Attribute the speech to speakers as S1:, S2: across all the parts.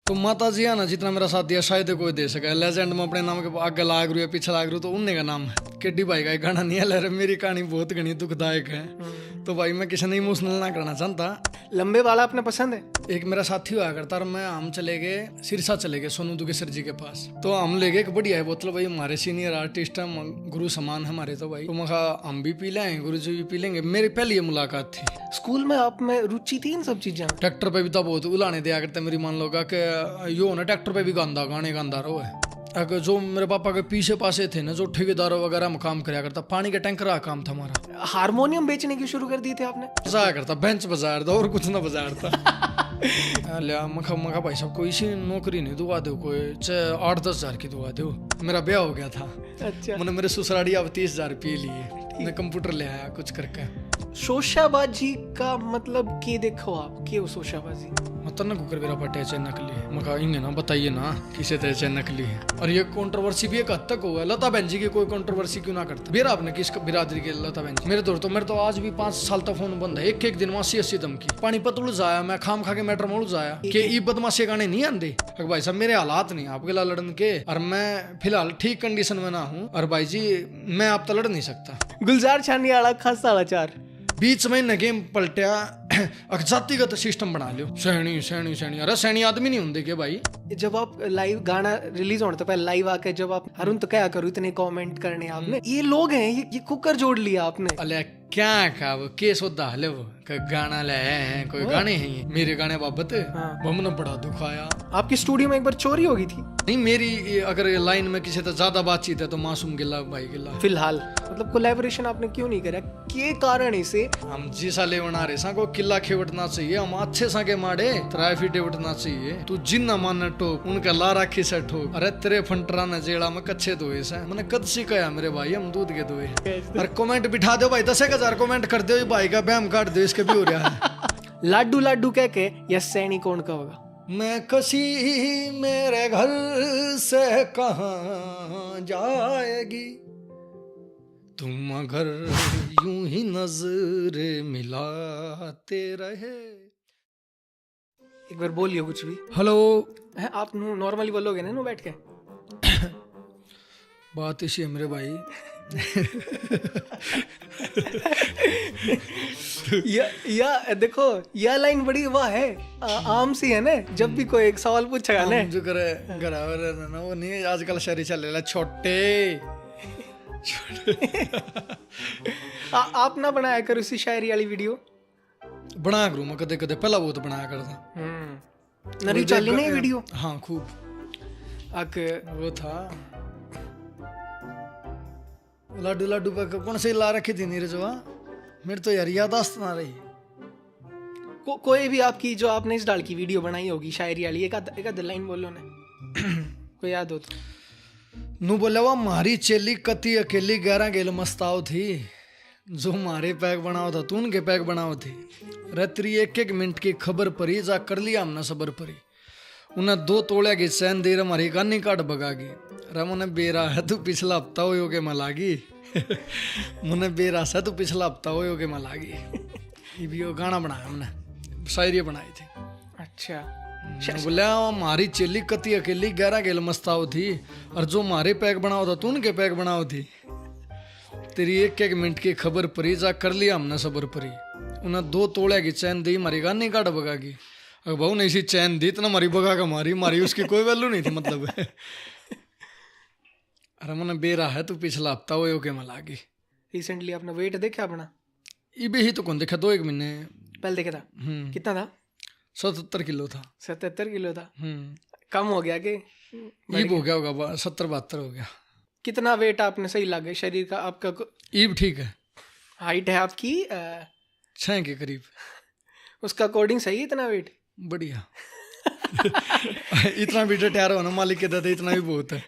S1: तो माता जी है ना, जितना मेरा साथ दिया शायद कोई दे सके। लेजेंड में अपने नाम के आगे लाग रही है, पीछे लाग रही है, तो उनने का नाम है। केडी भाई का एक गाना नहीं है, ले मेरी कहानी बहुत घनी दुखदायक है। तो भाई मैं किसी ने इमोशनल ना करना चाहता।
S2: लंबे वाला अपने पसंद है?
S1: एक मेरा साथी हुआ करता और मैं हम चले गए सिरसा, चले गए सोनू दुगेसर जी के पास। तो हम ले गए एक बढ़िया है बोतल, भाई हमारे सीनियर आर्टिस्ट है, गुरु समान है हमारे। तो भाई तो मैं कहा हम भी पी लेंगे, गुरु जी भी पी लेंगे। मेरी पहली ये मुलाकात थी।
S2: स्कूल में आप में रुचि थी इन सब चीजें?
S1: ट्रैक्टर पे भी तो बहुत उलाने दिया करते मेरी, मान लो कि यो ना ट्रैक्टर पे भी गांदा गाने गांदा रहो है। अगर जो मेरे पापा के पीछे पासे थे ना, जो ठेकेदारों वगैरह में काम कराया करता, पानी के टैंकर का काम था हमारा।
S2: हारमोनियम बेचने की शुरू कर दी थे आपने?
S1: बजाया करता, बेंच बजाया था और कुछ ना बजाया था। लिया मखा भाई साहब कोई सी नौकरी नहीं दुआ दो, कोई 8-10 हजार की दुआ दो। मेरा ब्याह हो गया था।
S2: अच्छा।
S1: मैंने मेरे ससुराली अब 30,000 रुपये लिए, मैं कंप्यूटर ले आया कुछ करके।
S2: शोशाबाजी का मतलब के देखो आप के शोशाबाजी
S1: मतलब ना कुकर मेरा पटे चे नकली है। मैं कहेंगे ना बताइए ना किसे तरह से नकली है। और ये कंट्रोवर्सी भी एक हद तक हुआ। लता बहन जी की कोई कंट्रोवर्सी क्यों ना करता? मेरा आपने किस बिरादरी के लता बहन जी? मेरे तो आज भी 5 साल तक फोन बंद है। एक दिन में 80 धमकी, पानीपत उड़ जाया, मैं खाम खा के मैटर में उड़ जाया कि ई बदमाशी गाने नहीं आते। भाई साहब मेरे हालात नहीं आपके ला लड़न के, और मैं फिलहाल ठीक कंडीशन में ना हूँ। और भाई जी मैं आप तो लड़ नहीं सकता।
S2: गुलजार छानी वाला खास समाचार
S1: बीच में न गेम पलटिया, जातिगत सिस्टम बना लियो। सैनी अरे सैनी आदमी नहीं होंगे के भाई?
S2: जब आप लाइव गाना रिलीज होने तो पहले लाइव आके जब आप अरुण तो क्या करूँ इतने कमेंट करने आपने, ये लोग हैं ये कुकर जोड़ लिया आपने।
S1: अले क्या का वो केस होता है वो गाना ले हैं, कोई गाने हैं ये मेरे गाने बाबत। हमने बड़ा दुखाया।
S2: आपकी स्टूडियो में एक बार चोरी हो गई थी?
S1: नहीं मेरी अगर लाइन में किसी से ज्यादा बातचीत है तो मासूम गिला भाई गिला।
S2: फिलहाल मतलब कोलैबोरेशन आपने क्यों नहीं करा, के कारण इसे?
S1: हम जी साले बना रहे सा को किला खेवटना चाहिए, हम अच्छे सा के माड़े ट्रैफिक उठना चाहिए। तू जिन्ना मान ठोक उनका ला राखी से ठोक। अरे तेरे फंटरा न जेड़ा में कच्चे धोए से मैंने कद सिखाया मेरे भाई, हम दूध के धोए। अरे कमेंट बिठा दो भाई, 10,000 कमेंट कर दो भाई का बैम काट दो, इसके भी हो रहा है।
S2: लाडू लाडू कह के या सैनी कौन का होगा?
S1: मैं कसी मेरे घर से कहाँ जाएगी, तुम अगर यूं ही नजर मिलाते रहे।
S2: एक बार बोलिए कुछ भी।
S1: हेलो
S2: है आप नॉर्मली बोलोगे ना बैठ के?
S1: बात इसी है मेरे भाई।
S2: या देखो यह लाइन बड़ी वाह है, आम सी है ना। जब भी कोई एक सवाल पूछेगा ना
S1: जो करे घरावर ना वो नहीं आजकल शहरी चल रहा छोटे।
S2: आप ना बनाया करो इसी शायरी वाली वीडियो।
S1: बना करूँ मैं कदे कदे, पहला बहुत बनाया करता।
S2: नरी चाली नहीं वीडियो?
S1: हाँ खूब। वो था लाडू लाडू पे कौन से ला रखी थी नीरजवा, मेरे तो यार यादाश्त ना रही।
S2: कोई भी आपकी जो आपने इस डाल की वीडियो बनाई होगी शायरी वाली, एक आध लाइन बोलो ना। कोई याद हो तो?
S1: नू बोले वो मारी चेली कती अकेली 11 गेल मस्ताव थी, जो मारे पैक बनाओ था तू उनके पैक बनाओ थी। रत्री 1-1 मिनट की खबर परी, जा कर लिया हमने सबर परी। उन्हें 2 तोड़े की चैन दे हमारी गानी काट बगागी। मुने बेरा है तू पिछला हफ्ता हो के मलागी। मुने बेरा है तू पिछला हफ्ता हो के मलागी। ये भी वो गाना बनाया हमने, शायरी बनाई थी।
S2: अच्छा
S1: बोले हमारी चेली कती अकेली 11 गेल मस्ताव थी, और जो मारे पैक बनाओ था तू उनके पैक बनाओ थी। तेरी 1-1 मिनट की खबर परी, जा कर लिया हमने सबर परी। उन्हें 2 तोड़े की चैन दी हमारी गानी काट बगागी। अगर बहू ने इसी चैन दी इतना मारी बगा का मारी उसकी कोई वैल्यू नहीं थी मतलब। अरे मैंने बेरा है तू पिछला हफ्ता हो के मलागी।
S2: रिसेंटली आपने वेट देखा अपना?
S1: ये भी ही तो कौन देखा, 2-1 महीने
S2: पहले देखा था। कितना था?
S1: 77 किलो था।
S2: 77 किलो था। कम हो गया कि
S1: ईब हो गया होगा, 70-72 हो गया।
S2: कितना वेट आपने सही लगे शरीर का आपका?
S1: ईब ठीक है।
S2: हाइट है आपकी
S1: 6 के करीब,
S2: उसका अकॉर्डिंग सही है इतना वेट?
S1: बढ़िया। इतना भी डटा रहो ना मालिक के दादा, इतना भी बहुत है।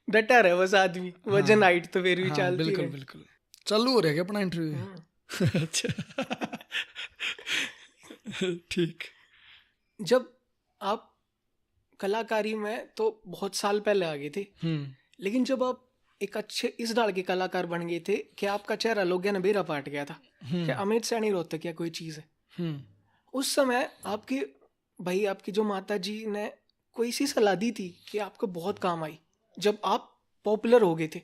S2: डटा रहे बस आदमी, वजन हाइट तो फिर भी चलती
S1: बिल्कुल बिल्कुल। चालू हो रहा है क्या अपना इंटरव्यू? अच्छा ठीक।
S2: जब आप कलाकारी में तो बहुत साल पहले आ गए थे, लेकिन जब आप एक अच्छे इस डाल के कलाकार बन गए थे कि आपका चेहरा लोग ना बेरा पाट गया था कि अमित सैनी रोहतक क्या कोई चीज है। उस समय आपके भाई आपकी जो माता जी ने कोई सी सलाह दी थी कि आपको बहुत काम आई जब आप पॉपुलर हो गए थे?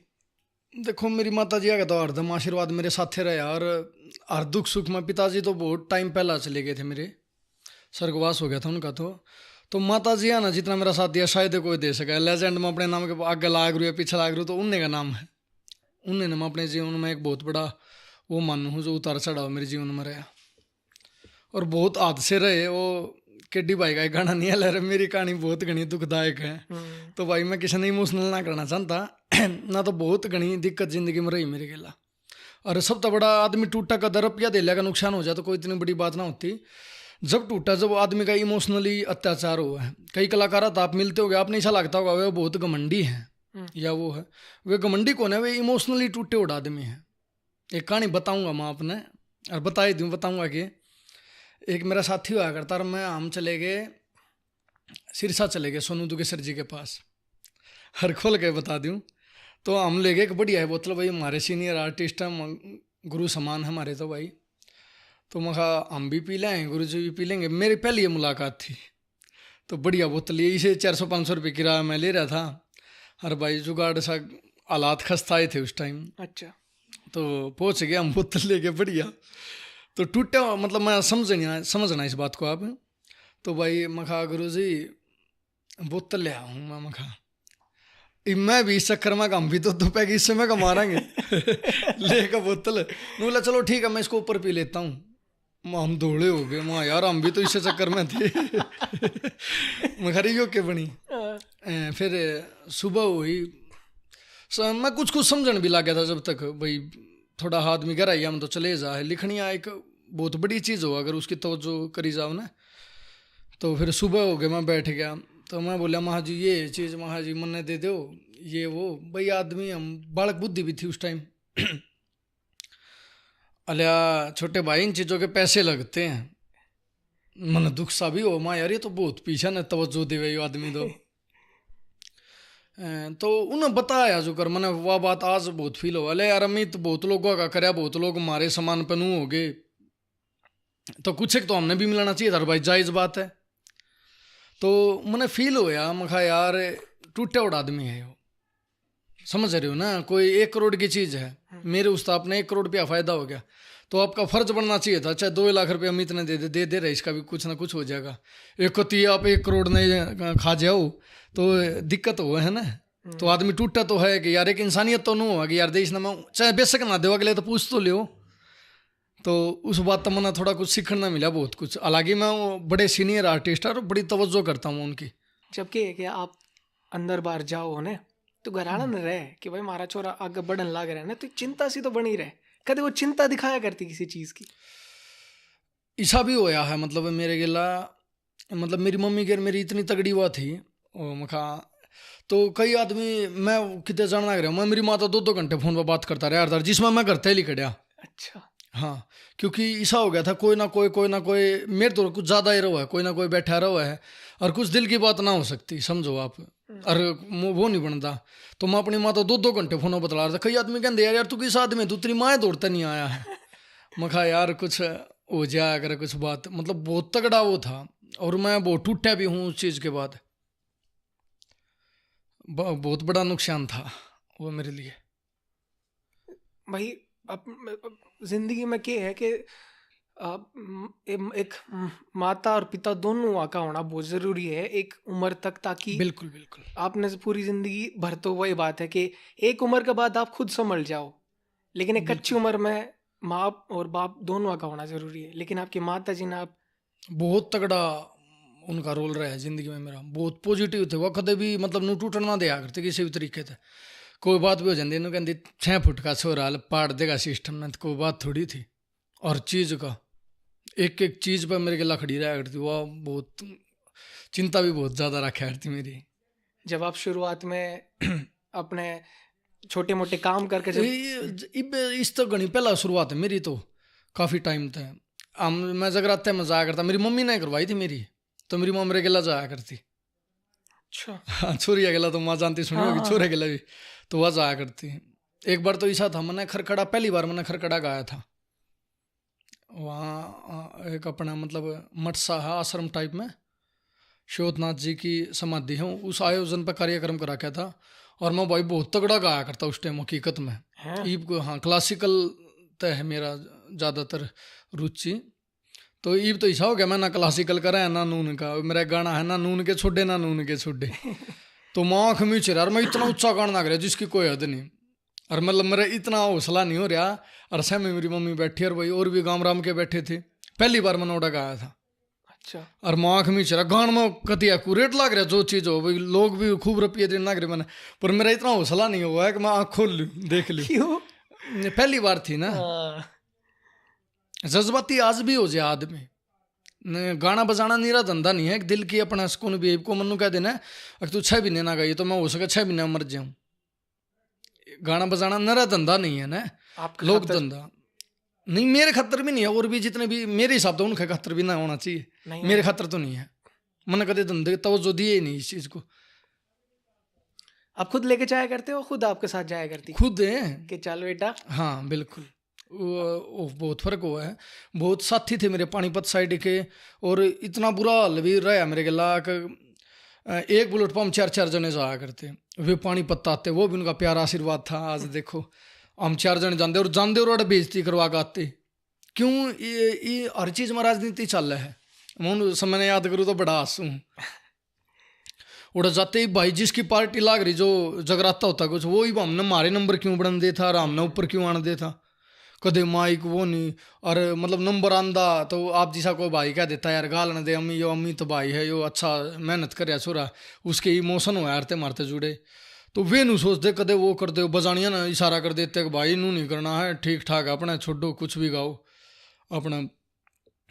S1: देखो मेरी माता जी का तो हरदम आशीर्वाद मेरे साथे रहे, और हर दुख सुख में पिताजी तो बहुत टाइम पहला चले गए थे, मेरे स्वर्गवास हो गया था उनका। तो माता जी है ना, जितना मेरा साथ दिया शायद कोई दे सका। लेजेंड में अपने नाम के आगे लाग रू या पीछे लाग रू तो उन्हें का नाम है। उन्हें मैं अपने जीवन में एक बहुत बड़ा वो मानू हूँ जो उतार चढ़ाव मेरे जीवन में रहा, और बहुत हादसे रहे। वो केडी भाई का एक गाना नहीं है, ले मेरी कहानी बहुत घनी दुखदायक है। तो भाई मैं किसी ने इमोशनल ना करना चाहता ना, तो बहुत घनी दिक्कत जिंदगी में रही मेरे गेला। और सब तो बड़ा आदमी टूटा का दरप या दिल्या का नुकसान हो जाए तो कोई इतनी बड़ी बात ना होती। जब टूटा, जब आदमी का इमोशनली अत्याचार हुआ है। कई कलाकार तो आप मिलते हो, आपने ऐसा लगता होगा वे बहुत घमंडी है या वो है। वे घमंडी कौन है? वे इमोशनली टूटे हुए आदमी है। एक कहानी बताऊंगा मैं आपने, और बताऊंगा कि एक मेरा साथी हुआ करता, और हम चले गए सिरसा, चले गए सोनू दुगेसर जी के पास। हर खोल के बता दूं तो हम ले गए एक बढ़िया है बोतल, भाई हमारे सीनियर आर्टिस्ट हैं, गुरु समान है हमारे तो भाई। तो मैं कहा हम भी पी लें, गुरु जी भी पी लेंगे। मेरी पहली ये मुलाकात थी, तो बढ़िया बोतल ये इसे 400-500 रुपये किराया मैं ले रहा था। और भाई जुगाड़ सा हालात खस्ता आए थे उस टाइम।
S2: अच्छा।
S1: तो पहुँच गया हम बोतल लेके बढ़िया। तो टूटे मतलब मैं समझना इस बात को आप। तो भाई मैं कहा गुरु जी बोतल ले आऊँ, मैं कहा मैं भी इस चक्कर में हम भी तो दो पैक इससे मैं कमाएंगे लेकर बोतल। बोला चलो ठीक है मैं इसको ऊपर पी लेता हूँ। हम दौड़े हो गए वहाँ, यार हम भी तो इस चक्कर में थे मखरी के बनी। फिर सुबह हुई, मैं कुछ समझने भी लग गया था जब तक भाई थोड़ा हाथ में गहराई हम तो चले जा है। लिखनिया एक बहुत बड़ी चीज़ हो, अगर उसकी तवज्जो करी जाओ ना। तो फिर सुबह हो गया, मैं बैठ गया। तो मैं बोला महा जी ये चीज़ महा जी मन दे दो ये वो। भाई आदमी हम बालक बुद्धि भी थी उस टाइम अलिया छोटे भाई इन चीज़ों के पैसे लगते हैं। मन दुख सा भी हो, माँ यार ये तो बहुत पीछा न तवज्जो देवे ये आदमी तो उन्हें बताया जो कर मैंने वह बात आज बहुत फील हो। अले यार अमित बहुत लोगों का करया, बहुत लोग हमारे समान पे नू हो गए, तो कुछ एक तो हमने भी मिलाना चाहिए था भाई, जायज़ बात है। तो मैंने फील होया, मैं कहा यार टूटे उड़ आदमी है वो, समझ रहे हो ना। कोई 1 करोड़ की चीज़ है, मेरे उस्ताद ने 1 करोड़ रुपया फ़ायदा हो गया, तो आपका फ़र्ज बनना चाहिए था चाहे 2 लाख रुपया अमित ने दे रहे, इसका भी कुछ ना कुछ हो जाएगा। एक कोती आप 1 करोड़ नहीं खा जाओ तो दिक्कत हो है ना। तो आदमी टूटा तो है कि यार एक इंसानियत तो नहीं होगा कि यार देश ना चाहे बेशक ना दो अगले तो पूछ तो लियो। तो उस बात तो मैंने थोड़ा कुछ सीखना मिला बहुत कुछ। हालांकि मैं बड़े सीनियर आर्टिस्ट और बड़ी तवज्जो करता हूँ उनकी।
S2: जबकि कि आप अंदर बाहर जाओ ने तो घराना न रहे कि भाई मारा छोरा आगे बढ़न लाग रहा है ना, तो चिंता सी तो बनी रहे। कभी वो चिंता दिखाया करती किसी चीज़ की?
S1: ऐसा भी होया है, मतलब मेरे गिला मतलब मेरी मम्मी के मेरी इतनी तगड़ी हुआ थी मखा। तो कई आदमी मैं कितने जानना रहा, मैं मेरी माँ तो 2-2 घंटे फ़ोन पर बात करता रहा यार, जिसमें मैं करते ही खड़ा।
S2: अच्छा।
S1: हाँ, क्योंकि ऐसा हो गया था कोई ना कोई मेरे तो कुछ ज़्यादा ही रहा है, कोई ना कोई बैठा रहा है और कुछ दिल की बात ना हो सकती, समझो आप, और वो नहीं बनता। तो मैं अपनी माँ तो 2-2 घंटे फ़ोन पर बतला रहा था। कई आदमी कहते यार तू किस आदमी तू तेरी माँ दौड़ता नहीं आया है। मैं कहा यार कुछ हो जाया करे कुछ बात, मतलब बहुत तगड़ा वो था। और मैं बहुत टूटा भी हूँ उस चीज़ के बाद, बहुत बड़ा नुकसान था वो मेरे लिए।
S2: भाई अब जिंदगी में क्या है कि एक माता और पिता दोनों का होना बहुत ज़रूरी है एक उम्र तक, ताकि
S1: बिल्कुल बिल्कुल
S2: आपने पूरी ज़िंदगी भर तो वही बात है कि एक उम्र के बाद आप खुद संभल जाओ, लेकिन एक कच्ची उम्र में माँ और बाप दोनों का होना ज़रूरी है। लेकिन आपकी माता जी ने आप
S1: बहुत तगड़ा उनका रोल रहा है ज़िंदगी में मेरा, बहुत पॉजिटिव थे वो। कदे भी मतलब नू टूटन ना दिया करते किसी भी तरीके से। कोई बात भी हो जाती इन्होंने कहती 6 फुट का छोरा पाड़ देगा सिस्टम में, तो कोई बात थोड़ी थी। और चीज़ का एक एक चीज़ पर मेरे गला खड़ी रहा करती, वह बहुत चिंता भी बहुत ज़्यादा रखा करती मेरी।
S2: जब आप शुरुआत में अपने छोटे मोटे काम करके जब
S1: इस तो घनी पहला शुरुआत है मेरी, तो काफ़ी टाइम तक मैं जगराते में जाया करता। मेरी मम्मी ने करवाई थी मेरी, तो मेरी माँ मेरे गला जाया करती।
S2: अच्छा।
S1: हाँ, छोरिया गला तो माँ जानती सुनी होगी, छोरे गला भी तो वह जाया करती। एक बार तो ऐसा था मैंने खरखड़ा, पहली बार मैंने खरखड़ा गाया था वहाँ एक अपना मतलब मठ सा है आश्रम टाइप में, शिवनाथ जी की समाधि है, उस आयोजन पर कार्यक्रम करा क्या था। और मैं भाई बहुत तगड़ा गाया करता उस टाइम हकीकत में। ईब को हाँ क्लासिकल तय है मेरा ज़्यादातर रुचि। तो ईब तो ऐसा हो गया मैं ना क्लासिकल करा है ना नून का, मेरा गाना है ना नून के छोड़े ना नून के छोड़े। तो माँ आँख में चिरा और मैं इतना ऊंचा गाना लग रहा जिसकी कोई हद नहीं। और मतलब मेरा इतना हौसला नहीं हो रहा। और सह में मेरी मम्मी बैठी और भाई और भी गाँव राम के बैठे थे। पहली बार मैंने ओडा गाया था।
S2: अच्छा।
S1: और माँ आँख में चिरा गान में कति एक्यूरेट लग रहा जो चीज़ हो भाई, लोग भी खूब रुपये देने लग रहे मैंने, पर मेरा इतना हौसला नहीं हुआ है कि मैं आँख खोल लूँ देख लूँ।
S2: क्यों?
S1: पहली बार थी ना। जज्बाती आज भी हो जाए आदमी। गाना बजाना नीरा धंधा नहीं है, एक दिल की अपना सुकून भी को मनु कह देना अगर तू 6 महीने ना गाई तो मैं हो सके 6 महीने मर जाऊं। गाना बजाना नरा धंधा नहीं है ना, लोक धंधा नहीं। मेरे खातर भी नहीं है, और भी जितने भी मेरे हिसाब से उनके खातर भी ना होना चाहिए, मेरे खातर तो नहीं है। मैंने कदे धंधे तवज्जो दिए ही नहीं इस चीज को।
S2: आप खुद लेके जाया करते हो, खुद आपके साथ जाया करती?
S1: खुद है
S2: कि चल बेटा।
S1: हाँ बिल्कुल, वो बहुत फर्क हुआ है। बहुत साथी थे मेरे पानीपत साइड के, और इतना बुरा हाल भी रहा मेरे के लाक। एक बुलेट पंप 4 जने जाया करते, वे पानीपत आते, वो भी उनका प्यारा आशीर्वाद था। आज देखो हम 4 जने जानते और बेइज्जती करवा के आते। क्यों? ये हर चीज़ में राजनीति चल रहा है। मैं उन समय याद करूँ तो बड़ा हंसू। उड़ा जाते ही भाई जिसकी पार्टी लाग रही, जो जगराता होता कुछ, वो ही हमने मारे नंबर क्यों बढ़न दे था और हमने ऊपर क्यों आने दे था। कदे माइक वो नहीं, और मतलब नंबर आंदा तो आप जैसा कोई भाई कह देता यार गाल न दे अम्मी, यो अम्मी तो भाई है, यो अच्छा मेहनत कर छोरा, उसके इमोशन हो यारते मारते जुड़े। तो वे नू सोचते कदे वो कर दे, बजानिया ना इशारा कर देते कि भाई नू नहीं करना है, ठीक ठाक अपना छोड़ो कुछ भी गाओ अपना।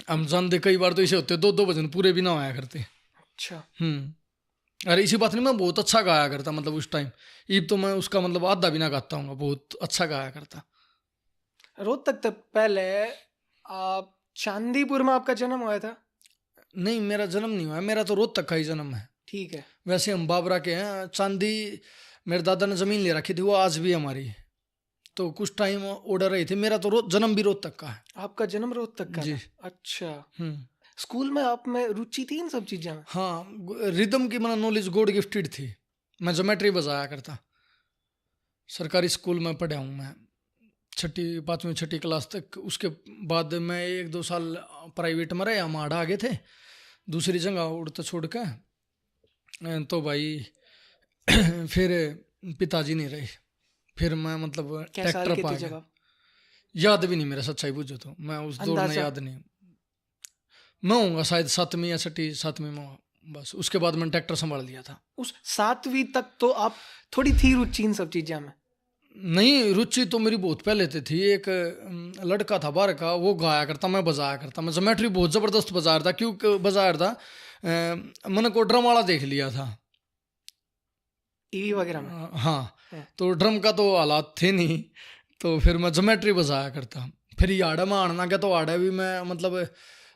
S1: हम जानते कई बार तो इसे होते 2 भजन पूरे भी ना होया करते।
S2: अच्छा।
S1: अरे इसी बात नहीं, मैं बहुत अच्छा गाया करता मतलब उस टाइम। ईब तो मैं उसका मतलब आधा भी ना गाता हूँ, बहुत अच्छा गाया करता।
S2: रोहतक तक पहले आप चांदीपुर में आपका जन्म हुआ था?
S1: नहीं, मेरा जन्म नहीं हुआ है, मेरा तो रोहतक का ही जन्म है।
S2: ठीक है।
S1: वैसे हम बाबरा के हैं। चांदी मेरे दादा ने जमीन ले रखी थी, वो आज भी हमारी है। तो कुछ टाइम ऑर्डर रही थी। मेरा तो जन्म भी रोहतक का है।
S2: आपका जन्म रोहतक का?
S1: जी।
S2: अच्छा। स्कूल में आप में रुचि थी इन सब चीज़ों में?
S1: हाँ, रिदम की मतलब नॉलेज गॉड गिफ्टेड थी। मैं ज्योमेट्री बजाया करता। सरकारी स्कूल में पढ़ा हूँ मैं 5वीं 6वीं क्लास तक। उसके बाद मैं 1-2 साल प्राइवेट में रहे, हम आड़ा आगे थे दूसरी जगह उड़ता छोड़ के। तो भाई फिर पिताजी नहीं रहे, फिर मैं मतलब ट्रैक्टर पा गया। याद भी नहीं मेरा, सच्चाई पूछो तो मैं उस दौर में याद नहीं। मैं होऊंगा शायद 7वीं या 7वीं में, बस। उसके बाद मैंने ट्रैक्टर संभाल लिया था।
S2: उस 7वीं तक तो आप थोड़ी थी रुचि इन सब चीज़ों में?
S1: नहीं, रुचि तो मेरी बहुत पहले से थी। एक लड़का था बाहर का, वो गाया करता, मैं बजाया करता। मैं ज्योमेट्री बहुत ज़बरदस्त बजा रहा था। क्यों बजा रहा था? मैंने को ड्रम वाला देख लिया था
S2: टीवी वगैरह में।
S1: हाँ, तो ड्रम का तो हालात थे नहीं, तो फिर मैं ज्योमेट्री बजाया करता। फिर ये आड़ा में आना गया, तो आड़ा भी मैं मतलब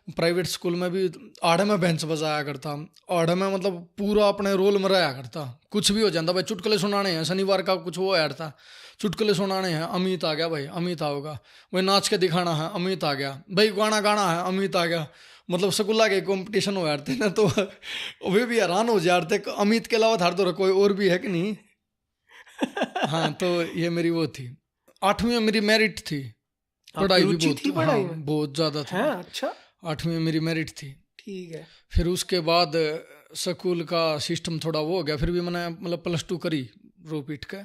S1: प्राइवेट स्कूल में भी आड़े में बेंच बजाया करता। आड़े में मतलब पूरा अपने रोल में रहा करता। कुछ भी हो जाता भाई, चुटकुले सुनाने हैं, शनिवार का कुछ वो ऐड था, चुटकुले सुनाने हैं, अमित आ गया भाई, अमित आओगा। वही नाच के दिखाना है, अमित आ गया भाई, गाना है, अमित आ गया। मतलब स्कूल के कंपटीशन हो जाते ना, तो वे भी हैरान हो जाते अमित के अलावा थार तो कोई और भी है कि नहीं। हाँ, तो ये मेरी वो थी। 8वीं में मेरी मेरिट थी। पढ़ाई भी बहुत थी, हाँ, बहुत ज़्यादा थी।
S2: अच्छा।
S1: 8वीं में मेरी मेरिट थी।
S2: ठीक है।
S1: फिर उसके बाद स्कूल का सिस्टम थोड़ा वो हो गया, फिर भी मैंने मतलब +2 करी रो पीट के।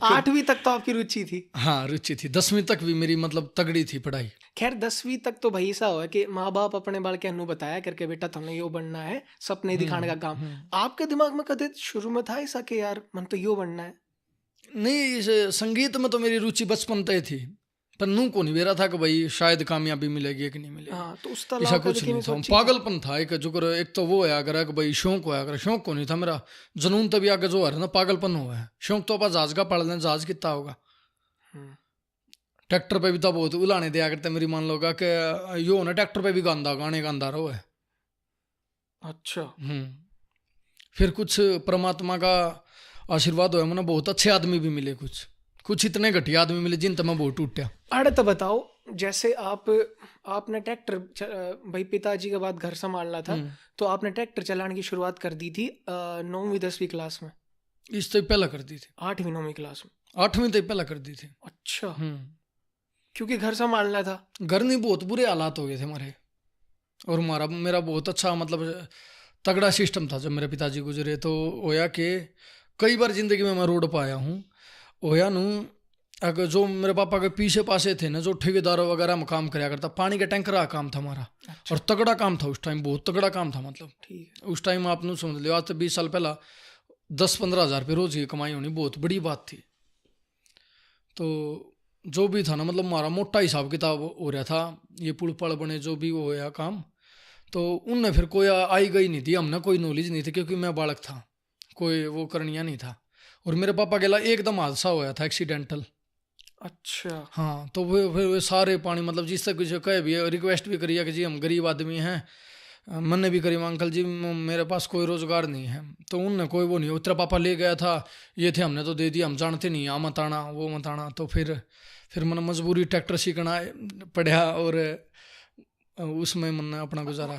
S2: 8वीं तक तो आपकी रुचि थी?
S1: हाँ, रुचि थी। 10वीं तक भी मेरी मतलब तगड़ी थी पढ़ाई।
S2: खैर 10वीं तक तो भाई ऐसा हुआ कि माँ बाप अपने बाल के अनु बताया करके बेटा तुमने यो बनना है, सपने दिखाने का काम। आपके दिमाग में कदे शुरू में था ऐसा कि यार मन तो यो बनना है? नहीं,
S1: इस संगीत में तो मेरी रुचि बचपन से थी, पर नू को नहीं बेरा था कि भाई शायद कामयाबी मिलेगी कि नहीं मिलेगी।
S2: हाँ, तो उस
S1: ऐसा कुछ नहीं था। पागलपन था एक जो कर, एक तो वो है अगर कि भाई शौक होया कर, शौक को नहीं था मेरा। जुनून तभी आगे जो है ना, पागलपन हुआ है। शौक तो आप जहाज का पढ़ लें, जहाज कितना होगा। ट्रैक्टर पे भी तो बहुत उलाने दिया करते मेरी, मान लो कि यो ना ट्रैक्टर पे भी गाने गांदा रहो है।
S2: अच्छा।
S1: फिर कुछ परमात्मा का आशीर्वाद हुआ, मैंने बहुत अच्छे आदमी भी मिले, कुछ इतने घटिया आदमी मिले जिन तक मैं बहुत टूटा।
S2: अरे तो बताओ, जैसे आपने ट्रैक्टर भाई पिताजी के बाद घर संभालना था, तो आपने ट्रैक्टर चलाने की शुरुआत कर दी थी 9वीं 10वीं क्लास में?
S1: इससे पहला कर दी थी,
S2: 8वीं 9वीं क्लास में?
S1: 8वीं तक पहला कर दी थी।
S2: अच्छा, क्योंकि घर संभालना था?
S1: घर नहीं, बहुत बुरे हालात हो गए थे हमारे, और मेरा बहुत अच्छा मतलब तगड़ा सिस्टम था। जब मेरे पिताजी गुजरे तो होया कि कई बार जिंदगी में मैं रोड पर आया हूँ, होया नू अगर जो मेरे पापा के पीछे पासे थे ना, जो ठेकेदारों वगैरह में काम कराया करता, पानी के टैंकर का काम था हमारा। अच्छा। और तगड़ा काम था उस टाइम, बहुत तगड़ा काम था। मतलब
S2: ठीक है।
S1: उस टाइम आप नहीं समझ लो, आज से 20 साल पहला 10-15 हज़ार रुपये रोज की कमाई होनी बहुत बड़ी बात थी। तो जो भी था ना, मतलब हमारा मोटा हिसाब किताब हो रहा था, ये पुल पड़ बने जो भी वो होया काम, तो उनने फिर कोई आई गई नहीं थी, हमने कोई नॉलेज नहीं थी, क्योंकि मैं बालक था, कोई वो करनिया नहीं था। और मेरे पापा के ला एकदम हादसा होया था, एक्सीडेंटल। अच्छा। हाँ, तो वो सारे पानी, मतलब जिससे कुछ कहे भी रिक्वेस्ट भी करिए कि जी हम गरीब आदमी हैं, मैंने भी करी अंकल जी मेरे पास कोई रोजगार नहीं है, तो उनने कोई वो नहीं, तेरा पापा ले गया था ये थे, हमने तो दे दिया, हम जानते नहीं, आ मत आना वो मत आना। तो फिर मैंने मजबूरी ट्रैक्टर सीखना पड़ा, और उसमें मैंने अपना गुजारा।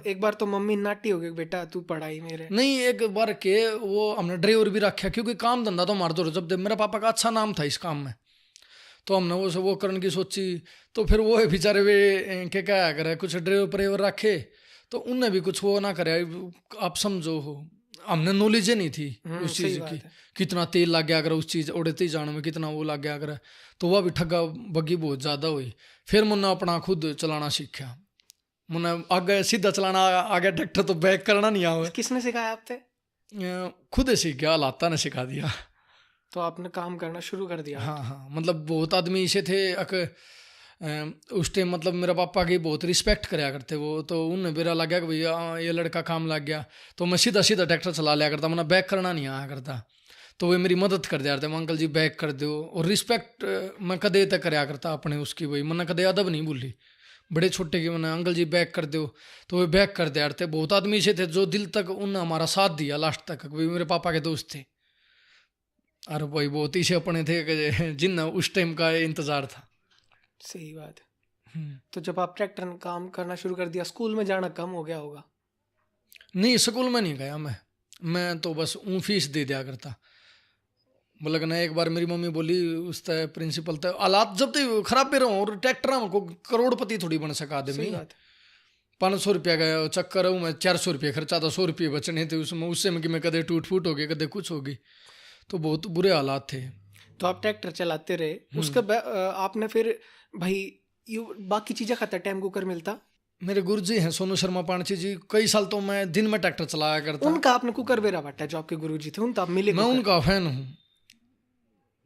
S2: एक बार तो मम्मी नाटी हो गई, बेटा तू पढ़ाई मेरे
S1: नहीं, एक बार के वो हमने ड्राइवर भी रखा, क्योंकि काम धंधा तो मार दो, जब मेरे पापा का अच्छा नाम था इस काम में, तो हमने वो करने की सोची। तो फिर वो बेचारे वे क्या करे, कुछ ड्राइवर रखे, तो उनने भी कुछ वो ना करे, आप समझो हो, हमने नॉलेज नहीं थी उस चीज़ की, कितना तेल लग गया अगर उस चीज़ उड़ते जाने में, कितना वो लग गया अगर, तो वह भी ठग्गा बग्गी बहुत ज़्यादा हुई। फिर मैंने अपना खुद चलाना सीखा, मैंने आगे सीधा चलाना आ गया, ट्रैक्टर तो बैक करना नहीं आया।
S2: किसने सिखाया आपने?
S1: खुद सीख गया, लाता ने सिखा दिया।
S2: तो आपने काम करना शुरू कर दिया?
S1: हाँ, मतलब बहुत आदमी ऐसे थे उस टाइम, मतलब मेरा पापा की बहुत रिस्पेक्ट कराया करते वो, तो उन्हें मेरा लग गया कि भैया ये लड़का काम लग गया, तो मैं सीधा ट्रैक्टर चला लिया करता, मैंने बैक करना नहीं आया करता, तो वे मेरी मदद कर दिया करते, अंकल जी बैक कर दो। और रिस्पेक्ट मैं कदे तक कराया करता अपने उसकी, वही मैंने कदे अदब नहीं भूली, बड़े छोटे की मैंने अंकल जी बैक कर दो, तो वे बैक कर दिया करते। बहुत आदमी से थे जो दिल तक उन्होंने हमारा साथ दिया लास्ट तक, वे मेरे पापा के दोस्त थे, और भाई बहुत ही से अपने थे जिन उस टाइम का इंतजार था।
S2: सही बात है। तो जब आप ट्रैक्टर में काम करना शुरू कर दिया, स्कूल में जाना कम हो गया होगा?
S1: नहीं, स्कूल में नहीं गया मैं तो बस फीस दे दिया करता। बोला ना, एक बार मेरी मम्मी बोली उस प्रिंसिपल तक हालात जब तक खराब भी रहो, और ट्रैक्टर को करोड़पति थोड़ी बन सका आदमी। 500 रुपया गया चक्कर हूँ मैं, 400 रुपये खर्चा था, 100 रुपये बचने थे उससे में कदे टूट फूट हो गई, कदे कुछ होगी, तो बहुत बुरे हालात थे।
S2: तो आप ट्रैक्टर चलाते रहे, उसके आपने फिर भाई बाकी चीज़ें खाता टाइम कुकर मिलता?
S1: मेरे गुरुजी हैं सोनू शर्मा पांडची जी, कई साल तो मैं दिन में ट्रैक्टर चलाया करता।
S2: उनका आपने कुकर बेरा बांटा, जो आपके गुरुजी थे उनका आप मिले?
S1: मैं उनका फैन हूँ।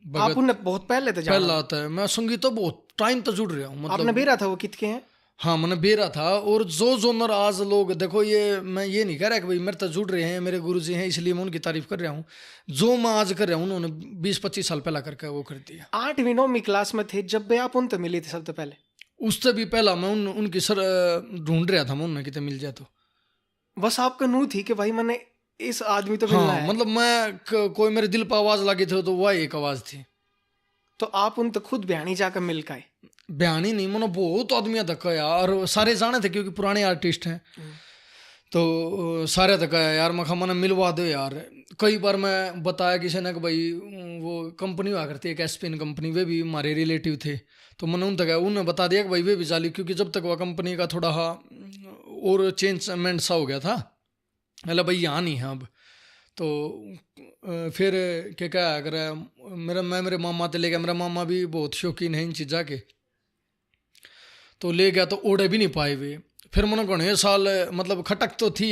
S2: आप उन्हें बहुत पहले थे?
S1: पहला आता है, मैं संगीत तो बहुत टाइम तक जुड़ रहा हूँ। मतलब
S2: आपने बेरा था वो कितके हैं?
S1: हाँ, मैंने बेरा था। और जो जोनर आज लोग देखो, ये मैं ये नहीं कह रहा कि भाई मेरे तक जुड़ रहे हैं, मेरे गुरुजी हैं इसलिए मैं उनकी तारीफ कर रहा हूँ। जो मैं आज कर रहा हूँ उन्होंने 20-25 साल पहला करके वो कर दिया।
S2: 8वीं 9वीं क्लास में थे जब भी आप उनसे मिले थे सबसे पहले?
S1: उससे भी पहला मैं उनकी सर ढूंढ रहा था, मैं उन्हें कितने मिल जाए तो
S2: बस आपका नू थी कि भाई मैंने इस आदमी तो मिलना है।
S1: मतलब मैं कोई मेरे दिल पर आवाज लगी थी तो वह एक आवाज थी।
S2: तो आप उन तो खुद बयानी जाकर मिल गए?
S1: बयानी नहीं, मैंने बहुत आदमियों तक यार, सारे जाने थे क्योंकि पुराने आर्टिस्ट हैं, तो सारे तक यार मैं मैंने मिलवा दो यार। कई बार मैं बताया किसी ने कि भाई वो कंपनी हुआ करती है एक एसपीएन कंपनी, वे भी हमारे रिलेटिव थे, तो मैंने उन तक उन्हें बता दिया कि भाई वे भी चाली, क्योंकि जब तक वह कंपनी का थोड़ा और चेंजमेंट सा हो गया था, मतलब भाई यहाँ नहीं है अब। तो फिर क्या अगर मेरे मामा ते ले गया, मेरा मामा भी बहुत शौकीन है इन चीज़ा के, तो ले गया तो ओढ़े भी नहीं पाए वे। फिर मैंने घने साल मतलब खटक तो थी,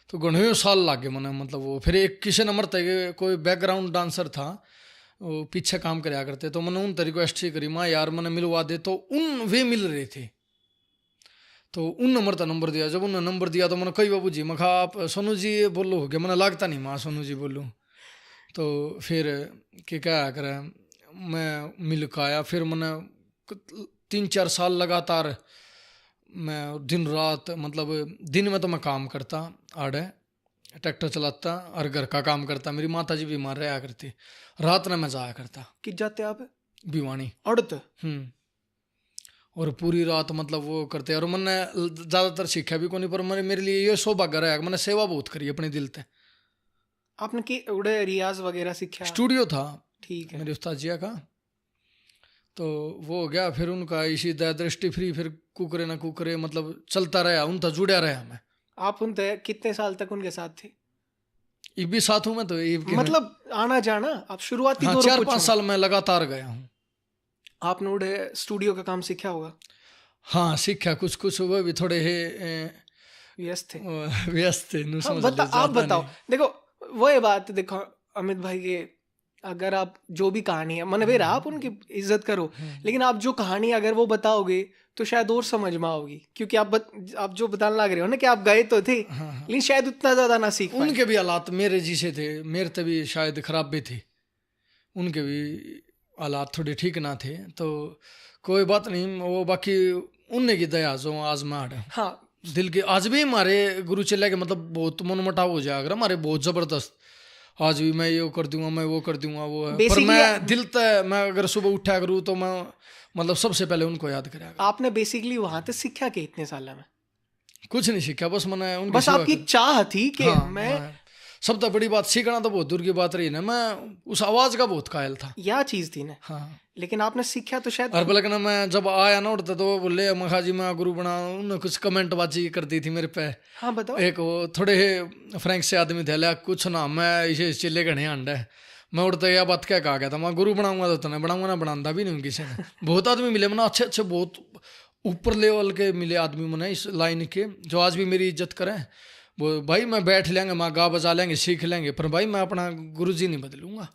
S1: तो घने साल लागे मैंने, मतलब वो फिर एक किसी नंबर तक कोई बैकग्राउंड डांसर था वो पीछे काम कराया करते, तो मैंने उन तक रिक्वेस्ट ही करी, माँ यार मैंने मिलवा दे, तो उन वे मिल रहे थे, तो उन नंबर का नंबर दिया। जब उन्होंने नंबर दिया तो मैंने कही बाबू जी, मैं कहा आप सोनू जी बोलो हो गया, मैंने लगता नहीं माँ सोनू जी बोलूँ। तो फिर क्या करे मैं मिल का आया, फिर मैंने 3-4 साल लगातार मैं दिन रात, मतलब दिन में तो मैं काम करता आड़े ट्रैक्टर चलाता और घर का काम करता। मेरी माता जी बीमार रहा करती, रात में मैं जाया करता।
S2: कि जाते आप?
S1: भिवानी
S2: अड़त?
S1: और पूरी रात मतलब वो करते। और मैंने ज़्यादातर सीखा भी को नहीं, पर मैंने मेरे लिए ये सौभाग्य रहा, मैंने सेवा बहुत करी अपने दिल से।
S2: आपने की उड़े रियाज वगैरह सीखा?
S1: स्टूडियो था
S2: ठीक है
S1: मेरे उस्ताद जिया का, तो वो हो गया। फिर उनका इसी दृष्टि फ्री, फिर कुकरे ना कुकरे मतलब चलता रहा, उनका जुड़ा रहा मैं।
S2: आप उनसे कितने साल तक उनके साथ थे?
S1: इब भी साथ हूँ मैं, तो इब
S2: मतलब आना जाना आप शुरुआती
S1: हाँ,
S2: दौर
S1: 4-5 साल मैं लगातार गया हूँ।
S2: आपने उड़े स्टूडियो का काम सीखा होगा?
S1: हाँ सीखा कुछ कुछ, वो भी थोड़े है
S2: व्यस्त थे।
S1: व्यस्त थे।
S2: हाँ, आप बताओ। देखो वो ये बात, देखो अमित भाई के, अगर आप जो भी कहानी है मन भी रहा, आप उनकी इज्जत करो, लेकिन आप जो कहानी अगर वो बताओगे तो शायद और समझ में आओगी, क्योंकि आप जो बताने लग रहे हो ना कि आप गए तो थे, लेकिन शायद उतना ज्यादा ना सीख पाए।
S1: उनके भी हालात मेरे जैसे थे, मेरे तो भी शायद खराब भी थे, उनके भी हालात थोड़े ठीक ना थे, तो कोई बात नहीं। वो बाकी उनने की दया जो आज मैं
S2: हाँ
S1: दिल के आज भी हमारे गुरु चले के मतलब बहुत मनमुटाव हो जाए अगर हमारे, बहुत जबरदस्त। आज भी मैं ये कर दूंगा, मैं वो कर दूंगा, वो है। पर मैं दिल तक मैं अगर सुबह उठा करूँ तो मैं मतलब सबसे पहले उनको याद करेगा।
S2: आपने बेसिकली वहां से सीखा के इतने साल में?
S1: कुछ नहीं सीखा, बस मैंने उनकी
S2: बस आपकी चाह थी कि मैं
S1: सब तो बड़ी बात, सीखना तो बहुत दूर की बात रही ना, मैं उस आवाज का बहुत कायल था,
S2: यह चीज थी ना।
S1: हाँ
S2: लेकिन आपने सीखा तो शायद।
S1: और बोले ना, मैं जब आया ना उड़ता तो वो बोले मखा जी मैं गुरु बना, उन्होंने कुछ कमेंट बाजी कर दी थी मेरे पे।
S2: हाँ बताओ।
S1: एक वो थोड़े फ्रैंक से आदमी थे, लिया कुछ ना मैं इसे चिल्ले घने अंडा है, मैं उड़ता यह बात क्या कहा गया था, मैं गुरु बनाऊंगा तो तने बनाऊंगा ना, बनाता भी नहीं किसी ने। बहुत आदमी मिले मैंने, अच्छे अच्छे बहुत ऊपर लेवल के मिले आदमी मैंने इस लाइन के, जो आज भी मेरी इज्जत करें। वो भाई मैं बैठ लेंगे, मैं गा बजा लेंगे, सीख लेंगे, पर भाई मैं अपना गुरुजी नहीं बदलूंगा।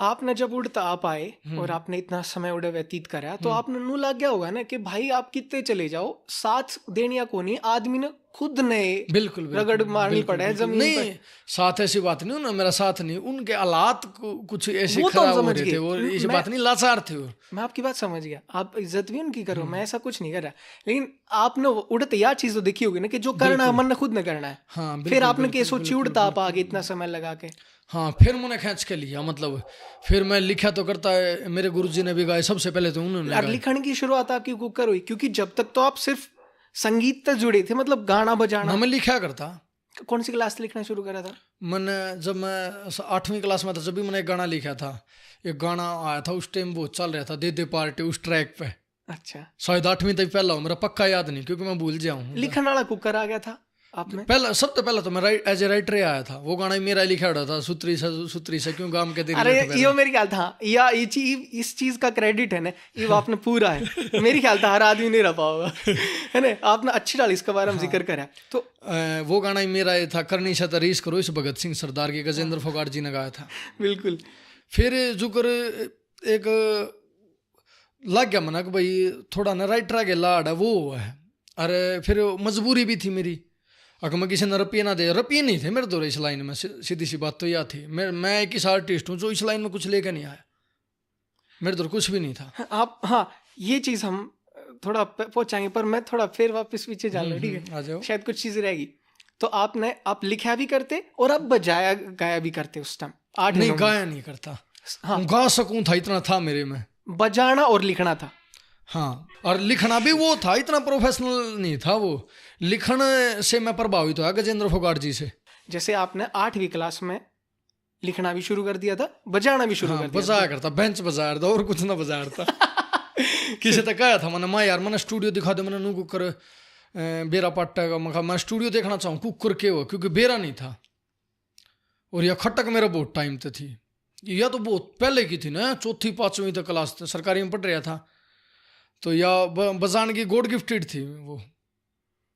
S2: आपने जब उड़ता आप आए और आपने इतना समय उड़े व्यतीत करा, तो आपने नू लग गया होगा ना कि भाई आप कितने चले जाओ, साथ देनिया को नहीं, आदमी ने खुद ने
S1: बिल्कुल
S2: रगड़ मारनी पड़े जमीन
S1: नहीं
S2: पर।
S1: साथ ऐसी बात नहीं, उन्होंने मेरा साथ नहीं, उनके हालात कुछ ऐसे खराब हो रहे थे, वो इस बात नहीं, लाचार थे वो।
S2: मैं आपकी बात समझ गया, आप इज्जत भी उनकी करो, मैं ऐसा कुछ नहीं कर रहा, लेकिन आपने उड़ते यार चीज तो देखी होगी ना कि जो करना है मन ने खुद ने करना है।
S1: हाँ,
S2: फिर आपने के सोची उड़ता आप आगे इतना समय लगा के।
S1: हाँ फिर मैंने खींच के लिया, मतलब फिर मैं लिखा तो करता है, मेरे गुरुजी ने भी गाए सबसे पहले तो उन्होंने गाए।
S2: लिखने की शुरुआत आपकी कुकर हुई, क्योंकि जब तक तो आप सिर्फ संगीत तक जुड़े थे, मतलब गाना बजाना।
S1: मैं लिखा करता।
S2: कौन सी क्लास से लिखना शुरू करा था?
S1: मैंने जब मैं 8वीं क्लास में था, जब भी मैंने एक गाना लिखा था, एक गाना आया था उस टाइम बहुत चल रहा था, दे दे पार्टी, उस ट्रैक पे।
S2: अच्छा,
S1: शायद 8वीं तक पहला हो, मेरा पक्का याद नहीं क्योंकि मैं भूल जाऊँ।
S2: लिखने वाला कुकर आ गया था आप में?
S1: पहला सबसे पहला तो मैं एज ए राइटर आया था, वो गाना मेरा लिखा हुआ था, सुत्री से क्यों गाम के दिल।
S2: अरे ये मेरी ख्याल था, या इस चीज का क्रेडिट है ना, ये आपने पूरा है। मेरी ख्याल था हर आदमी नहीं रह पाओगा, है ना, आपने अच्छी डाल इसके बारे में जिक्र करा। तो
S1: वो गाना ही मेरा था, करनी से तरीस करो, इस भगत सिंह सरदार की, गजेंद्र फोगाट जी ने गाया था।
S2: बिल्कुल।
S1: फिर जुकर एक लग गया मना कि भाई थोड़ा ना राइटर आगे लाड है वो है। अरे फिर मजबूरी भी थी मेरी, अगर मैं किसी ने रुपये ना दे, रुपये नहीं थे मेरे दौरे इस लाइन में, सीधी सी बात तो यह थी। मैं एक ही आर्टिस्ट हूँ जो इस लाइन में कुछ लेकर नहीं आया, मेरे दौर कुछ भी नहीं था।
S2: आप हाँ ये चीज़ हम थोड़ा पहुँचाएंगे, पर मैं थोड़ा फिर वापस पीछे जा लूँ, ठीक है?
S1: आ जाओ।
S2: शायद कुछ चीज़ें रहेगी। तो आप लिखा भी करते और आप बजाया गाया भी करते उस टाइम?
S1: नहीं गाया नहीं करता, हाँ गा सकूँ था इतना था मेरे में,
S2: बजाना और लिखना था।
S1: हाँ, और लिखना भी वो था, इतना प्रोफेशनल नहीं था वो। लिखण से मैं प्रभावित हुआ गजेंद्र फोगाट जी से।
S2: जैसे आपने 8वीं क्लास में लिखना भी शुरू कर दिया था, बजाना भी शुरू कर दिया?
S1: बजाया करता, बेंच बजाया था और कुछ ना बजाया था। किसी तक आया था मैंने, माँ यार मैंने स्टूडियो दिखा दे, मैंने नू कुकर बेरा पाटा का, मैं स्टूडियो देखना चाहूँ कुकर के हो, क्योंकि बेरा नहीं था। और यह खटक मेरा बहुत टाइम तक थी, यह तो बहुत पहले की थी ना, 4वीं-5वीं तक क्लास सरकारी में पढ़ रहा था, तो या बजान की गॉड गिफ्टेड थी वो।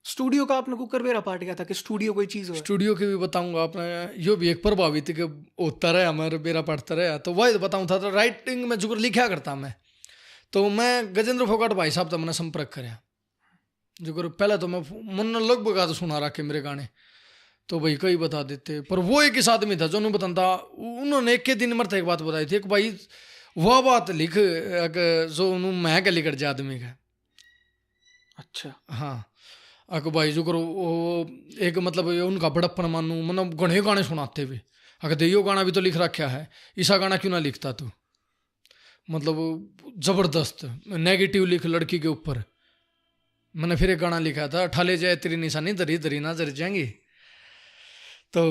S2: स्टूडियो का आपने कुकर बेरा पाट गया था कि स्टूडियो कोई चीज़ हो?
S1: स्टूडियो की भी बताऊंगा, आपने यो भी एक प्रभावित कि होता रहा हमारे बेरा पढ़ता रहा, तो वही बताऊँ था। तो राइटिंग में जो लिखा करता मैं, तो मैं गजेंद्र फोगाट भाई साहब तो मैंने संपर्क कराया, जो पहले तो मैं मन लगभग तो सुना रखे मेरे गाने, तो भाई कई बता देते, पर वो एक ही आदमी था जो उन्होंने बताता। उन्होंने एक दिन मरते एक बात बताई थी कि भाई वह बात लिख जो मैं गली कर जा आदमी का। अच्छा हाँ, अगर भाई जो करो एक मतलब उनका बड़प्पन मानू, मतलब घने गाने सुनाते हुए, अगर यो गाना भी तो लिख रखा है, ऐसा गाना क्यों ना लिखता तू। मतलब जबरदस्त नेगेटिव लिख लड़की के ऊपर। मैंने फिर एक गाना लिखा था, ठाले जाए तेरी निशानी दरी दरी ना जर जाएंगी। तो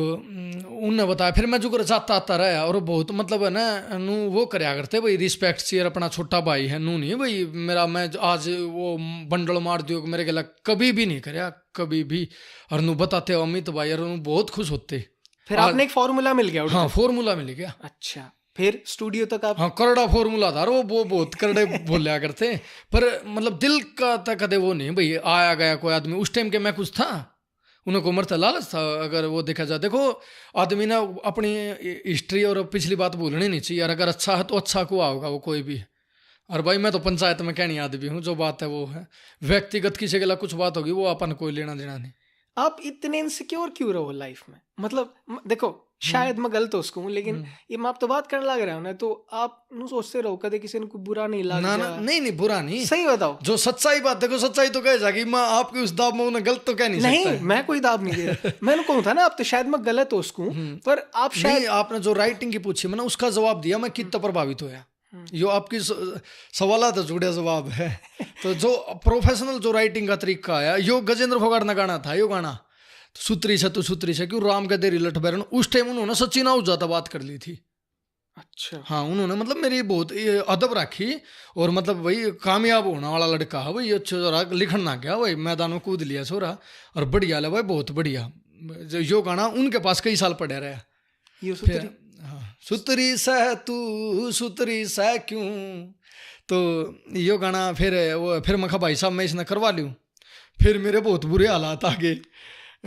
S1: उनने बताया, फिर मैं जो कर जाता आता रहा, और बहुत मतलब है ना नू वो करया करते भाई, रिस्पेक्ट से अपना छोटा भाई है नू, नहीं भाई मेरा मैं आज वो बंडल मार दियो मेरे गला, कभी भी नहीं करया कभी भी। और नू बताते हो अमित भाई, और नू बहुत खुश होते।
S2: फिर आपने एक फॉर्मूला मिल गया?
S1: हाँ फॉर्मूला मिल गया।
S2: अच्छा, फिर स्टूडियो तक आप?
S1: हाँ करड़ा फॉर्मूला था, वो बहुत करड़े बोलिया करते, पर मतलब दिल का तक कदे वो नहीं भाई आया गया कोई आदमी। उस टाइम के मैं कुछ था, उनको मरता लालच था। अगर वो देखा जाए, देखो आदमी ना अपनी हिस्ट्री और पिछली बात भूलनी नहीं चाहिए, और अगर अच्छा है तो अच्छा को होगा वो कोई भी। और भाई मैं तो पंचायत में कहनी आदमी हूँ, जो बात है वो है, व्यक्तिगत किसी के लिए कुछ बात होगी वो अपन कोई लेना देना नहीं।
S2: आप इतने इनसिक्योर क्यों रहो लाइफ में? मतलब देखो शायद मैं गलत हो सकूं, लेकिन ये मैं आप तो बात करने लग रहा हूं ना, तो आप नु सोचते रहो कदे किसी ने कोई बुरा नहीं लग
S1: ना,
S2: जा।
S1: नहीं बुरा नहीं,
S2: सही बताओ
S1: जो सच्चाई बात, देखो सच्चाई तो कह जाएगी, मैं आपकी उस दाब में उन्हें गलत तो कह नहीं सकता।
S2: नहीं मैं कोई दाब नहीं दे रहा, मैंने कहूं था ना आप तो शायद मैं गलत हो सकूं, पर आप शायद
S1: नहीं, आपने जो राइटिंग की पूछी मैंने उसका जवाब दिया, मैं कितना प्रभावित होया। यो आपकी सवाल तो जुड़े जवाब है। तो जो प्रोफेशनल जो राइटिंग का तरीका आया, यो गजेंद्र फोगाट ने गाना था, यो गाना सुतरी से तू सुतरी से क्यों राम का देरी लठ बैरन, उस टाइम उन्होंने सच्ची ना ज्यादा बात कर ली थी।
S2: अच्छा
S1: हाँ उन्होंने मतलब मेरी बहुत अदब रखी, और मतलब वही कामयाब होने वाला लड़का है भाई, अच्छा जरा लिखन ना गया भाई, मैदान में कूद लिया छोरा, और बढ़िया ले भाई, बहुत बढ़िया। यो गाना उनके पास कई साल पड़े रहा।
S2: ये सुतरी,
S1: हाँ सुतरी सह तू सुतरी सह क्यों, तो यो गाना फिर मैं कहा भाई साहब मैं इसने करवा लूँ। फिर मेरे बहुत बुरे हालात आ गए,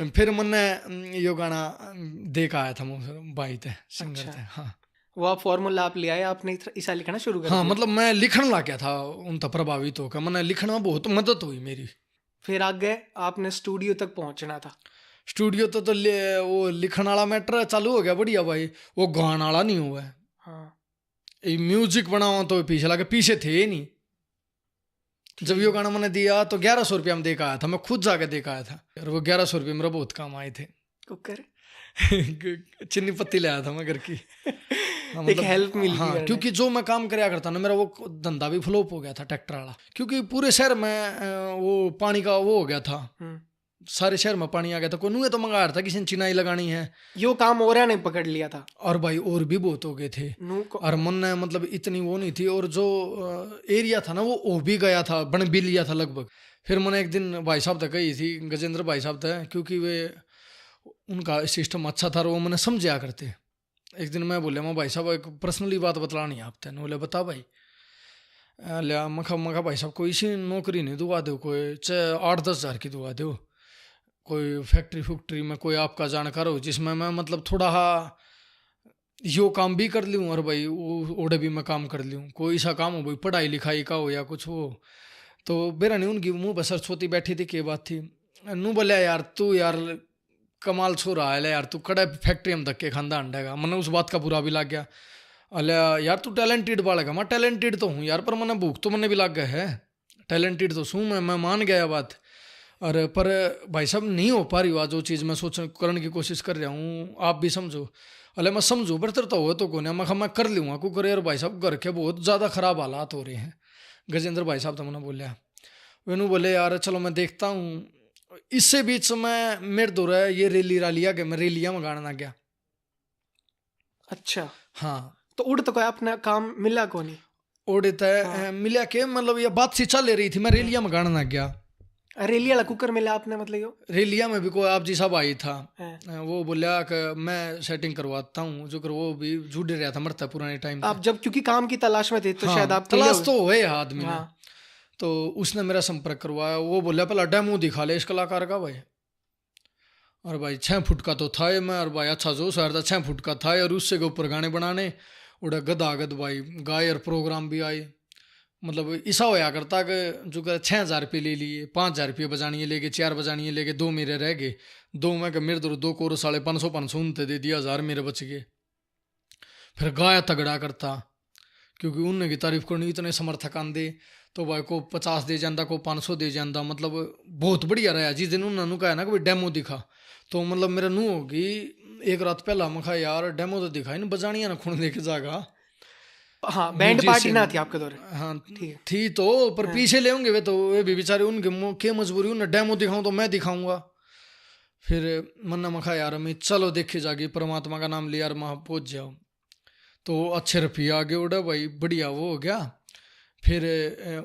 S1: फिर मैंने यो गाना देख आया था भाई थे सिंगर थे। हाँ
S2: वो आप फॉर्मूला आप ले आए, आपने ऐसा लिखना शुरू कर
S1: हाँ
S2: दिया।
S1: मतलब मैं लिखने लग गया था उन तक प्रभावित होकर, मैंने लिखना में बहुत मदद हुई मेरी।
S2: फिर आगे आपने स्टूडियो तक पहुंचना था।
S1: स्टूडियो तो वो लिखने वाला मैटर चालू हो गया बढ़िया भाई, वो गाना वाला नहीं हुआ है।
S2: हाँ
S1: म्यूजिक बनावा तो पीछे लगे, पीछे थे ही नहीं। जब ये गाना मैंने दिया तो 1100 रुपया में देख आया था, मैं खुद जाके देख आया था, और वो 1100 रुपये मेरा बहुत काम आए थे।
S2: कुकर
S1: चीनी पत्ती ले आया था मैं घर की। हाँ,
S2: एक हेल्प मिल गई।
S1: हाँ क्योंकि जो मैं काम कराया करता ना, मेरा वो धंधा भी फ्लॉप हो गया था ट्रैक्टर वाला, क्योंकि पूरे शहर में वो पानी का वो हो गया था, सारे शहर में पानी आ गया था। कोई नुए तो मंगा रहा था, किसी ने चिनाई लगानी है,
S2: यो काम और ने पकड़ लिया था,
S1: और भाई और भी बहुत हो गए थे, और मन मतलब इतनी वो नहीं थी, और जो एरिया था ना वो हो भी गया था, बन भी लिया था लगभग। फिर मैंने एक दिन भाई साहब तक कही थी, गजेंद्र भाई साहब थे, क्योंकि वे उनका सिस्टम अच्छा था और वो मैंने समझा करते। एक दिन मैं बोले, मैं भाई साहब एक पर्सनली बात बतलानी है आपने। बोले बता भाई। लिया मखा भाई साहब कोई सी नौकरी नहीं दुआ दो, कोई चाहे 8-10 हज़ार की दुआ दो, कोई फैक्ट्री में कोई आपका जानकार हो जिसमें मैं मतलब थोड़ा यो काम भी कर लूँ और भाई ओडे भी मैं काम कर लूँ, कोई ऐसा काम हो भाई पढ़ाई लिखाई का हो या कुछ हो। तो बेरा नहीं उनकी मुँह पर सरस्वती बैठी थी, क्या बात थी। नू बोले यार तू यार कमाल छो रहा है यार, तू कड़े फैक्ट्री में धक्के खांदा अंडेगा। मैंने उस बात का बुरा भी लग गया। अले यार तू टैलेंटेड बालगा, मैं टैलेंटेड तो हूँ यार, पर मैंने भूख तो मैंने भी लग गया है, टैलेंटेड तो सूँ मैं मान गया बात। और पर भाई साहब नहीं हो पा रही हुआ जो चीज़ मैं सोच करने की कोशिश कर रहा हूँ, आप भी समझो। अले मैं समझूँ बरतर तो हो तो को नहीं, मैं कर लूँगा को करे। और भाई साहब घर के बहुत ज़्यादा ख़राब हालात हो रहे हैं। गजेंद्र भाई साहब तो मैंने बोलिया, वेनू बोले यार चलो मैं देखता हूँ। इससे बीच में मेरे दो रहा ये रेली रालिया के मैं रेलिया में गाना गया।
S2: अच्छा
S1: हाँ
S2: तो उड़ तो कोई अपना काम मिला को नहीं
S1: ओडे तय मिला के मतलब ये बात सी चल रही थी, मैं रेलिया में गाना गया।
S2: रेलिया वाला कुकर मिला आपने मतलब यो?
S1: रेलिया में भी कोई आप जी साहब आई था, वो बोला कि मैं सेटिंग करवाता हूँ, जो कर वो भी जुड़ रहा था मरता पुराने टाइम।
S2: आप जब क्योंकि काम की तलाश में थे तो शायद आप
S1: तलाश तो हुए आदमी ने, तो उसने मेरा संपर्क करवाया। वो बोला पहला डेमो दिखा ले इस कलाकार का भाई। और भाई 6 फुट का तो था मैं, और भाई अच्छा जो शहर था 6 फुट का था, और उससे के ऊपर गाने बनाने उड़ा गदागद भाई गाय, और प्रोग्राम भी आए। मतलब ऐसा होया करता कि जो कर 6,000 रुपये ले लिए, 5,000 रुपये बजानिए ले गए, 4 बजानिए ले गए, 2 मेरे रह गए, 2 में के मेरे 2 कोर 550 उनते दे दिया, 1,000 मेरे बच गए। फिर गाया तगड़ा करता, क्योंकि उनने की तारीफ करनी इतने समर्थक आंदे, तो भाई को 50 दे जाता, को 500 दे जाता, मतलब बहुत बढ़िया रहा। जिस दिन उन्होंने कहा ना कि भाई डेमो दिखा, तो मतलब मेरा नू होगी एक रात पहला मैं कहा यार डेमो तो दिखा ही नहीं, बजानिया ना खून दे के जागा।
S2: हाँ, बैंड पार्टी ना थी आपके दौरे?
S1: हाँ
S2: ठीक है।
S1: थी तो, पर पीछे ले होंगे वे तो, वे भी बेचारे उनके क्या मजबूरी, उन्हें डेमो दिखाऊं तो मैं दिखाऊंगा। फिर मन्ना मखा यार अमित चलो देखे जाके, परमात्मा का नाम लिया यार वहाँ पहुँच जाओ। तो अच्छे रुपये आगे उड़ा भाई, बढ़िया वो हो गया। फिर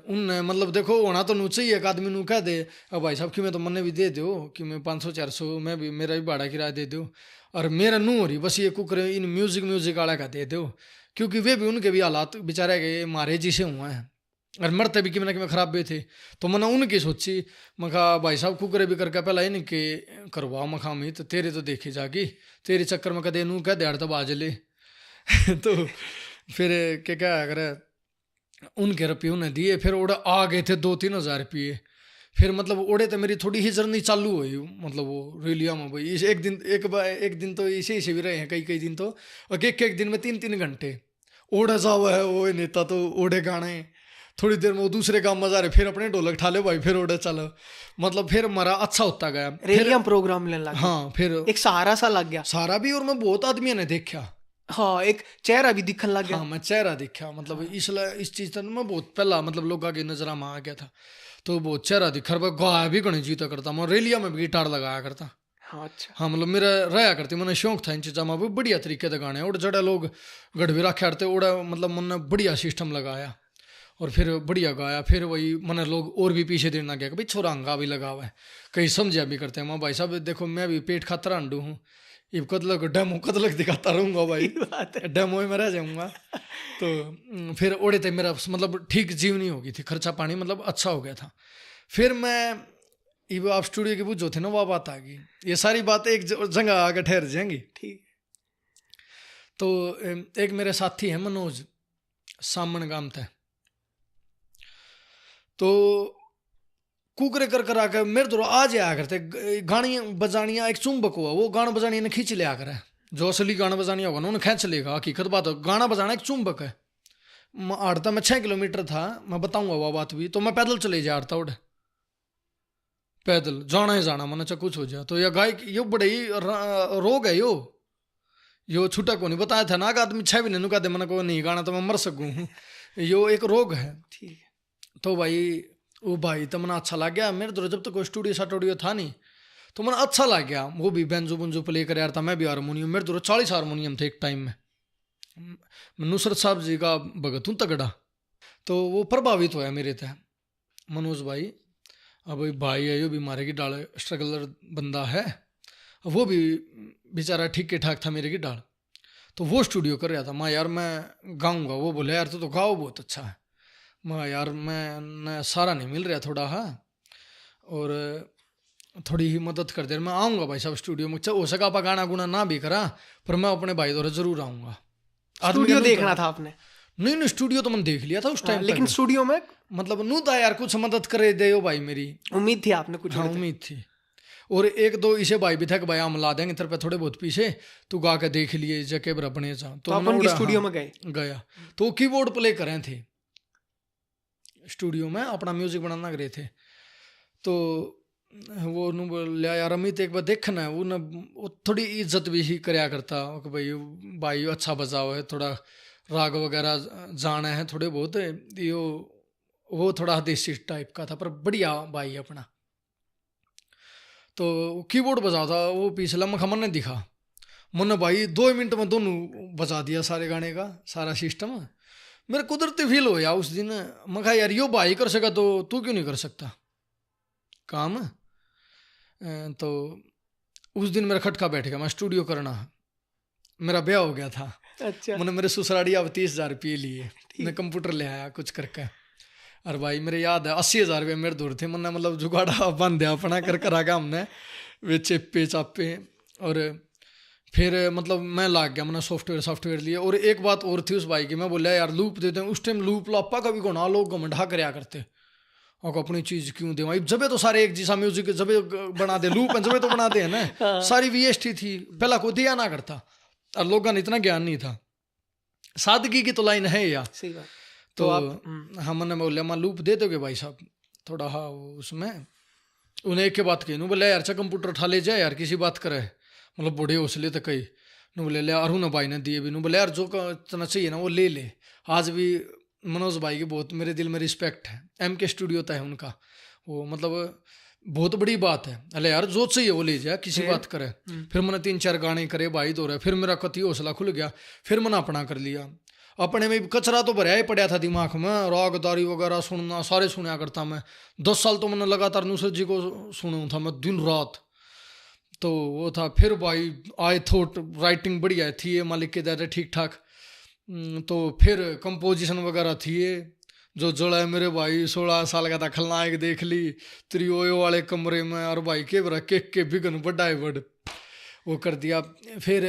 S1: उनने मतलब देखो होना तो नू चाहिए, एक आदमी नू कह दे अब भाई साहब कि मैं तो मन्ने भी दे दो कि मैं 500-400 मैं भी, मेरा भी भाड़ा किराया दे दो, और मेरा नू हो रही बस ये कुकर इन म्यूजिक वाला का दे दो, क्योंकि वे भी उनके भी हालात बेचारे के मारे जी से हुए हैं और मरते भी कि मैं खराब भी थे। तो मैंने उनकी सोची, मैं कहा भाई साहब कुकरे भी करके पहला इनके करवाओ मखामी, तो तेरे तो देखे जागी, तेरे चक्कर में कदे नू कह दे तब आज ले तो फिर क्या करे, उनके रुपये उन्हें दिए, फिर ओड़े आ गए थे 2-3 हज़ार रुपये। फिर मतलब ओड़े तो मेरी थोड़ी ही जर्नी चालू हुई, मतलब वो रेलिया में भाई इस एक दिन तो इसे भी रहे हैं, कई दिन तो, और एक दिन में 3-3 घंटे ओढ़ा जावा है वो नेता, तो ओढ़े गाने थोड़ी देर में वो दूसरे काम मजा रहे, फिर अपने ढोलक ठाले भाई, फिर ओढ़े चलो, मतलब फिर हमारा अच्छा होता गया।
S2: रेलियम प्रोग्राम लेने लगा।
S1: हाँ फिर
S2: एक सहारा सा लग गया।
S1: सारा भी, और मैं बहुत आदमियों ने देखा।
S2: हाँ, एक चेहरा भी दिखने लग गया।
S1: हाँ मैं चेहरा दिखा, मतलब इसलिए इस चीज तक मैं बहुत पहला मतलब लोगों के नजर में आ गया था, तो बहुत चेहरा दिखा, गाया भी गणेश जीता करता, मैं रेलिया में भी गिटार लगाया करता।
S2: हाँ अच्छा।
S1: हाँ मतलब मेरा रहा करती, मैंने शौक था इन चीज़ों में भी बढ़िया तरीके से गाने, और जड़ा लोग गढ़ भी रखे करते ओड़ा, मतलब मैंने बढ़िया सिस्टम लगाया और फिर बढ़िया गाया। फिर वही मैंने लोग और भी पीछे देना गया कि भाई छोरा हंगा भी लगा हुआ है, कहीं समझा भी करते हैं, मैं भाई साहब देखो मैं भी पेट खातर अंडू हूँ, ये कतलक डेमो कतलक दिखाता रहूँगा भाई, डेमो में रह जाऊँगा। तो फिर ओढ़े थे मेरा मतलब ठीक जीवनी हो गई थी, खर्चा पानी मतलब अच्छा हो गया था। फिर मैं ये आप स्टूडियो के बुझ जो थे ना, वो बात आ गई, ये सारी बातें एक जगह आकर ठहर जाएंगी।
S2: ठीक।
S1: तो एक मेरे साथी है मनोज, सामन गाम थे, तो कुकरे कर आकर मेरे दो आ जाया करते, गानी बजानियाँ एक चुंबक हुआ, वो गाना बजानिया ने खींच लिया करे, जो असली गाना बजानिया होगा ना उन्हें खींच लेगा, हकीकत बात हो, गाना बजाना एक चुंबक है। आड़ता मैं 6 किलोमीटर था, मैं बताऊंगा वो बात भी, तो मैं पैदल चले जा रहा उड़, पैदल जाना ही जाना, मैंने चाहे कुछ हो जाए। तो यह गाय यो बड़े ही रोग है यो छूटा को नहीं बताया था ना, आदमी 6 महीने नु कहते मैंने को नहीं गाना तो मैं मर सकूँ, यो एक रोग है।
S2: ठीक।
S1: तो भाई वो भाई तो मैंने अच्छा लग गया, मेरे तो जब तक कोई स्टूडियो था नहीं, तो मैंने अच्छा लग गया, वो भी बेंजो बुंजो प्ले कर यार था, मैं भी हारमोनियम, मेरे तो 40 हारमोनियम थे एक टाइम में, नुसरत साहब जी का भगत हूँ तगड़ा, तो वो प्रभावित हुआ मेरे तय मनोज भाई। अब भाई है यो भी मारे की डाल स्ट्रगलर बंदा है, वो भी बेचारा ठीक ठाक था मेरे की डाल, तो वो स्टूडियो कर रहा था, मैं यार मैं गाऊंगा, वो बोले यार तो गाओ बहुत अच्छा है, मैं यार मैं सारा नहीं मिल रहा थोड़ा, हाँ और थोड़ी ही मदद कर दे, मैं आऊँगा भाई साहब स्टूडियो में, हो सका आप गाना गुना ना भी करा, पर मैं अपने भाई द्वारा जरूर आऊँगा।
S2: स्टूडियो देखना था आपने?
S1: नहीं स्टूडियो तो मैंने देख लिया था उस टाइम,
S2: लेकिन स्टूडियो में
S1: मतलब नू था यार कुछ मदद करे दे भाई, मेरी
S2: उम्मीद थी आपने कुछ?
S1: हाँ उम्मीद थी, और एक दो इसे भाई भी था कि भाई हम ला देंगे तेरे पे थोड़े बहुत पीछे, तू गा के देख लिए जके बने जा,
S2: तो अपन की स्टूडियो में
S1: गया, तो कीबोर्ड प्ले करे थे स्टूडियो में, अपना म्यूजिक बनाना करे थे, तो वो नु बोलिया यार अमित एक बार देखना है, वो थोड़ी इज्जत भी ही कराया करता कि भाई अच्छा बजाओ है, थोड़ा राग वगैरह जाना है थोड़े बहुत, यो वो थोड़ा देसी टाइप का था पर बढ़िया भाई अपना। तो कीबोर्ड बजा था वो पिछला मखमन ने दिखा, मैंने भाई 2 मिनट में दोनों बजा दिया सारे गाने का सारा सिस्टम, मेरे कुदरती फील हो यार उस दिन, मैं कहा यार यो भाई कर सका तो तू क्यों नहीं कर सकता काम। तो उस दिन मेरा खटका बैठ गया, मैं स्टूडियो करना, मेरा ब्याह हो गया था।
S2: अच्छा।
S1: मैंने मेरे ससुराड़ी अब 30,000 रुपये लिए, मैं कंप्यूटर ले आया कुछ करके, और भाई मेरे याद है 80,000 रुपये मेरे दूर थे, मैंने मतलब जुगाड़ा बंद दिया अपना कर करा के हमने वे चेपे चापे, और फिर मतलब मैं लाग गया, मैंने सॉफ्टवेयर लिए। और एक बात और थी उस भाई की, मैं बोला यार लूप देते हैं, उस टाइम लूप लापा कभी को ना लोग घमंडा करया करते, और अपनी चीज क्यों दे भाई, जबे तो सारे एक जैसा म्यूजिक जबे बना दे, लूप जबे तो बनाते हैं ना, सारी VST थी पहला को दिया ना करता, और लोगों ने इतना ज्ञान नहीं था, सादगी की तो लाइन है यार।
S2: सही बात।
S1: तो हमने बोलिया मैं लूप दे दोगे भाई साहब थोड़ा, हाँ उसमें उन्हें एक के बात कही, बोले यार अच्छा कंप्यूटर उठा ले जाए यार किसी बात करे, मतलब बूढ़े हौसले तक कही, नु बोले ले अरुण भाई ने दिए भी, नु बोले यार जो इतना चाहिए ना वो ले ले। आज भी मनोज भाई की बहुत मेरे दिल में रिस्पेक्ट है। MK स्टूडियो था है उनका, वो मतलब बहुत बड़ी बात है। अरे यार जो चाहिए वो ले जा, किसी बात करे। फिर मैंने 3-4 गाने करे भाई दो रहे, फिर मेरा कति हौसला खुल गया, फिर मैंने अपना कर लिया। अपने में कचरा तो भरा ही पड़ा था दिमाग में, रागदारी वगैरह सुनना सारे सुना करता मैं। 10 साल तो मैंने लगातार नुसरत जी को सुना था मैं दिन रात, तो वो था। फिर भाई आई थॉट राइटिंग बढ़िया थी, मालिक के दया ठीक ठाक। तो फिर कंपोजिशन वगैरह थी जो जड़ा है मेरे भाई। 16 साल का था, खलनायक देख ली त्रियोयो वाले कमरे में, और भाई के बरा केक के बिगन बड़ा है बड़ वो कर दिया। फिर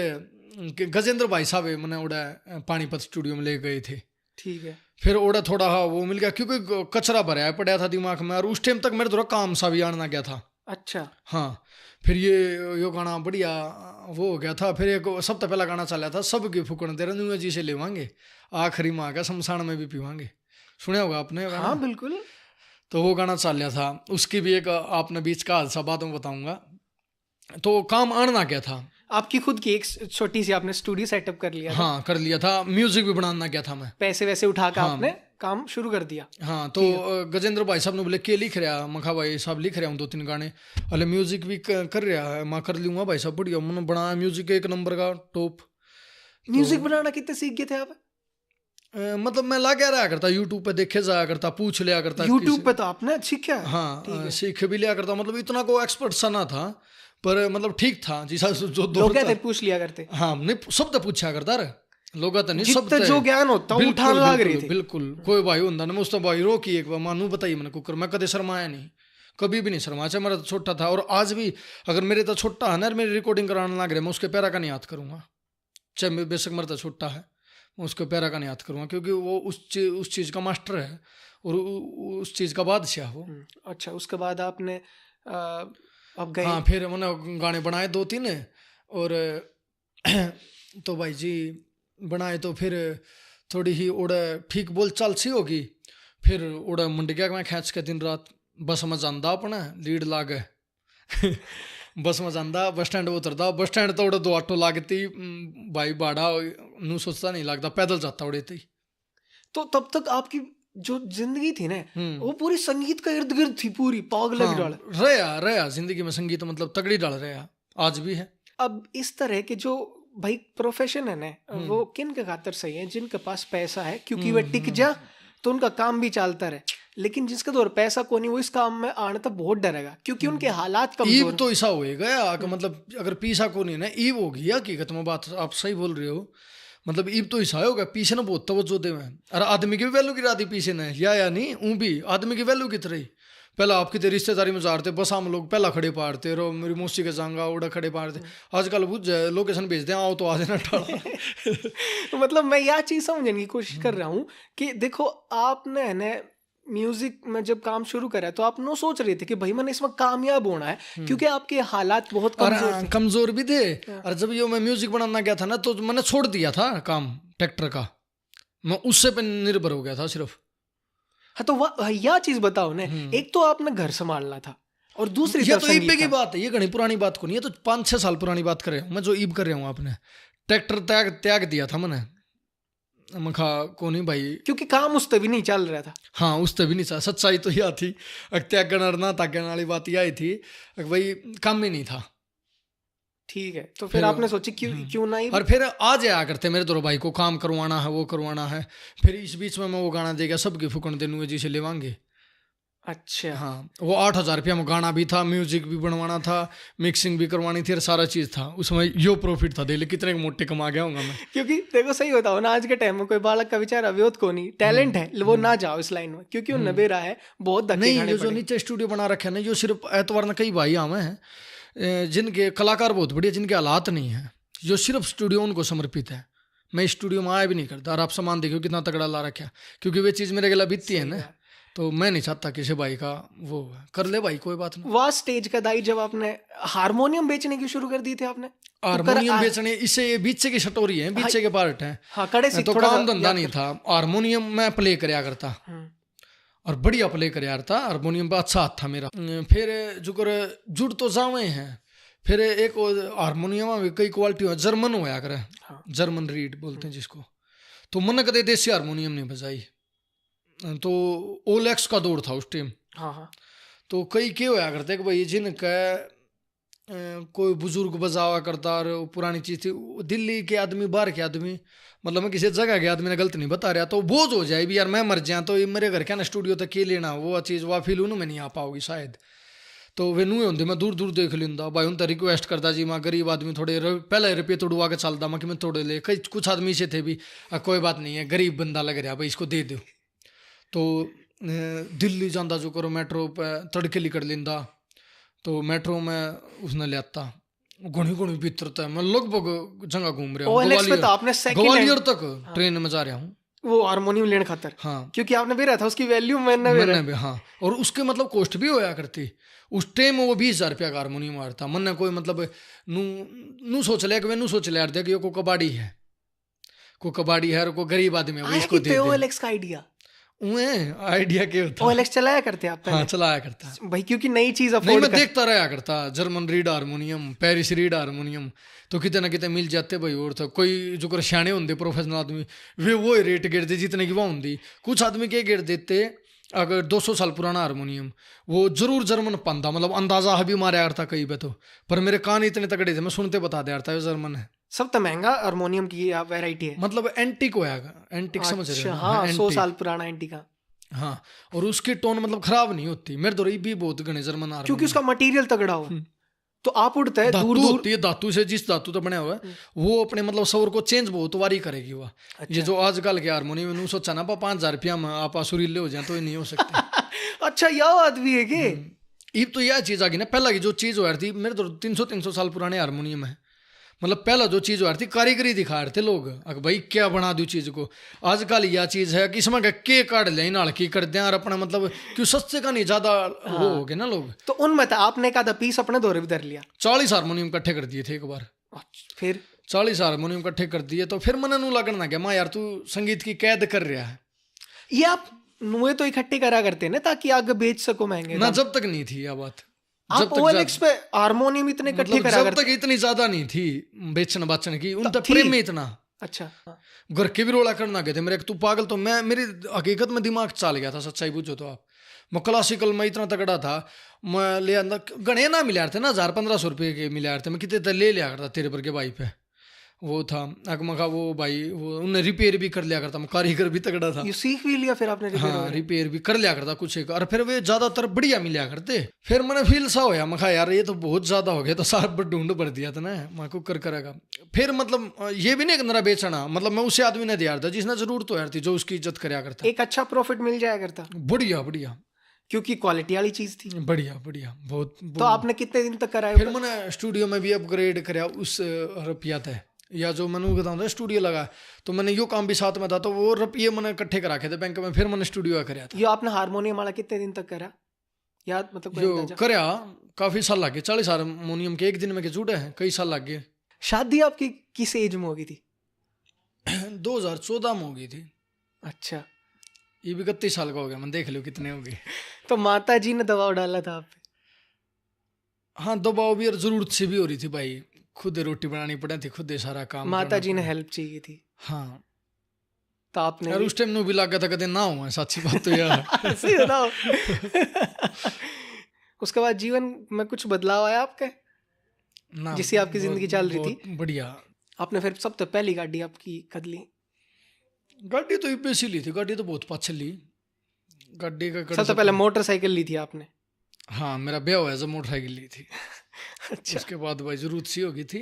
S1: गजेंद्र भाई साहब मैंने उड़ा पानीपत स्टूडियो में ले गए थे,
S2: ठीक है।
S1: फिर ओड़ा थोड़ा हाँ वो मिल गया, क्योंकि कचरा भरा पड़ा था दिमाग में, और उस टाइम तक मेरे थोड़ा काम सा भी आना गया था।
S2: अच्छा
S1: हाँ, फिर ये गाना बढ़िया वो हो गया था। फिर एक सबसे पहला गाना चला था, सबकी फुकन तेरे नुआ जी से लेवांगे, आखिरी माँ का शमशान में भी पीवांगे। सुना होगा आपने?
S2: हाँ बिल्कुल।
S1: तो वो गाना चल रहा था, उसकी भी एक आपने बीच का हादसा बाद में बताऊंगा। तो काम आना क्या था,
S2: आपकी खुद की एक छोटी सी आपने स्टूडियो सेटअप कर लिया था?
S1: हाँ कर लिया था, म्यूजिक भी बनाना क्या था मैं,
S2: पैसे वैसे उठा कर आपने काम शुरू कर दिया।
S1: हाँ, तो गजेंद्र भाई साहब ने बोले के लिख रहा, मखा भाई साहब लिख रहा हूँ 2-3 गाने, अरे म्यूजिक भी कर रहा है, मैं कर लूँगा भाई साहब बढ़िया। मैंने बनाया म्यूजिक 1 नंबर का टॉप।
S2: म्यूजिक बनाना कितने सीख गए थे आप?
S1: मतलब मैं ला क्या रहा करता, यूट्यूब पे देखे जाया करता, पूछ लिया करता।
S2: यूट्यूब पे तो आपने सीखा?
S1: हाँ सीख भी लिया करता, मतलब इतना को एक्सपर्ट सा ना था, पर मतलब ठीक था जिसा जो
S2: लोग कहते पूछ लिया करते।
S1: हाँ नहीं सब तो पूछा करता रे लोग तो नहीं, सब
S2: जो ज्ञान होता है उठाने लग रही थी।
S1: बिल्कुल कोई भाई होता ना, मुझे भाई रोकी एक बार मानू बताइए मैंने कुकर, मैं कदे शर्माया नहीं, कभी भी नहीं शर्मा, चाहे मेरा तो छोटा था। और आज भी अगर मेरे तो छोटा है ना, मेरी रिकॉर्डिंग कराने लग रहे, मैं उसके पैरा का नहीं याद करूंगा, चाहे बेशक मेरा तो छोटा है, मैं उसके पैरा का नहीं याद करूंगा, क्योंकि वो उस चीज़ का मास्टर है और उस चीज़ का बादशाह वो।
S2: अच्छा, उसके बाद आपने अब गए?
S1: हाँ, फिर मैंने गाने बनाए 2-3 और तो भाई जी बनाए, तो फिर थोड़ी ही उड़ा ठीक बोल चाल सी होगी, फिर उड़ा मुंडिया में खींच के दिन रात बस में जांदा अपना लीड लागे बस में जांदा, बस स्टैंड उतरदा, बस स्टैंड तो उड़ा 2 ऑटो लागती भाई, भाड़ा नू सोचता नहीं लगता, पैदल जाता उड़े थी।
S2: तो तब तक आपकी जो जिंदगी थी ना वो पूरी संगीत का इर्द गिर्द थी, पूरी पागल डाल
S1: रहा जिंदगी में संगीत मतलब तगड़ी डाल रहा, आज भी है।
S2: अब इस तरह के जो भाई प्रोफेशन है ना, वो किन के खातर सही है? जिनके पास पैसा है, क्योंकि वह टिक जा तो उनका काम भी चलता रहे, लेकिन जिसका तो पैसा को नहीं, वो इस काम में आने तक बहुत डरेगा, क्योंकि उनके हालात कमजोर।
S1: ईब तो ऐसा होएगा कि मतलब अगर पीसा को नहीं ना, ईब होगी हकीकत में, बात आप सही बोल रहे हो। मतलब ईब तो ऐसा होगा, पीछे ना बहुत तवज्जो दे में, अरे आदमी की भी वैल्यू गिरा दी पीछे ने, या नहीं ऊँ भी आदमी की वैल्यू कित रही। पहला आपकी तो रिश्तेदारी में जाते, बस हम लोग पहला खड़े पाड़ते रो, मेरी मौसी के जांगा उड़ा खड़े पाड़ते, आजकल बुझ जाए लोकेशन भेज दे, आओ तो आ जाना टाला।
S2: मतलब मैं यह चीज़ समझने की कोशिश कर रहा हूँ कि देखो आपने ना म्यूजिक में जब काम शुरू करा तो आप नो सोच रहे थे कि भाई मैंने इसमें कामयाब होना है, क्योंकि आपके हालात बहुत
S1: कमजोर भी थे। और जब ये मैं म्यूजिक बनाना गया था ना, तो मैंने छोड़ दिया था काम ट्रैक्टर का, मैं उससे पे निर्भर हो गया था सिर्फ।
S2: हाँ, तो यह चीज बताओ ना, एक तो आपने घर संभालना था और दूसरी
S1: ये तो ईब की बात है, ये घनी पुरानी बात को नहीं है, तो 5-6 साल पुरानी बात कर रहा हूँ मैं, जो ईब कर रहा हूँ। आपने ट्रैक्टर त्याग दिया था मैंने, मखा को नहीं भाई,
S2: क्योंकि काम उस तभी नहीं चल रहा था।
S1: हाँ उस तभी नहीं चल, सच्चाई तो यह थी, त्याग ना त्यागन वाली बात यही थी भाई, काम ही नहीं था।
S2: ठीक है, तो फिर आपने सोची क्यों नहीं,
S1: और फिर आ जाया करते मेरे दोनों भाई को, काम करवाना है वो करवाना है। फिर इस बीच में मैं वो गाना देगा सबकी फुकन देनुए जी से लेवांगे।
S2: अच्छा
S1: हाँ, वो 8,000 रुपया में गाना भी था, म्यूजिक भी बनवाना था, मिक्सिंग भी करवानी थी, और सारा चीज़ था उसमें। यो प्रॉफिट था, दिल्ली कितने मोटे कमा गया हूँगा मैं।
S2: क्योंकि देखो सही बताओ ना, आज के टाइम में कोई बालक का बेचारा विरोध को नहीं, टैलेंट है वो ना जाओ इस लाइन में, क्योंकि वो नबेरा है, बहुत
S1: नहीं। ये जो नीचे स्टूडियो बना रखे ना, जो सिर्फ एतवार न कई भाई आवे हैं जिनके कलाकार बहुत बढ़िया, जिनके हालात नहीं है, जो सिर्फ स्टूडियो उनको समर्पित है। मैं स्टूडियो में आया भी नहीं करता, और आप सामान देखो कितना तगड़ा ला रखा, क्योंकि वे चीज़ मेरे गला बीतती है ना, तो मैं नहीं चाहता किसी भाई का वो कर ले भाई, कोई बात नहीं।
S2: वह स्टेज का दाई जब आपने हारमोनियम बेचने की शुरू कर दी थी आपने,
S1: हारमोनियम बेचने, इससे ये बीचे की स्टोरी है, बीचे के पार्ट है।
S2: हाँ, कड़े से
S1: तो काम धंधा नहीं था, हारमोनियम मैं प्ले करया करता और बढ़िया प्ले करया था, हारमोनियम पर अच्छा हाथ था मेरा। फिर जुड़ तो जावे हैं, फिर एक हारमोनियम में भी कई क्वालिटी हो, जर्मन होया करे,
S2: हाँ।
S1: जर्मन रीड बोलते हैं जिसको। तो मैंने कदे देसी हारमोनियम नहीं बजाई। तो ओलेक्स का दौर था उस टाइम।
S2: हाँ हाँ
S1: तो कई क्या होया करते कि भाई जिनका कोई बुजुर्ग बजावा करता और पुरानी चीज थी, दिल्ली के आदमी बाहर के आदमी, मतलब मैं किसी जगह के आदमी ने गलत नहीं बता रहा, तो बोझ हो जाए भी यार मैं मर जाए तो ये मेरे घर क्या ना स्टूडियो तक के लेना वो चीज़ वह फील उन्होंने में नहीं आ पाओगी शायद। तो वे नूए होंगे मैं दूर दूर देख लेंदा भाई, उन रिक्वेस्ट करता जी मैं गरीब आदमी थोड़े पहले रुपये तोड़वा के चलता मैं कि मैं थोड़े ले, कई कुछ आदमी से थे भी कोई बात नहीं है गरीब बंदा लग रहा भाई इसको दे दो। तो दिल्ली जाता जो करो मेट्रो पे तड़के लिकड़ लेंदा, तो मेट्रो में उसने ले आता घुनी घुनी भीतर तक मैं लगभग जगह घूम रहा हूँ,
S2: OLX पे तो आपने सेकंड
S1: ग्वालियर तक ट्रेन में जा रहा हूँ।
S2: वो हारमोनियम लेने खातर,
S1: हाँ
S2: क्योंकि आपने भी रहा था उसकी वैल्यू मैंने भी
S1: मैंने भी, हाँ। और उसके मतलब कॉस्ट भी होया करती उस टाइम, वो 20,000 रुपया का हारमोनियम आ था। मैंने कोई मतलब नू सोच लिया कि नू सोच लिया कि ये को कबाड़ी है, को कबाड़ी है और को गरीब आदमी है इसको दे दे।
S2: OLX का आइडिया
S1: आइडिया क्या होता है?
S2: OLX चलाया करते आप पहले?
S1: हाँ चलाया करता
S2: भाई, क्योंकि नई चीज
S1: नहीं,
S2: अफोर्ड
S1: मैं देखता रहा करता German read harmonium, Paris read harmonium, तो कितने ना कितने मिल जाते भाई। और तो कोई जो कर सियाने होंगे प्रोफेशनल आदमी वे वो रेट गिर दे जितने की वो होंगी। कुछ आदमी के गिर देते अगर 200 साल पुराना हारमोनियम वो जरूर जर्मन पांदा, मतलब अंदाजा भी मारा करता कई पे तो, पर मेरे कान इतने तगड़े थे मैं सुनते बता दे था जर्मन है।
S2: सब तो महंगा हारमोनियम की वैरायटी है,
S1: मतलब एंटिक होगा, एंटिक समझ रहे हो?
S2: हाँ 100
S1: antique।
S2: साल पुराना एंटी का।
S1: हाँ, और उसकी टोन मतलब खराब नहीं होती। मेरे दौर भी बहुत गणे जर्मन हारमोनियम,
S2: क्योंकि उसका मटेरियल तगड़ा हो, तो आप उड़ते हैं
S1: धातु
S2: दूर दूर।
S1: होती है, धातु से जिस धातु तो बना हुआ है वो अपने मतलब स्वर को चेंज बहुत बारी करेगी वह। ये जो आजकल के हारमोनियम में सोचा ना 5,000 रुपया में आप सुरीले हो जाए तो ये नहीं हो सकते।
S2: अच्छा यह बात भी है कि
S1: ये तो यह चीज आ गई ना, पहला की जो चीज हो रही थी मेरे तो 300 साल पुराने हारमोनियम है, मतलब पहला जो चीज हो रही थी कारीगरी दिखा रहे थे लोग, अगर भाई क्या बना दो चीज को। आजकल यह चीज है कि इसमें के काट ले नाल की कर दें और अपना मतलब क्यों सस्ते का नहीं ज्यादा वो हो गए ना लोग।
S2: तो उनमें था आपने एक आधा पीस अपने दौरे भी धर लिया।
S1: 40 हारमोनियम इकट्ठे कर दिए थे एक बार।
S2: फिर
S1: 40 हारमोनियम इकट्ठे कर दिए तो फिर मैंने नू लगन ना गया माँ यार तू संगीत की कैद कर रहा है।
S2: ये आप नुए तो इकट्ठे करा करते ना ताकि आगे बेच सको महंगे
S1: ना, जब तक नहीं थी यह बात।
S2: आप OLX पे हारमोनियम इतने इकट्ठे
S1: मतलब
S2: करा
S1: जब
S2: करते?
S1: तक इतनी ज्यादा नहीं थी बेचन बाचन की, उनका
S2: थी।
S1: प्रेम में इतना।
S2: अच्छा
S1: घर के भी रोला करना गए थे मेरे, तू पागल, तो मैं मेरी हकीकत में दिमाग चल गया था, सच्चाई पूछो तो आप। मैं क्लासिकल में इतना तगड़ा था, मैं ले आंदा गणे ना मिला थे ना 1,000-1,500 रुपये के मिला थे, मैं कितने ले लिया करता तेरे पर के भाई पे वो था अकमका वो भाई, वो उन्हें रिपेयर भी कर लिया करता, मैं कारीगर भी तगड़ा था।
S2: ये सीख भी लिया फिर आपने रिपेयर?
S1: हाँ रिपेयर भी कर लिया करता कुछ एक, और फिर वे ज्यादातर बढ़िया मिला करते। फिर मैंने फील सा होया, मैं कहा यार ये तो बहुत ज्यादा हो गया, तो सारा ढूंढ भर दिया था ना मैं को कर करेगा। फिर मतलब ये भी नहीं मेरा बेचना, मतलब मैं उसे आदमी ने दिया था जिसने जरूरत हो यार थी, जो उसकी इज्जत कराया करता।
S2: एक अच्छा प्रॉफिट मिल जाया करता,
S1: बढ़िया बढ़िया,
S2: क्योंकि क्वालिटी वाली चीज थी।
S1: बढ़िया बढ़िया बहुत।
S2: तो आपने कितने दिन तक कराया?
S1: फिर मैंने स्टूडियो में भी अपग्रेड कराया उस रुपया था, या जो मैंने बताऊँ था स्टूडियो लगा, तो मैंने यो काम भी साथ में था, तो वो रुपये मैंने इकट्ठे करा के थे बैंक में, फिर मैंने स्टूडियो कराया था।
S2: ये आपने हारमोनियम वाला कितने दिन तक करा याद, मतलब कोई
S1: जो
S2: अंदाजा?
S1: कराया काफी साल लग गए, 40 हारमोनियम के एक दिन में के जुड़े हैं, कई साल लग गए।
S2: शादी आपकी किस एज में होगी थी?
S1: 2014 में हो गई थी।
S2: अच्छा,
S1: ये भी 31 साल का हो गया, मैं देख लो कितने हो गए।
S2: तो माता जी ने दबाव डाला था आप पे?
S1: हाँ दबाव भी और जरूरत से भी हो रही थी भाई, खुद रोटी बनानी पड़ी थी, खुद सारा काम
S2: माता जी ने हेल्प चाहिए थी।
S1: हाँ,
S2: तो आपने
S1: और उस टाइम नो भी लगा था कदे ना हुआ, सच्ची बात तो यार।
S2: सही बताओ। उसके बाद जीवन में कुछ बदलाव आया आपके,
S1: ना
S2: जिससे आपकी जिंदगी चल रही थी?
S1: बढ़िया।
S2: आपने फिर सबसे पहली गाड़ी आपकी कद ली?
S1: गाड़ी तो बेसी ली थी, गाड़ी तो बहुत पाछे ली गाड़ी का।
S2: सबसे पहले मोटरसाइकिल ली थी आपने?
S1: हाँ मेरा ब्याह हुआ जब मोटरसाइकिल ली थी।
S2: अच्छा,
S1: उसके बाद भाई जरूरत सी होगी थी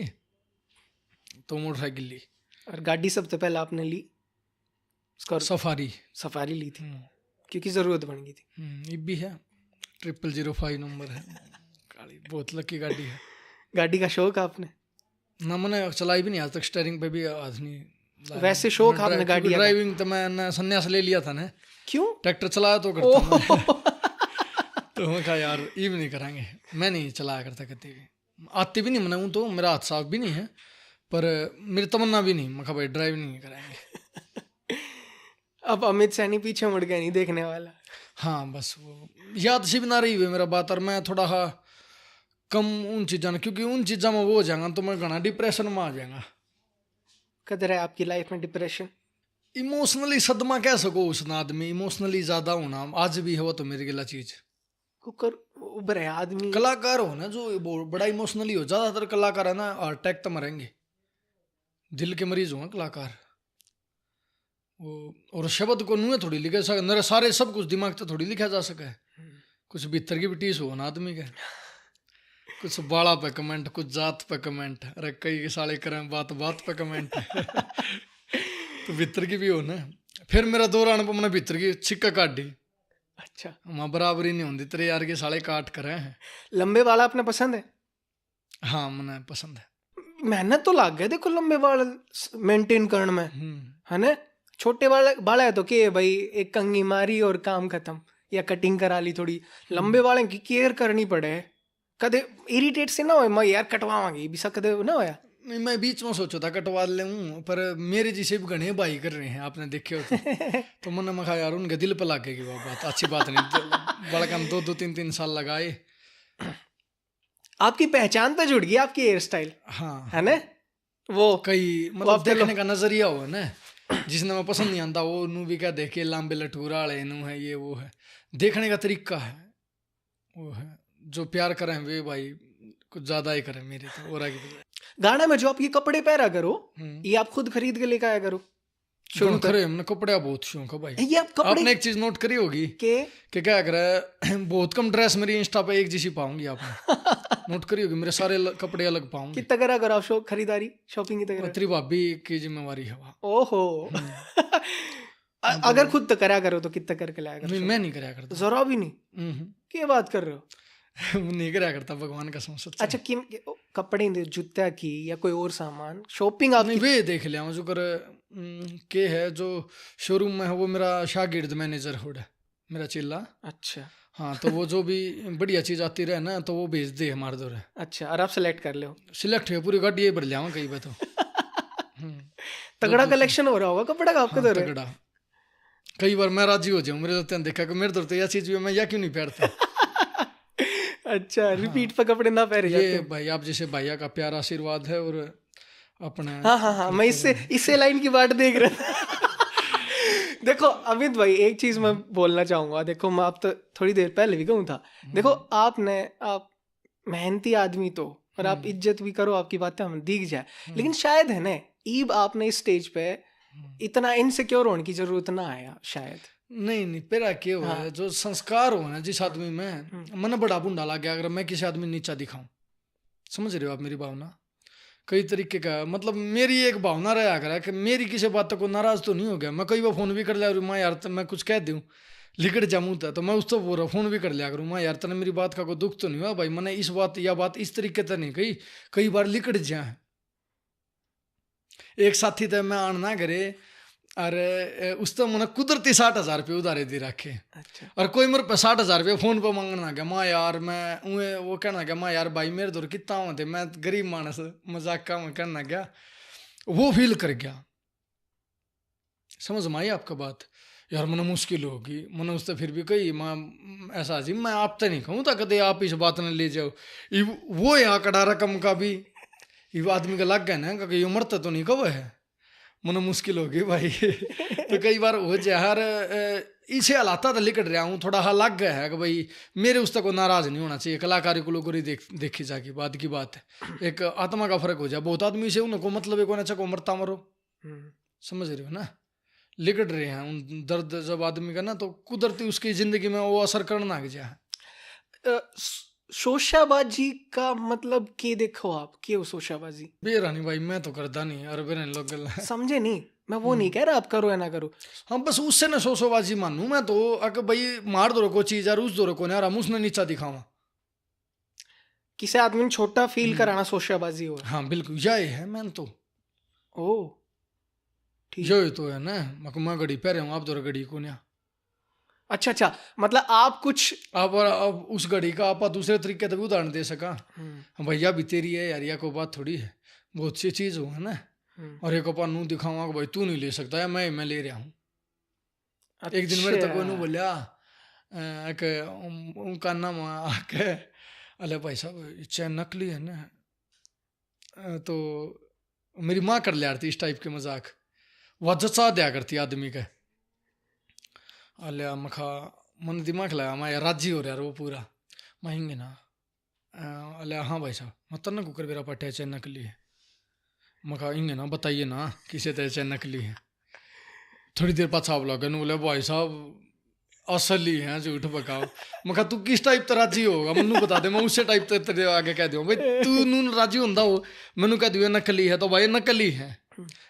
S1: तो मोटरसाइकिल ली।
S2: और गाड़ी सबसे पहले आपने ली
S1: सफारी।
S2: सफारी ली थी क्योंकि जरूरत बन गई थी।
S1: ये भी है 0005 नंबर है, गाड़ी बहुत लकी गाड़ी है।
S2: गाड़ी का शौक आपने?
S1: ना मैंने चलाई भी नहीं आज तक, स्टीयरिंग पे भी हाथ नहीं लगाया।
S2: वैसे शौक आपने गाड़ी का?
S1: ड्राइविंग तो मैं संन्यास ले लिया था ना।
S2: क्यों?
S1: ट्रैक्टर चलाया तो करता मैं। तो मैं कहा यार ये भी नहीं कराएंगे, मैं नहीं चलाया करता कभी भी, आती भी नहीं मैंने तो, मेरा हाथ साफ भी नहीं है, पर मेरी तमन्ना भी नहीं, मैं कहा भाई ड्राइव नहीं कराएंगे।
S2: अब अमित सैनी पीछे मुड़ गया नहीं देखने वाला।
S1: हाँ बस वो याद से भी ना रही हुई मेरा बात, और मैं थोड़ा कम उन चीज़ों ने, क्योंकि उन चीज़ों में वो हो जाएगा तो मैं घना डिप्रेशन में आ जाएगा।
S2: कदर है आपकी लाइफ में डिप्रेशन?
S1: इमोशनली सदमा कह सको उस आदमी, इमोशनली ज्यादा होना आज भी हो तो मेरे गिला चीज।
S2: कुकर उबर है आदमी।
S1: कलाकार हो ना जो बड़ा इमोशनली हो, ज्यादातर कलाकार है ना हार्ट अटैक तो मरेंगे, दिल के मरीज होंगे कलाकार वो। और शब्द को नुए थोड़ी लिखे सके, सारे सब कुछ दिमाग से थोड़ी लिखा जा सके, कुछ भीतर की भी टीस हो ना आदमी के, कुछ बाड़ा पे कमेंट, कुछ जात पे कमेंट, अरे कई साले करें बात बात पे कमेंट तो भीतर की भी हो ना। फिर मेरा दौर आने पर मैंने भीतर की छिक्का काट दी।
S2: अच्छा,
S1: माँ बराबरी नहीं होती तेरे यार के साले काट कर हैं।
S2: लंबे वाल आपने पसंद है?
S1: हाँ मैंने पसंद है।
S2: मेहनत तो लाग गए देखो लंबे वाल मेंटेन करने में, है ना? छोटे वाले बाल है तो के भाई एक कंघी मारी और काम खत्म, या कटिंग करा ली थोड़ी। लंबे वाले की केयर करनी पड़े, कदे इरिटेट से ना हो मैं यार कटवावांगी भी सा कदे ना होया?
S1: नहीं मैं बीच में सोचा था कटवा ले हूँ, पर मेरे जैसे भी घने भाई कर रहे हैं आपने देखे हो तो मैंने मखा यार उनके दिल पर लगेगी वो बात, अच्छी बात नहीं। बड़ा कम 2-3 साल लगाए।
S2: आपकी पहचान तो जुड़ गई आपकी हेयर स्टाइल,
S1: हाँ
S2: है ना? वो
S1: कई मतलब देखने का नजरिया हो ना, जिसने मैं पसंद नहीं आता वो नू भी क्या देखे लांबे लठूरा वाले नू है, ये वो है देखने का तरीका है वो है। जो प्यार करें वे भाई कुछ ज्यादा ही करें मेरे तो। और आगे
S2: गाना में जो आप ये कपड़े पहना करो ये आप खुद खरीद के लेकर आया करो शुरू
S1: करे हमने कपड़े बहुत शौक है भाई।
S2: ये आप कपड़े
S1: आपने एक चीज नोट करी होगी कि क्या करे बहुत कम ड्रेस मेरी इंस्टा पे एक जैसी पाऊंगी आपने नोट करी होगी, मेरे सारे कपड़े अलग पाऊंगी।
S2: कितना करा करो आप शौक खरीदारी शॉपिंग की तरह?
S1: तेरी भाभी की जिम्मेवारी है वहाँ।
S2: ओहो अगर खुद तो करा करो तो कितना करके लाया करो?
S1: मैं नहीं कराया करता
S2: जरा भी नहीं। क्या बात कर रहे हो?
S1: नहीं कराया करता भगवान का समझ।
S2: अच्छा किन कपड़े जूता की या कोई और सामान शॉपिंग आप?
S1: नहीं वे देख लिया जो कर के है जो शोरूम में है वो मेरा शागिर्द मैनेजर होड है मेरा चिल्ला।
S2: अच्छा
S1: हाँ तो वो जो भी बढ़िया चीज आती रहे ना तो वो भेज दे हमारे दौर।
S2: अच्छा और आप सेलेक्ट कर लो?
S1: सिलेक्ट है पूरी गाड़ी भर लिया कई बार तो
S2: तगड़ा कलेक्शन हो रहा होगा कपड़ा का आपके दौर?
S1: तगड़ा कई बार मैं राजी हो जाऊँ मेरे दोस्त देखा कि मेरे दौर तो यह चीज भी मैं या क्यों नहीं पहनता।
S2: अच्छा रिपीट पे कपड़े ना पहने
S1: ये भाई आप जैसे भैया का प्यारा आशीर्वाद है और अपने।
S2: हाँ मैं इससे लाइन की बात देख रहा था। देखो अमित भाई एक चीज मैं बोलना चाहूंगा, देखो मैं आप तो थोड़ी देर पहले भी कहूँ था, देखो आप मेहनती आदमी तो और आप इज्जत भी करो, आपकी बातें हमें दिख जाए, लेकिन शायद है ना ईब आपने इस स्टेज पे इतना इनसिक्योर होने की जरूरत ना आया शायद।
S1: नहीं पेरा क्या हो है जो संस्कार हो ना जिस आदमी में मन बड़ा बुंडा लग गया अगर मैं किसी आदमी नीचा दिखाऊं, समझ रहे हो आप मेरी भावना? कई तरीके का मतलब मेरी एक भावना रहा करा कि मेरी किसी बात को नाराज तो नहीं हो गया, मैं कई बार फोन भी कर लिया मैं यार मैं कुछ कह दूं लिकट जामू था तो मैं उसको बोल रहा फोन भी कर लिया करूँ मैं यार तने मेरी बात का कोई दुख तो नहीं हुआ भाई, मैंने इस बात या बात इस तरीके से नहीं कही, कई बार लिकट जा। एक साथी थे मैं आन ना करे अरे उस तो मैंने कुदरती 60,000 रुपये उधारे दे रखे।
S2: अच्छा। और
S1: कोई मेरे पे 60,000 रुपये फोन पे मांगना गया माँ यार मैं वो कहना गया माँ यार भाई मेरे दौर कितना होते मैं गरीब मानस मजाक का कहना गया, वो फील कर गया। समझ में आई आपका बात? यार मैंने मुश्किल होगी मैंने उससे फिर भी कही माँ ऐसा जी मैं आप तो नहीं कहूँ था कदे आप इस बात ने ले जाओ। वो यहाँ कड़ा रकम का भी ये आदमी का लग गया ना क्योंकि ये मरता तो नहीं कब है मन मुश्किल होगी भाई। तो कई बार हो जाए हर इसे हलाता तो लिकट रहा हूँ थोड़ा हाल लग गया है कि भाई मेरे उस तक नाराज नहीं होना चाहिए, कलाकारी को लोगों देखी जाके बात की बात है, एक आत्मा का फर्क हो जाए। बहुत आदमी से उनको मतलब है कौन को मरता मरो, समझ रहे हो ना, लिकट रहे हैं उन दर्द जब आदमी का ना तो कुदरती उसकी जिंदगी में वो असर करना जाए।
S2: शोशाबाजी का मतलब के देखो आप क्यों शोशाबाजी?
S1: बेरानी भाई मैं तो करता नहीं और बेरानी लोग
S2: समझे नहीं, मैं वो नहीं कह रहा आप करो या ना करो,
S1: हम बस उससे ना शोशाबाजी मानू मैं तो अगर भाई मार दो को चीज यार उस दो को यार हम उसने नीचा दिखावा
S2: किसी आदमी ने छोटा फील कराना शोशाबाजी हो।
S1: हाँ बिल्कुल यही है मैंने तो
S2: ओ ठीक
S1: यही तो है ना मैं घड़ी पहरे हूँ आप दो घड़ी को ना।
S2: अच्छा मतलब आप कुछ
S1: आप उस घड़ी का आप दूसरे तरीके से भी उदाहरण दे सका भैया भी तेरी है यार या कोई बात थोड़ी है बहुत सी चीज हो है ना, और एक अपन नू दिखाऊंगा भाई तू नहीं ले सकता है मैं ले रहा हूँ। एक दिन मेरे तक कोई बोलिया उनका नाम आके अरे भाई साहब ये चैन नकली है ना। तो मेरी माँ कर लिया थी इस टाइप के मजाक, वह जचा दिया करती आदमी का। अलिया मखा मन दिमाग लगा मैं राजी हो रहा वो पूरा महंगे ना। अलिया हाँ भाई साहब मत ना कुकर मेरा पट्टे चैन नकली है। मखा इंगे ना बताइए ना किसे तरह चैन नकली है। थोड़ी देर पाछा लगे बोले भाई साहब असली है झूठ बकाओ। मैं तू किस टाइप तो राजी होगा मैनू बता दे, मैं उसे टाइप तो तेरे आगे कह दूँ भाई तू नू राजी होंदा हो मैनू कह दियो नकली है तो भाई नकली है,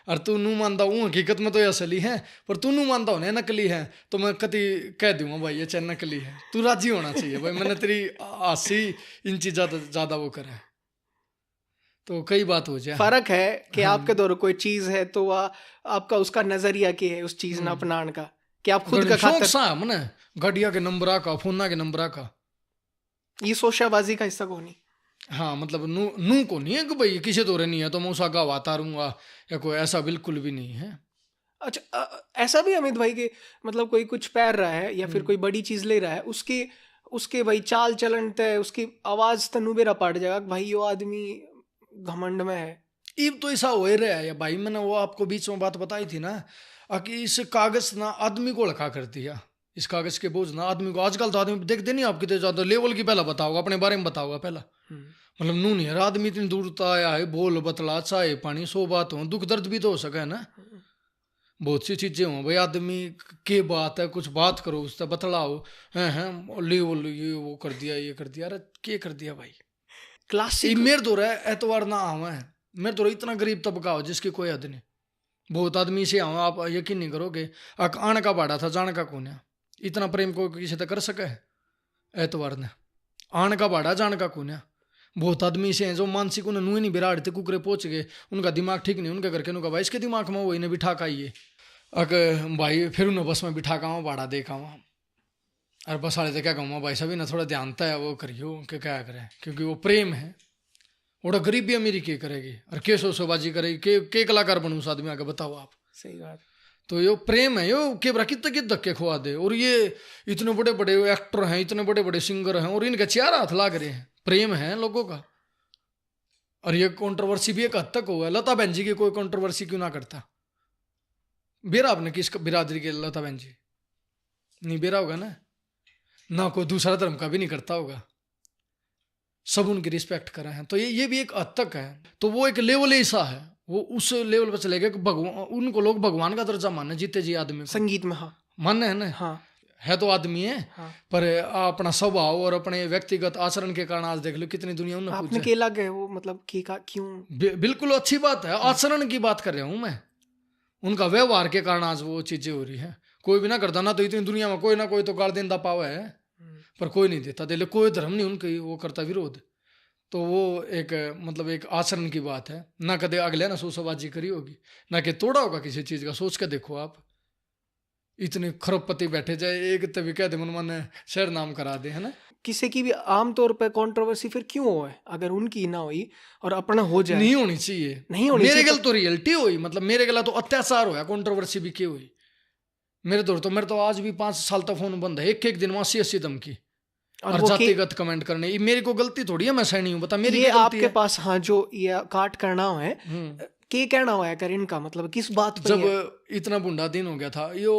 S1: और तू नू मानता हूँ हकीकत में तो ये असली है, पर तू नू मानता हो नकली है तो मैं कभी कह दूंगा भाई ये चैन नकली है। तू राजी होना चाहिए भाई, मैंने तेरी 80 इंची ज्यादा वो करा है तो कई बात हो जाए।
S2: फर्क है कि आपके दौर कोई चीज है तो वह आपका उसका नजरिया के है उस चीज ना अपनाने का कि आप खुद का खातर
S1: सा मने गाड़िया के नंबरा का फोना के नंबरा का
S2: ये शोशाबाजी का हिस्सा कौन नहीं।
S1: हाँ मतलब नू को नहीं है कि भाई किसी तोरे नहीं है तो मैं उसा गवा तारूंगा या कोई ऐसा बिल्कुल भी नहीं है।
S2: अच्छा ऐसा भी अमित भाई के मतलब कोई कुछ पैर रहा है या फिर कोई बड़ी चीज ले रहा है उसके उसके भाई चाल चलन तय उसकी आवाज तनुबेरा पड़ जाएगा कि भाई यो आदमी घमंड में है।
S1: इब तो ऐसा हो ही रहा है भाई, मैंने वो आपको बीच में बात बताई थी ना कि इस कागज ना आदमी को लखा करती है, इस कागज के बोझ ना आदमी को। आजकल तो आदमी देखते नहीं आप कितने ज्यादा लेवल की पहला बताओगा अपने बारे में बताओगा पहला, मतलब नू नहीं है आदमी इतनी दूर आया है बोल बतला चाय पानी 100 बात हो, दुख दर्द भी तो हो सके ना, बहुत सी चीजें हो भाई आदमी के बात है कुछ बात करो उससे बतलाओ हैं लेवल ये वो कर दिया ये कर दिया, अरे क्या कर दिया भाई।
S2: क्लासिक
S1: मेरे दो है एतवार ना आवा है, मेरे दो इतना गरीब तबका हो जिसकी कोई हद नहीं, बहुत आदमी से आवा आप यकीन नहीं करोगे आने का बाड़ा था जाने का कौन है, इतना प्रेम को किसी तक कर सके एतवार ने, आने का बाड़ा जाने का कौन है। बहुत आदमी से हैं जो मानसिक उन्हें नू ही नहीं बिराड़ थे कुकरे पहुंच गए उनका दिमाग ठीक नहीं उनके करके उनका भाई इसके दिमाग में वो इन्हें बिठा का आइए अगर भाई फिर उन्हें बस में बिठा का बाड़ा देखा वहाँ और बस वाले तो क्या कहूँगा भाई सभी ना थोड़ा ध्यानता है वो करियो कि क्या करें क्योंकि वो प्रेम है। और गरीबी अमीरी के करेगी और के सोबाजी करेगी के कलाकार बनू उस आदमी आगे बताओ आप।
S2: सही बात।
S1: तो यो प्रेम है यो के बरा कितने धक्के खुआ दे, और ये इतने बड़े बड़े एक्टर हैं इतने बड़े बड़े सिंगर हैं और इनके 4 हाथ लाग रहे हैं, प्रेम है लोगों का। और ये कंट्रोवर्सी भी एक हद तक हुआ है, लता बहन जी की कोई कंट्रोवर्सी क्यों ना करता। बेरा आपने किस बिरादरी के लता बहन जी नहीं बेरा होगा ना कोई दूसरा धर्म का भी नहीं करता होगा, सब उनकी रिस्पेक्ट कर रहे हैं। तो ये भी एक हद तक है, तो वो एक लेवल ऐसा है वो उस लेवल पर चले गए कि भगवान उनको लोग भगवान का दर्जा माने जीते जी आदमी
S2: संगीत में। हाँ
S1: मानने है ना
S2: हाँ
S1: है तो आदमी है
S2: हाँ।
S1: पर अपना स्वभाव और अपने व्यक्तिगत आचरण के कारण आज देख लो कितनी दुनिया उन्हें
S2: आपने केला गए वो मतलब क्यों
S1: बिल्कुल अच्छी बात है, आचरण की बात कर रहा हूँ मैं, उनका व्यवहार के कारण आज वो चीजें हो रही है। कोई भी ना करता ना तो इतनी दुनिया में कोई ना कोई तो गाल देंदा पावा है पर कोई नहीं देता दे, कोई धर्म नहीं उनके वो करता विरोध। तो वो एक मतलब एक आचरण की बात है, ना कदे अगले ना सोसाबाजी करी होगी ना कि तोड़ा होगा किसी चीज का। सोच के देखो आप इतने खरबपति बैठे जाए एक तभी कह दे मन शहर नाम करा दे है ना।
S2: किसी की भी आमतौर पर कंट्रोवर्सी फिर क्यों हो है अगर उनकी ना हुई और अपना हो जाए
S1: नहीं होनी चाहिए,
S2: नहीं होनी
S1: मेरे गल तो रियलिटी हुई, मतलब मेरे गला तो अत्याचार होया कंट्रोवर्सी भी क्यों हुई मेरे दौर। तो मेरे तो आज भी 5 साल तक फोन बंद है, एक दिन में 80 धमकी और जातिगत कमेंट करने। ये मेरी को गलती थोड़ी है, मैं सही नहीं हूँ बता मेरी
S2: ये
S1: गलती
S2: आपके
S1: है।
S2: पास हाँ जो ये काट करना है के कहना हुआ है कर इनका मतलब किस बात पर
S1: जब इतना बुंडा दिन हो गया था यो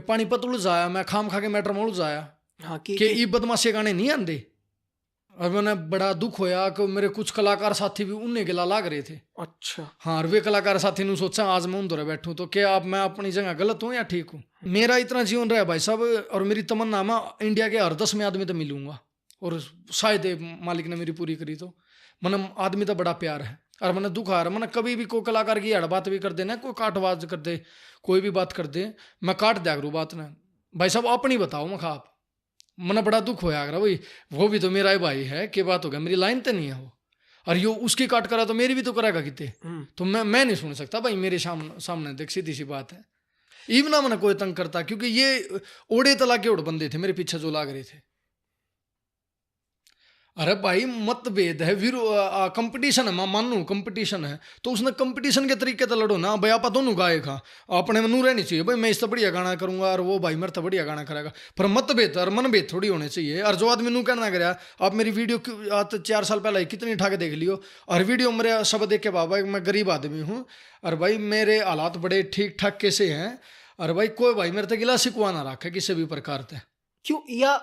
S1: पानीपत उलझाया मैं खाम खा के मैटर में उलझाया
S2: हाँ
S1: कि ये बदमाशी गाने नहीं आंदे, और मैंने बड़ा दुख होया कि मेरे कुछ कलाकार साथी भी उन्हें गिला लाग रहे थे।
S2: अच्छा
S1: हाँ और वे कलाकार साथी ने सोचा आज मैं उन दौरे बैठूं तो क्या अब मैं अपनी जगह गलत हूँ या ठीक हूँ। मेरा इतना जीवन रहा भाई साहब, और मेरी तमन्ना मैं इंडिया के हर 10 में आदमी तो मिलूंगा, और शायद मालिक ने मेरी पूरी करी तो मैंने आदमी तो बड़ा प्यार है। और मैंने दुख आ रहा मैंने कभी भी कोई कलाकार की हड़ बात भी कर देना कोई काटवाज कर दे कोई भी बात कर दे मैं काट दिया करूँ बात ने भाई साहब अपनी बताओ मैं आप मैंने बड़ा दुख होया अगर भाई वो भी तो मेरा ही भाई है क्या बात हो गया मेरी लाइन तो नहीं है वो, और यो उसकी काट करा तो मेरी भी तो करेगा कितने। तो मैं नहीं सुन सकता भाई मेरे सामने देख सीधी सी बात है। इवन ना मैंने कोई तंग करता क्योंकि ये ओड़े तला के ओढ़ बंदे थे मेरे पीछे जो लाग रहे थे। अरे भाई मतभेद है, कंपटीशन है, मैं मानू कंपटीशन है, तो उसने कंपटीशन के तरीके तो लड़ो ना भाई। आप दोनों गायक हाँ, अपने में नू रहनी चाहिए भाई, मैं इससे बढ़िया गाना करूंगा और वो भाई मेरे तो बढ़िया गाना करेगा, पर मतभेद और मनभेद थोड़ी होने चाहिए। और जो आदमी नू कहना करा, आप मेरी वीडियो 4 साल पहले कितनी उठा के देख लियो, और वीडियो मेरे सब देख के बाबा मैं गरीब आदमी हूँ और भाई मेरे हालात बड़े ठीक ठाक कैसे हैं, और भाई कोई भाई मेरे तक गिला शिकवा ना रखे किसी भी प्रकार से।
S2: क्यों, या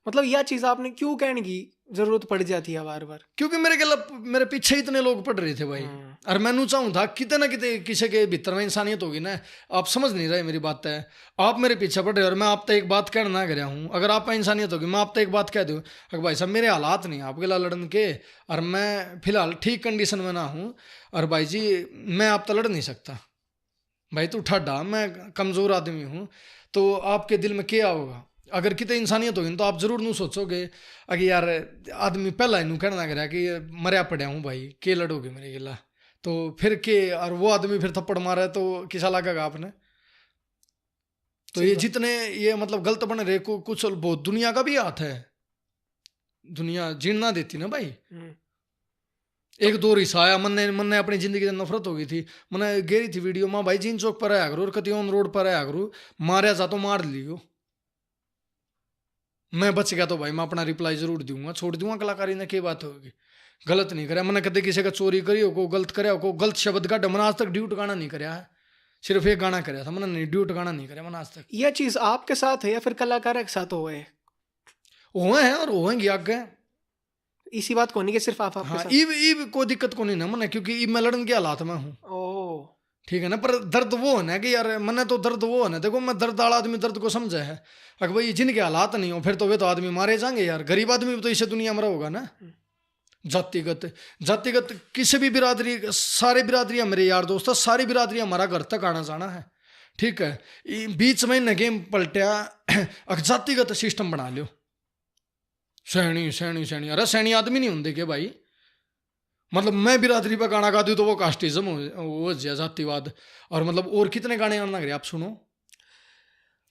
S2: मतलब यह चीज आपने क्यों कहने की जरूरत पड़ जाती है बार बार?
S1: क्योंकि मेरे पीछे इतने लोग पढ़ रहे थे भाई, और मैनू चाहूँ था कितने ना कितने किसी के भीतर में इंसानियत होगी ना। आप समझ नहीं रहे मेरी बात है, आप मेरे पीछे पढ़ रहे हो और मैं आप तक एक बात कहना ना गया हूँ। अगर आप में इंसानियत होगी, मैं आप तक एक बात कह दूँ अगर भाई साहब मेरे हालात नहीं आपके ला लड़न के, और मैं फिलहाल ठीक कंडीशन में ना हूँ, और भाई जी मैं आप तो लड़ नहीं सकता भाई, तू ठाडा, मैं कमज़ोर आदमी हूँ, तो आपके दिल में क्या होगा? अगर कितने इंसानियत होगी तो आप जरूर नू सोचोगे अगर यार आदमी पहला ही नू कहना करा कि मरिया पड़िया हूँ भाई, के लड़ोगे मेरे गिला, तो फिर के, और वो आदमी फिर थप्पड़ मारा तो किसा लगेगा आपने? तो ये जितने ये मतलब गलत बन रहे कुछ बहुत दुनिया का भी हाथ है, दुनिया जीण ना देती ना भाई। एक दो रिसा आया मन ने अपनी जिंदगी से नफरत हो गई थी, मैंने गेरी थी वीडियो में भाई जीन चौक पर आया करो और कति ऑन रोड पर आया करो, मारा जा तो मार लियो, मैं बच गया तो भाई मैं अपना रिप्लाई जरूर दूंगा, छोड़ दूंगा कलाकारी ने, क्या बात होगी? गलत नहीं कराया मैंने, कदे किसी का चोरी करी हो, को गलत कराया, को गलत शब्द का मैंने आज तक ड्यूट गाना नहीं कराया है, सिर्फ एक गाना कराया था मैंने, नहीं ड्यूट गाना नहीं कराया मैंने आज तक।
S2: यह चीज आपके साथ है या फिर कलाकार के साथ हुए है?
S1: हुए हैं और होएंगे आगे,
S2: इसी बात को नहीं कि सिर्फ आप आपके
S1: हाँ,
S2: साथ?
S1: ईब कोई दिक्कत को नहीं ना मैंने, क्योंकि ईब मैं लड़न के हालात में हूँ,
S2: ओ
S1: ठीक है ना। पर दर्द वो है ना कि यार मैंने तो दर्द वो है ना, देखो मैं दर्द वाला आदमी दर्द को समझा है, अगर भाई जिनके हालात नहीं हो फिर तो वे तो आदमी मारे जाएंगे यार, गरीब आदमी भी तो इसे दुनिया में होगा ना। जातिगत जातिगत किसी भी बिरादरी, सारे बिरादरियां मेरे यार दोस्त, सारी बिरादरियां हमारा घर तक आना जाना है, ठीक है। बीच में न गेम पलटिया जातिगत सिस्टम बना लियो, सैनी सैनी सैनी, अरे सैनी आदमी नहीं होंगे के भाई, मतलब मैं बिरादरी पर गाना गाती हूँ तो वो कास्टिज्म हो जातिवाद, और मतलब और कितने गाने आना लग रहे आप सुनो,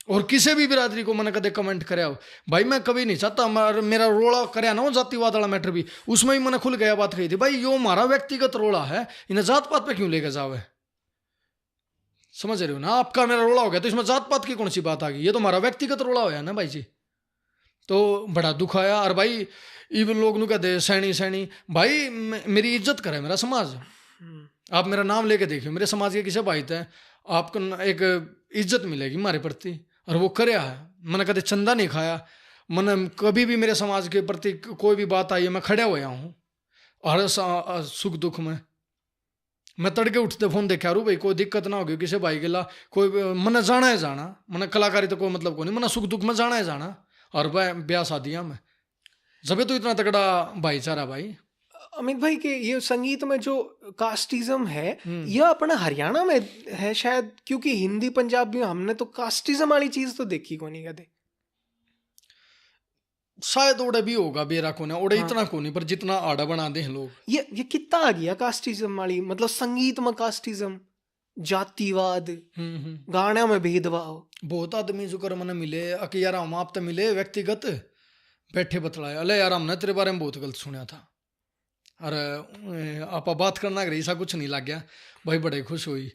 S1: और किसी भी बिरादरी को मैंने कदे कमेंट कराया हो भाई, मैं कभी नहीं चाहता मेरा रोड़ा कराया ना वो जातिवाद वाला मैटर भी, उसमें ही मैंने खुल गया बात कही थी भाई, यो हमारा व्यक्तिगत रोड़ा है, इन्हें जात पात पे क्यों लेके जाओ? समझ रहे हो ना, आपका मेरा रोड़ा हो गया तो इसमें जात पात की कौन सी बात आ गई, ये तो हमारा व्यक्तिगत रोड़ा होया ना भाई जी। तो बड़ा दुख आया, और भाई इवन लोग नु कहते सैनी सैनी, भाई मेरी इज्जत करे मेरा समाज, आप मेरा नाम लेके देखियो मेरे समाज के किसी भाई थे, आपको एक इज्जत मिलेगी हमारे प्रति, और वो करया है। मैंने कदे चंदा नहीं खाया, मैंने कभी भी मेरे समाज के प्रति कोई भी बात आई है मैं खड़ा हुआ हूँ, हर सुख दुख में मैं तड़के उठते फोन देखा रू भाई कोई दिक्कत ना होगी किसी भाई के ला, कोई मैंने जाना है जाना, मैंने कलाकारी तो कोई मतलब को नहीं, मैंने सुख दुख में जाना है जाना, और ब्याह शादियाँ में जब तो इतना तगड़ा भाईचारा भाई।
S2: अमित भाई के ये संगीत में जो कास्टिज्म है यह अपना हरियाणा में है शायद, क्योंकि हिंदी पंजाबी में हमने तो कास्टिज्म वाली चीज तो देखी को नहीं कदे,
S1: शायद ओडे भी होगा बेरा को ना, ओडे इतना को नहीं पर जितना आड़ा बना दे हैं लोग।
S2: ये कितना आ गया कास्टिज्म वाली, मतलब संगीत में कास्टिज्म, जातिवाद, गाना में भेदभाव। बहुत
S1: आदमी जो कर मैंने मिले अके यार हम आप तो मिले व्यक्तिगत बैठे बतलाए, अले यार हमने तेरे बारे में बहुत गलत सुना था, और आप बात करना अगर ऐसा कुछ नहीं लग गया भाई, बड़े खुश हुई।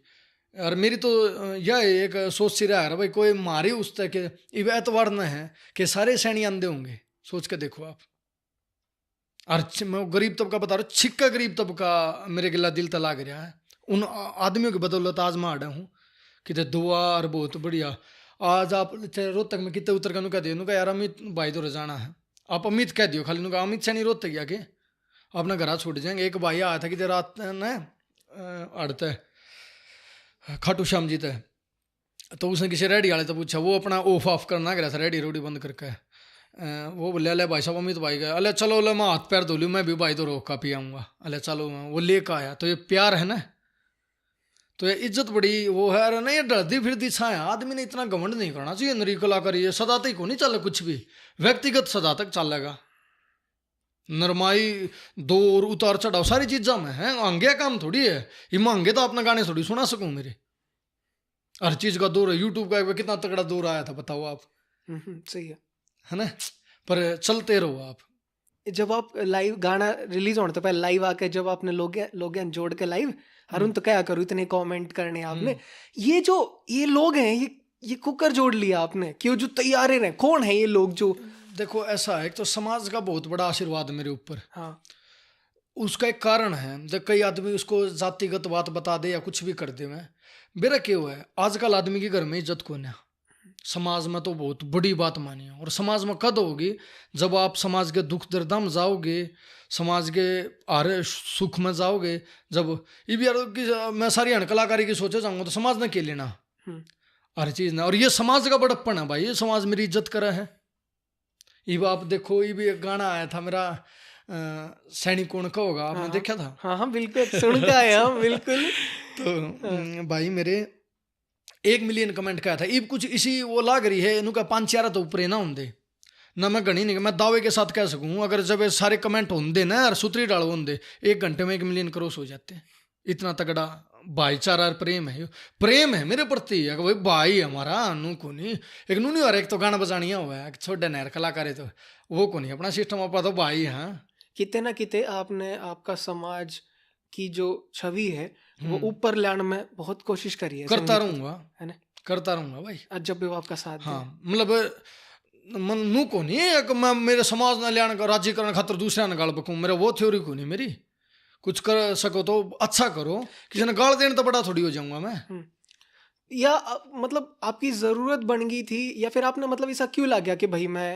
S1: और मेरी तो यह एक सोच सी रहा है भाई, कोई मारे उस तक के एतवार न है कि सारे सैनी अंधे होंगे, सोच के देखो आप। और मैं गरीब तबका बता रहा हूँ, छिक्का गरीब तबका मेरे गिला दिल तला गया है, उन आदमियों की बदौलत आज मैं आड़ा हूँ कितने दुआ, और बहुत बढ़िया। आज आप रोहतक में कितने उतर कर कह दियो यार अमित भाई तो जाना है, आप अमित कह दियो खाली, नुका अमित सैनी रोहतक गया के अपना घर छोड़ जाएंगे। एक भाई आया था कि रात न अड़ते खाटू श्याम जी थे, तो उसने किसी रेडी वाले तो पूछा, वो अपना ऑफ करना गया था रेडी रोडी बंद करके, वो बोले अले भाई साहब अमित भाई गए, अले चलो अले मैं हाथ पैर धो लूँ, मैं भी भाई तो रोक का पी आऊँगा, अले चलो वो लेकर आया। तो ये प्यार है ना, तो ये इज्जत बड़ी वो है, अरे नहीं डरती फिरती छाया, आदमी ने इतना घमंड नहीं करना चाहिए, नरी कलाकार ये सदा तक को नहीं चले, कुछ भी व्यक्तिगत सदा तक चलेगा, नरमाई दौर उतार चढ़ाव सारी चीज़ों में है, आंगे काम थोड़ी है, ये मांगे तो अपना गाने थोड़ी सुना सकूं मेरे, हर चीज़ का दौर है, यूट्यूब का कितना तगड़ा दौर आया था बताओ आप,
S2: सही
S1: है ना, पर चलते रहो आप।
S2: जब आप लाइव गाना रिलीज होने तो पहले लाइव आके जब आपने लोग जोड़ के लाइव अरुण तो क्या करूँ इतने कमेंट करने आपने, ये लोग हैं ये कुकर जोड़ लिया आपने, क्यों जो तैयार रहे, कौन है ये लोग जो?
S1: देखो ऐसा है तो समाज का बहुत बड़ा आशीर्वाद मेरे ऊपर।
S2: हाँ
S1: उसका एक कारण है, जब कई आदमी उसको जातिगत बात बता दे या कुछ भी कर दे, मैं मेरा क्यों है आजकल आदमी के घर में इज्जत को ना, समाज में तो बहुत बड़ी बात मानी है। और समाज में कद होगी जब आप समाज के दुख दर्द में जाओगे, समाज के हर सुख में जाओगे। जब ये भी यार कि मैं सारी हन कलाकारी की सोचे जाऊंगा तो समाज ने के लेना हर चीज ना, और ये समाज का बड़प्पन है भाई, ये समाज मेरी इज्जत करा है। ये आप देखो, ये भी एक गाना आया था मेरा सैनिक कौन का होगा, आपने देखा था?
S2: हाँ हाँ बिल्कुल सुन के आए हम बिल्कुल।
S1: तो भाई मेरे 1 मिलियन कमेंट का था, ये कुछ इसी वो लाग रही है इनका 5-4 तो ऊपर ना होंगे ना, मैं गणी नहीं, मैं दावे के साथ कह सकूं अगर जब ये सारे कमेंट होंगे ना और सूत्री डाल होंगे 1 घंटे में 1 मिलियन क्रॉस हो जाते हैं। इतना तगड़ा भाईचारा और प्रेम है मेरे प्रति। अगर भाई भाई हमारा नू को नहीं, एक नू नहीं और एक तो गाना बजानिया हुआ है छोटे नहर कलाकार है तो वो को नहीं अपना सिस्टम अपा तो भाई। हाँ
S2: किते ना किते आपने आपका समाज की जो छवि है वो ऊपर लाने में बहुत कोशिश करी है।
S1: करता रहूंगा,
S2: है ना,
S1: करता रहूंगा भाई,
S2: जब भी वो आपका साथ।
S1: हाँ मतलब मन नू को नहीं है मैं मेरे समाज ने लिया राज्य करने खातर दूसरा ने गाल बकूं, मेरा वो थ्योरी को नहीं। मेरी कुछ कर सको तो अच्छा करो, किसी ने गाल देने तो बड़ा थोड़ी हो जाऊंगा मैं।
S2: या मतलब आपकी जरूरत बन गई थी या फिर आपने मतलब ऐसा क्यों लग गया कि भाई मैं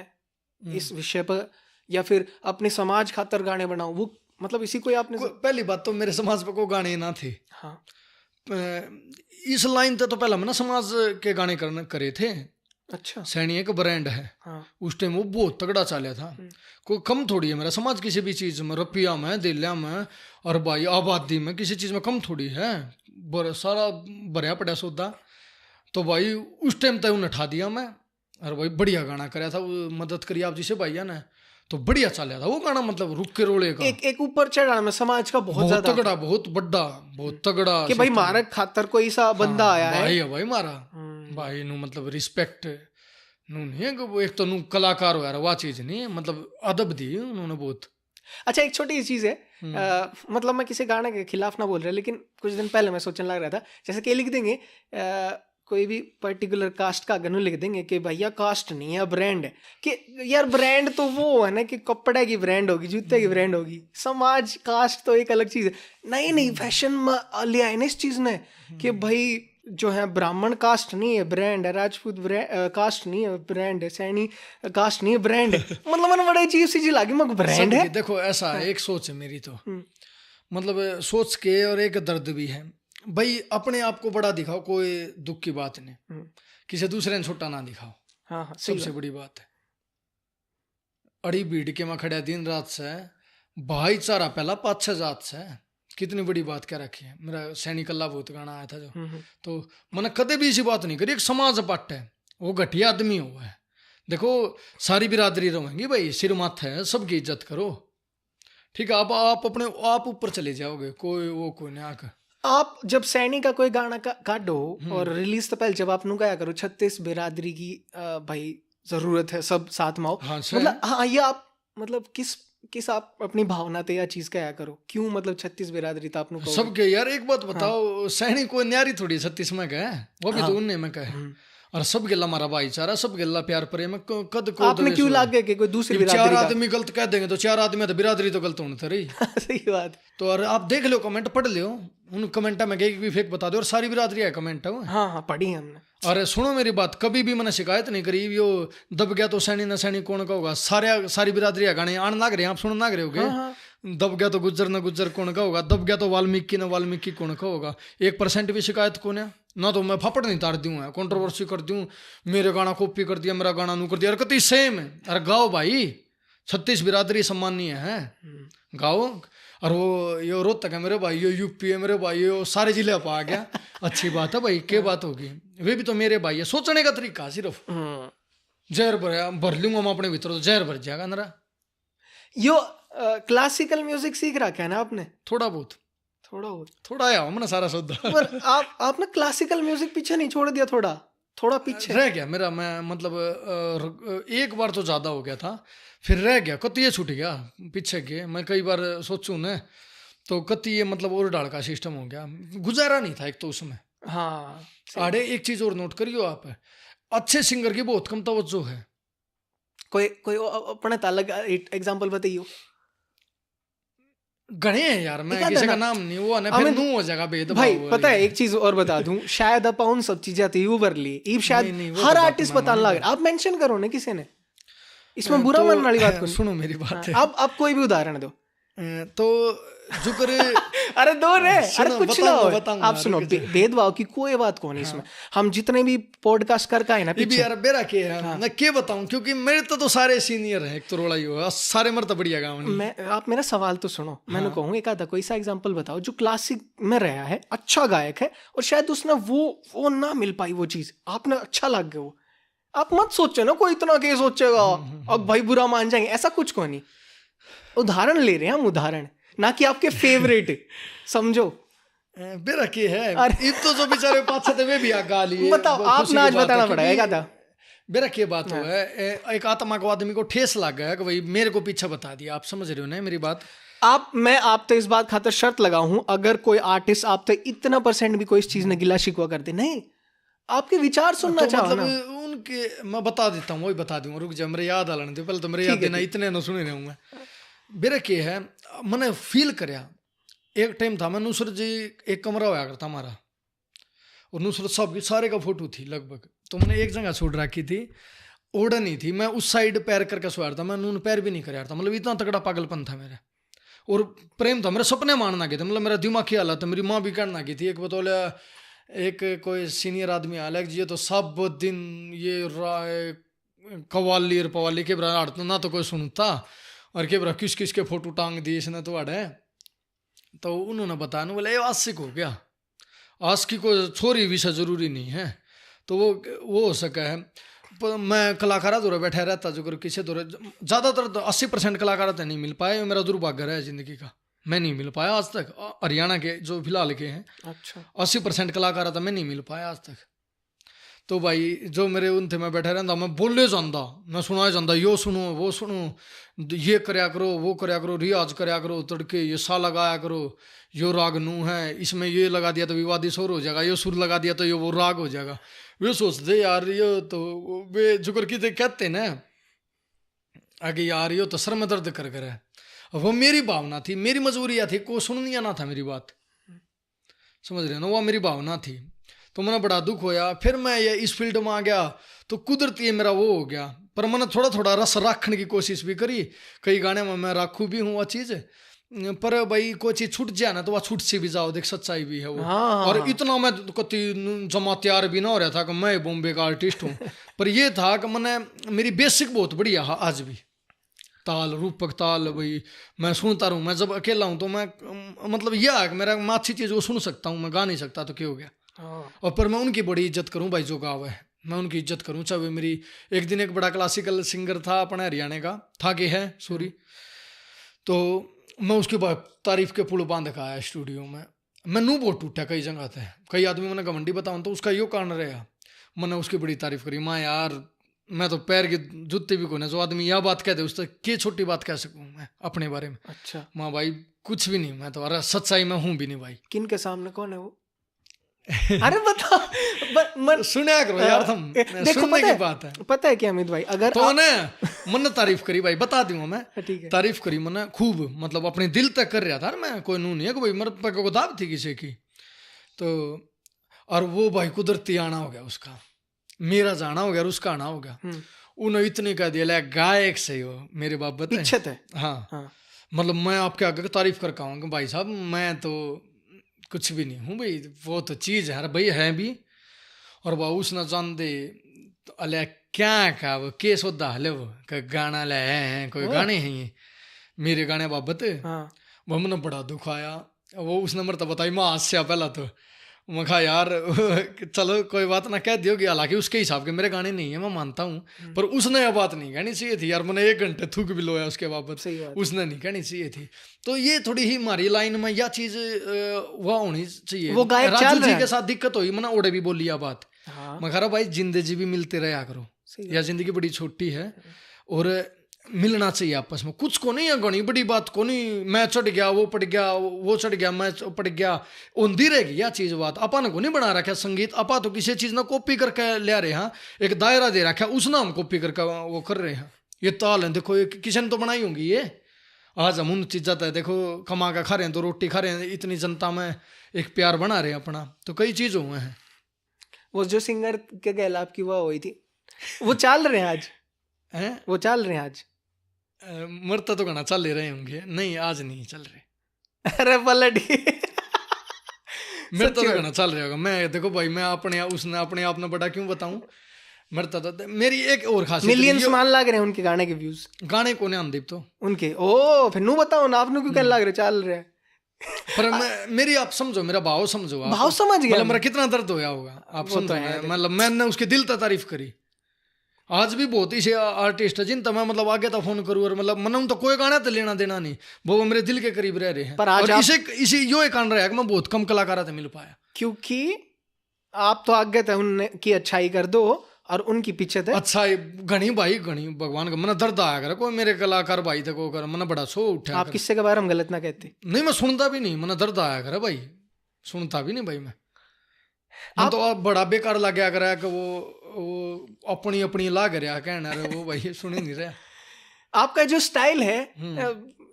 S2: इस विषय पर या फिर अपने समाज खातर गाने बनाऊं, वो मतलब इसी कोई आपने
S1: पहली बात तो मेरे समाज पर कोई गाने ना थे।
S2: हाँ
S1: इस लाइन तो पहला मैंने समाज के गाने करे थे।
S2: अच्छा
S1: सैनी एक ब्रांड है। हाँ। उस टाइम वो बहुत तगड़ा चला था, कोई कम थोड़ी है मेरा समाज किसी भी चीज में, रुपया में, दिल्या में और भाई आबादी में, किसी चीज में कम थोड़ी है, सारा भरया पड़ा सौदा। तो भाई उस टाइम तक उन्हें उठा दिया मैं, और भाई बढ़िया गाना कराया था, मदद करी आप जिसे भैया ने, तो बढ़िया चला था वो गाना, मतलब रुक के रोले का
S2: एक ऊपर चढ़ा में समाज का बहुत
S1: तगड़ा, बहुत बड़ा, बहुत तगड़ा
S2: कि भाई मारा खातर कोई सा बंदा आया
S1: है भाई मारा भाई नु, मतलब रिस्पेक्ट नू नहीं है कि एक तो नू कलाकार हो यार, वह चीज नहीं, मतलब अदब दी उन्होंने बहुत।
S2: अच्छा एक छोटी चीज है, मतलब मैं किसी गाने के खिलाफ ना बोल रहा, लेकिन कुछ दिन पहले मैं सोचने लग रहा था जैसे कि लिख देंगे कोई भी पर्टिकुलर कास्ट का गनु लिख देंगे कि भैया कास्ट नहीं है ब्रांड है, कि यार ब्रांड तो वो है ना कि कपड़े की ब्रांड होगी, जूते की ब्रांड होगी, समाज कास्ट तो एक अलग चीज है। नहीं फैशन में लिया है ना इस चीज ने कि भाई जो है ब्राह्मण कास्ट नहीं है ब्रांड है, राजपूत कास्ट नहीं है ब्रांड है, सैनी कास्ट नहीं है ब्रांड है। मतलब मैंने बड़ा अजीब सी चीज लगी, मैं ब्रांड है।
S1: देखो ऐसा है, एक सोच है मेरी तो, मतलब सोच के और एक दर्द भी है भाई, अपने आप को बड़ा दिखाओ, कोई दुख की बात नहीं, किसी दूसरे ने छोटा ना दिखाओ। हाँ, सबसे बड़ी बात है। अड़ी भीड़ के में खड़ा दिन रात से, भाईचारा पहला 5-6 जात से, कितनी बड़ी बात क्या रखी है। मेरा सैनिक अल्लाह बहुत गाना आया था जो, तो मैंने कदे भी ऐसी बात नहीं करी। एक समाज पट है, वो घटिया आदमी हुआ है। देखो सारी बिरादरी रहेंगी भाई, सिर माथा है, सबकी इज्जत करो, ठीक है। आप अपने आप ऊपर चले जाओगे, कोई वो कोई नहीं आकर।
S2: आप जब सैनी का कोई गाना काटो और रिलीज तो पहले जब आप नु गाया करो 36 बिरादरी की भाई जरूरत है, सब साथ में आओ। हाँ, मतलब हाँ ये आप मतलब किस आप अपनी भावना ते या चीज कहा करो, क्यों मतलब 36 बिरादरी तो आपने
S1: सबके यार। एक बात बताओ, हाँ। सैनी कोई न्यारी थोड़ी 36 में कहे, वो भी हाँ। तो उनने में कहे, और सब गिल्ला हमारा भाईचारा, सब गिल्ला प्यार प्रेम कद को
S2: आपने क्यों लाग गए कि कोई दूसरी बिरादरी
S1: 4 आदमी गलत कह देंगे तो 4 आदमी तो बिरादरी तो गलत होने थे रही।
S2: सही बात।
S1: तो और आप देख लो कमेंट पढ़ लो, उन कमेंटा में भी फेक बता दो, और सारी बिरादरी है कमेंट है।
S2: हाँ पढ़ी हमने।
S1: अरे सुनो मेरी बात, कभी भी मैंने शिकायत नहीं करी, यो दब गया तो सैनी न सैनी कौन का होगा, सारी बिरादरी है गाने आने लग रहे हैं, आप सुन लग रहे होगे। हाँ। दब गया तो गुज्जर न गुज्जर कौन का होगा, दब गया तो वाल्मीकि न वाल्मीकि कौन का होगा। 1% भी शिकायत कौन है ना, तो मैं फापड़ नहीं तार दूँ, कंट्रोवर्सी कर दूँ, मेरे गाना कॉपी कर दिया, मेरा गाना नू कर दिया, कति सेम है। अरे गाओ भाई, 36 बिरादरी सम्मानीय है, गाओ। और वो यो रोहतक है मेरे भाई, यो यूपी है मेरे भाई, यो सारे जिले पर आ गया, अच्छी बात है भाई, क्या बात होगी, वे भी तो मेरे भाई है। सोचने का तरीका सिर्फ जहर भर लूंगा मैं अपने भीतर, तो जहर भर जाएगा अंदर।
S2: यो क्लासिकल म्यूजिक सीख रखा है ना आपने?
S1: थोड़ा बहुत थोड़ा आया मैंने सारा सौदा।
S2: पर आपने क्लासिकल म्यूजिक पीछे नहीं छोड़ दिया थोड़ा? थोड़ा पीछे
S1: रह गया मेरा, मैं मतलब एक बार तो ज़्यादा हो गया था, फिर रह गया कति ये छूट गया पीछे के। मैं कई बार सोचूं ना तो कति ये मतलब और डाल का सिस्टम हो गया, गुजारा नहीं था एक तो उसमें।
S2: हाँ
S1: आड़े एक चीज़ और नोट करियो आप, अच्छे सिंगर की बहुत कम तवज्जो है।
S2: कोई कोई अपने अलग एग्जांपल बताइयो।
S1: गणे हैं यार, मैं
S2: एक
S1: किसी
S2: आधा
S1: का
S2: ना।
S1: नाम नहीं वो ना, फिर
S2: अमित
S1: नू हो जाएगा भेदभाव
S2: भाई
S1: वाली।
S2: पता है एक चीज और बता दूं, शायद अपन उन सब चीजें आती उबर ली ईब शायद
S1: नहीं, वो
S2: हर
S1: तो बात
S2: आर्टिस्ट
S1: तो मैं
S2: बताने
S1: मान
S2: लग रहा। आप मेंशन करो ना किसी ने, इसमें बुरा
S1: तो
S2: मानने वाली बात कोई
S1: सुनो मेरी बात है।
S2: नहीं। अब कोई भी उदाहरण दो।
S1: तो जो करे
S2: अरे दो रे, अरे
S1: सुनो,
S2: कुछ ना हो।
S1: बताऊंगा,
S2: आप सुनो,
S1: रुक जा।
S2: भेदभाव की कोई बात कौन है इसमें। हम जितने भी पॉडकास्ट कर का है ना
S1: ये भी
S2: पीछे,
S1: यार बेरा के है, मैं क्या बताऊं, क्योंकि मेरे तो सारे सीनियर हैं, एक तो रोड़ा ही हो सारे मर तो बढ़िया गाँव नहीं।
S2: मैं आप मेरा सवाल तो सुनो। मैंने कहूँ एक आधा कोई सा एग्जांपल बताओ जो क्लासिक में रहा है, अच्छा गायक है और शायद उसने वो ना मिल पाई वो चीज, आपने अच्छा लग गया वो। आप मत सोचो ना कोई इतना के सोचेगा अब भाई बुरा मान जाएंगे, ऐसा कुछ को नहीं। उदाहरण ले रहे हैं हम, उदाहरण ना कि आपके फेवरेट, समझो।
S1: बेरा के है इब तो जो बेचारे पाछे थे वे भी आ गा लिए।
S2: बताओ, आप ना आज बताना पड़ेगा था।
S1: बेरा के बात हुआ है, एक आत्मा को आदमी को ठेस लग गया कि भाई मेरे को पीछे बता दिया। आप समझ रहे हो ना मेरी बात।
S2: मैं आप तो इस बात खातर शर्त लगा हूं, अगर कोई आर्टिस्ट आप तो इतना % भी कोई इस चीज ने गिला शिकवा कर दे, नहीं आपके विचार सुनना
S1: तो
S2: चाहो
S1: मतलब
S2: ना।
S1: उनके मैं बता देता हूँ, वही बता दूंगा, रुक जा मेरे याद आने दे पहले तो। मेरे याद देना इतने न सुने रहूंगा। बेरा के है, मैंने फील करया एक टाइम था, मैं नुसरत जी एक कमरा होया करता हमारा, और नुसरत साहब की सारे का फोटो थी लगभग। तो मैंने एक जगह छोड़ रखी थी, ओढ़ नहीं थी, मैं उस साइड पैर करके सोया था, मैं नून पैर भी नहीं कर था। मतलब इतना तगड़ा पागलपन था मेरा, और प्रेम था, मेरे सपने मारना गए थे। मतलब मेरा दिमाग की हालत है, मेरी माँ भी करना की थी। एक बतौले एक कोई सीनियर आदमी अलग जी तो सब दिन ये कवाली और पवाली के बरा ना तो कोई सुनता, और के बरा किस किस के फोटो टांग दिए इसने तो अड़े। तो उन्होंने बताया ना, बोले आशिक हो गया, आशिकी को छोरी विषय जरूरी नहीं है। तो वो हो सका है। पर मैं कलाकारा दूर बैठा रहता, जो कर किसी दूर ज़्यादातर 80% कलाकार तो नहीं मिल पाए। मेरा दुर्भाग्य है जिंदगी का, मैं नहीं मिल पाया आज तक। हरियाणा के जो फिलहाल के हैं,
S2: अच्छा
S1: 80% कलाकार तो मैं नहीं मिल पाया आज तक। तो भाई जो मेरे उन थे, मैं बैठा रहता, मैं बोले जाता, मैं सुनाया जाता, यो सुनो वो सुनो, ये करया करो वो करया करो, रियाज करया करो, तड़के ये सा लगाया करो, यो राग नू है, इसमें ये लगा दिया तो विवादी स्वर हो जाएगा, ये सुर लगा दिया तो ये वो राग हो जाएगा। वे सोचते यार ये तो वे जुकर की कहते ना आगे, यार ये तो सर में दर्द कर है। वो मेरी भावना थी, मेरी मजबूरियाँ थी, को सुननिया ना था मेरी बात, समझ रहे हो ना, वो मेरी भावना थी। तो मैंने बड़ा दुख होया। फिर मैं ये इस फील्ड में आ गया तो कुदरती ये मेरा वो हो गया। पर मैंने थोड़ा थोड़ा रस रखने की कोशिश भी करी, कई गाने में मैं रखूँ भी हूँ वो चीज़। पर भाई कोई चीज़ छूट जाए ना तो वह छूट से भी जाओ, देख सच्चाई भी है वो।
S2: हाँ,
S1: और इतना मैं कति जमा तैयार भी ना हो रहा था कि मैं बॉम्बे का आर्टिस्ट हूँ। पर ये था कि मैंने मेरी बेसिक बहुत बढ़िया है आज भी, ताल रूपक ताल भाई मैं सुनता रहूँ। मैं जब अकेला हूँ तो मैं मतलब यह है कि मेरा मैं अच्छी चीज़ वो सुन सकता हूँ, मैं गा नहीं सकता तो क्या हो गया। और पर मैं उनकी बड़ी इज्जत करूँ भाई, जो गाँव है मैं उनकी इज्जत करूँ। चाहे मेरी एक दिन एक बड़ा क्लासिकल सिंगर था अपने हरियाणा का था कि है सॉरी, तो मैं उसके बाद तारीफ के पुल बांध का आया स्टूडियो में। मैं नू बहुत टूटा कई जगह थे, कई आदमी मैंने घमंडी बताऊँ तो उसका यो कारण रहा। मैंने उसकी बड़ी तारीफ करी, माँ यार मैं तो पैर के जूते भी कोने, जो आदमी यह बात कहते उससे क्या छोटी बात कह सकूँ मैं अपने बारे में।
S2: अच्छा
S1: माँ भाई कुछ भी नहीं, मैं तो अरे सच्चाई में हूँ भी नहीं भाई।
S2: किन के सामने कौन है वो? अरे बता
S1: सुना करो यार तुम,
S2: देखो
S1: सुनने की बात है।
S2: पता है क्या अमित भाई, अगर
S1: तो मैंने तारीफ करी भाई, बता दूंगा मैं।
S2: ठीक है
S1: तारीफ करी मैंने खूब, मतलब अपने दिल तक कर रहा था मैं, कोई नू नहीं है कि भाई मेरे पे को दाब थी किसी की। तो और वो भाई कुदरती आना हो गया उसका, मेरा जाना हो गया और उसका आना हो गया। उन्होंने इतनी कह दिया गायक से हो मेरे बाप बताए
S2: इच्छत है।
S1: हाँ मतलब मैं आपके आगे तारीफ कर कहूँगा भाई साहब मैं तो कुछ भी नहीं हूँ भाई, वो तो चीज़ है भाई है भी। और वह उसने जान दे अले क्या का वो के सोदा हले वो गाना ले हैं कोई गाने हैं ये मेरे गाने बाबत। वो मैंने बड़ा दुख आया। वो उसने मरता बताई मैं हास्य पहला तो मैं कहा यार चलो कोई बात ना कह दियोगी, हालांकि उसके हिसाब के मेरे गाने नहीं है मैं मानता हूँ, पर उसने यह बात नहीं कहनी चाहिए थी यार, मैंने 1 घंटे थूक भी लोया उसके बाबत,
S2: सही बात।
S1: उसने नहीं कहनी चाहिए थी। तो ये थोड़ी ही हमारी लाइन में यह चीज वह होनी चाहिए।
S2: वो गायक
S1: राजू
S2: चल
S1: जी
S2: रहा है।
S1: के साथ दिक्कत हुई, मैंने ओड़े भी बोली यह बात,
S2: हाँ
S1: मैं कह रहा भाई जिंदगी भी मिलते रहा करो,
S2: सही
S1: या जिंदगी बड़ी छोटी है और मिलना चाहिए आपस में, कुछ को नहीं है घनी बड़ी बात को नहीं, मैं चढ़ गया वो पड़ गया वो चढ़ गया मैं पड़ गया, ओंदी रहेगी यह चीज बात। अपन को नहीं बना रखा संगीत, अपा तो किसी चीज ना कॉपी करके ले रहे हैं, एक दायरा दे रखा उस ना हम कॉपी करके वो कर रहे हैं। ये ताल है देखो, ये किसी ने तो बनाई होंगी ये, आज हम उन चीज़ जाता है देखो कमा का खा रहे हैं तो रोटी खा रहे हैं, इतनी जनता में एक प्यार बना रहे हैं अपना, तो कई चीज हुए हैं।
S2: वो जो सिंगर के गैलाब की वो हुई थी, वो चल रहे हैं आज,
S1: हैं
S2: वो चल रहे हैं आज।
S1: मरता तो गाना चल ले रहे होंगे, नहीं आज नहीं चल रहे,
S2: अरे पलट
S1: मरता तो गाना चल रहा होगा। मैं देखो भाई मैं अपने उसने अपने आप में बड़ा क्यों बताऊं, मरता तो मेरी एक और खासियत
S2: मिलियंस मान लग रहे हैं उनके गाने के व्यूज,
S1: गाने को ने दीप तो
S2: उनके ओ फिर नू बताओ ना आपने क्यों कहने लग रहे चल रहे हैं।
S1: पर मेरी आप समझो, मेरा भाव समझो, आप
S2: भाव समझ गया
S1: मतलब मेरा कितना दर्द होया होगा आप
S2: वो तो
S1: समझो,
S2: है।
S1: मतलब मैंने उसके दिल तक तारीफ करी, आज भी बहुत ही आर्टिस्ट है जिन मैं मतलब आगे तो फोन करूँ और मतलब मन तो कोई गाना तो लेना देना नहीं, वो मेरे दिल के करीब रह रहे हैं।
S2: पर आज
S1: और
S2: आप-
S1: इसे यो एक कान रहा है कि मैं बहुत कम कलाकारों से मिल पाया,
S2: क्योंकि आप तो आगे थे उनकी अच्छाई कर दो और उनकी पीछे थे।
S1: अच्छा घनी भाई घनी भगवान का मन दर्द आया करे, कोई मेरे कलाकार भाई थे को कर मन बड़ा सो उठा
S2: आप किससे के बारे में गलत ना कहते।
S1: नहीं मैं सुनता भी नहीं, मन दर्द आया करे भाई, सुनता भी नहीं भाई मैं तो आप बड़ा बेकार लग गया करे कि वो अपनी अपनी लाग रहा कहना रे वो भाई सुन ही नहीं रहा।
S2: आपका जो स्टाइल है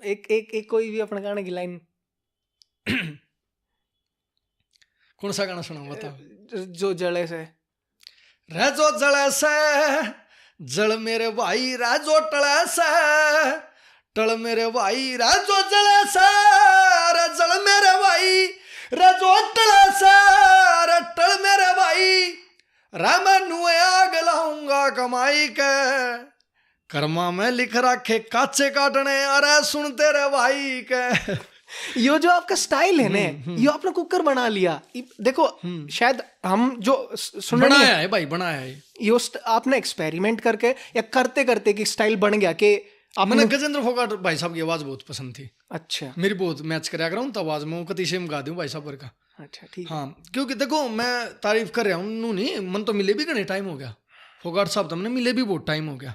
S2: एक एक एक कोई भी अपने गाने की लाइन
S1: कौन सा गाना सुना बताओ।
S2: जो जड़े से
S1: रह जो जड़े से जड़ मेरे भाई रह जो टले से टल मेरे भाई रह जो जड़े से रे जड़ मेरे भाई रह जो टले से रे टल मेरे भाई रे मैं नुए आग लाऊंगा कमाई के कर्मा में लिख रखे काचे काटने अरे सुन तेरे भाई के।
S2: यो जो आपका स्टाइल है ना यो आपने कुकर बना लिया। देखो शायद हम जो सुन रहे
S1: बनाया है भाई बनाया है
S2: यो आपने एक्सपेरिमेंट करके या करते करते कि स्टाइल बन गया कि
S1: मैंने गजेंद्र फोगाट भाई साहब की आवाज बहुत पसंद थी।
S2: अच्छा
S1: मेरी बहुत मैच कराया करा हूँ तो आवाज में कति से गा दूँ भाई साहब का।
S2: अच्छा ठीक
S1: हाँ क्योंकि देखो मैं तारीफ कर रहा हूँ नहीं मन तो मिले भी घने टाइम हो गया फोगाट साहब तो हमने मिले भी बहुत टाइम हो गया,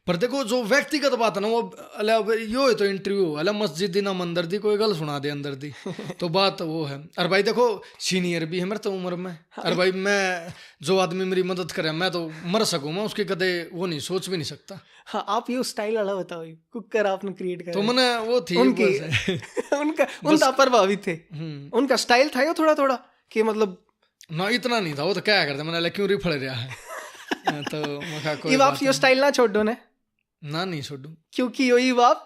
S1: पर देखो जो व्यक्तिगत बात है ना वो अल्लाह यो है तो इंटरव्यू अल्लाह मस्जिद दी ना मंदिर दी कोई गल सुना दे अंदर दी तो बात वो है। और भाई देखो सीनियर भी है मेरे तो उम्र में, और भाई मैं जो आदमी मेरी मदद करे मैं तो मर सकूँ मैं उसके कदे वो नहीं सोच भी नहीं सकता।
S2: हाँ आप ये स्टाइल वाला बताओ कुकर आपने क्रिएट किया
S1: तो मैंने वो थी
S2: उनकी उनका उनका प्रभावित थे उनका स्टाइल था ये थोड़ा थोड़ा कि मतलब
S1: ना इतना नहीं था वो तो क्या करते मैंने क्यों रिफल रहा है तो मैं कोई
S2: आप ये स्टाइल ना छोड़ दो
S1: ना नहीं छोड़ू
S2: क्योंकि यही बाप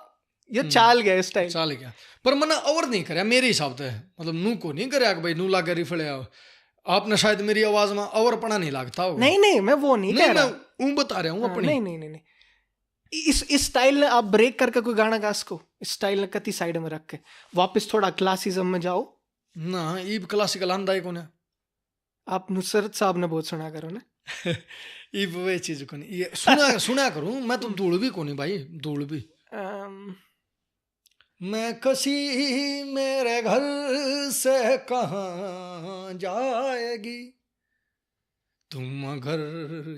S2: ये चाल गया स्टाइल
S1: चाल गया, पर मैंने और नहीं कराया मेरे हिसाब से मतलब नू को नहीं कराया कि भाई नू लागे रिफले आओ आपने शायद मेरी आवाज में और पना नहीं लगता होगा।
S2: नहीं नहीं मैं वो नहीं कह रहा
S1: मैं बता रहा हूँ अपनी
S2: नहीं नहीं नहीं नहीं इस स्टाइल ने आप ब्रेक करके कोई गाना गा सको इस स्टाइल ने कति साइड में रख के वापस थोड़ा क्लासिज्म में जाओ
S1: ना ईब क्लासिकल आंदा है कौन है
S2: आप नुसरत साहब ने बहुत सुना करो ना
S1: ईब वे चीज को नहीं ये सुना करूं मैं तो धूल भी को नहीं भाई धूल भी मैं कसी मेरे घर से कहाँ जाएगी तुम अगर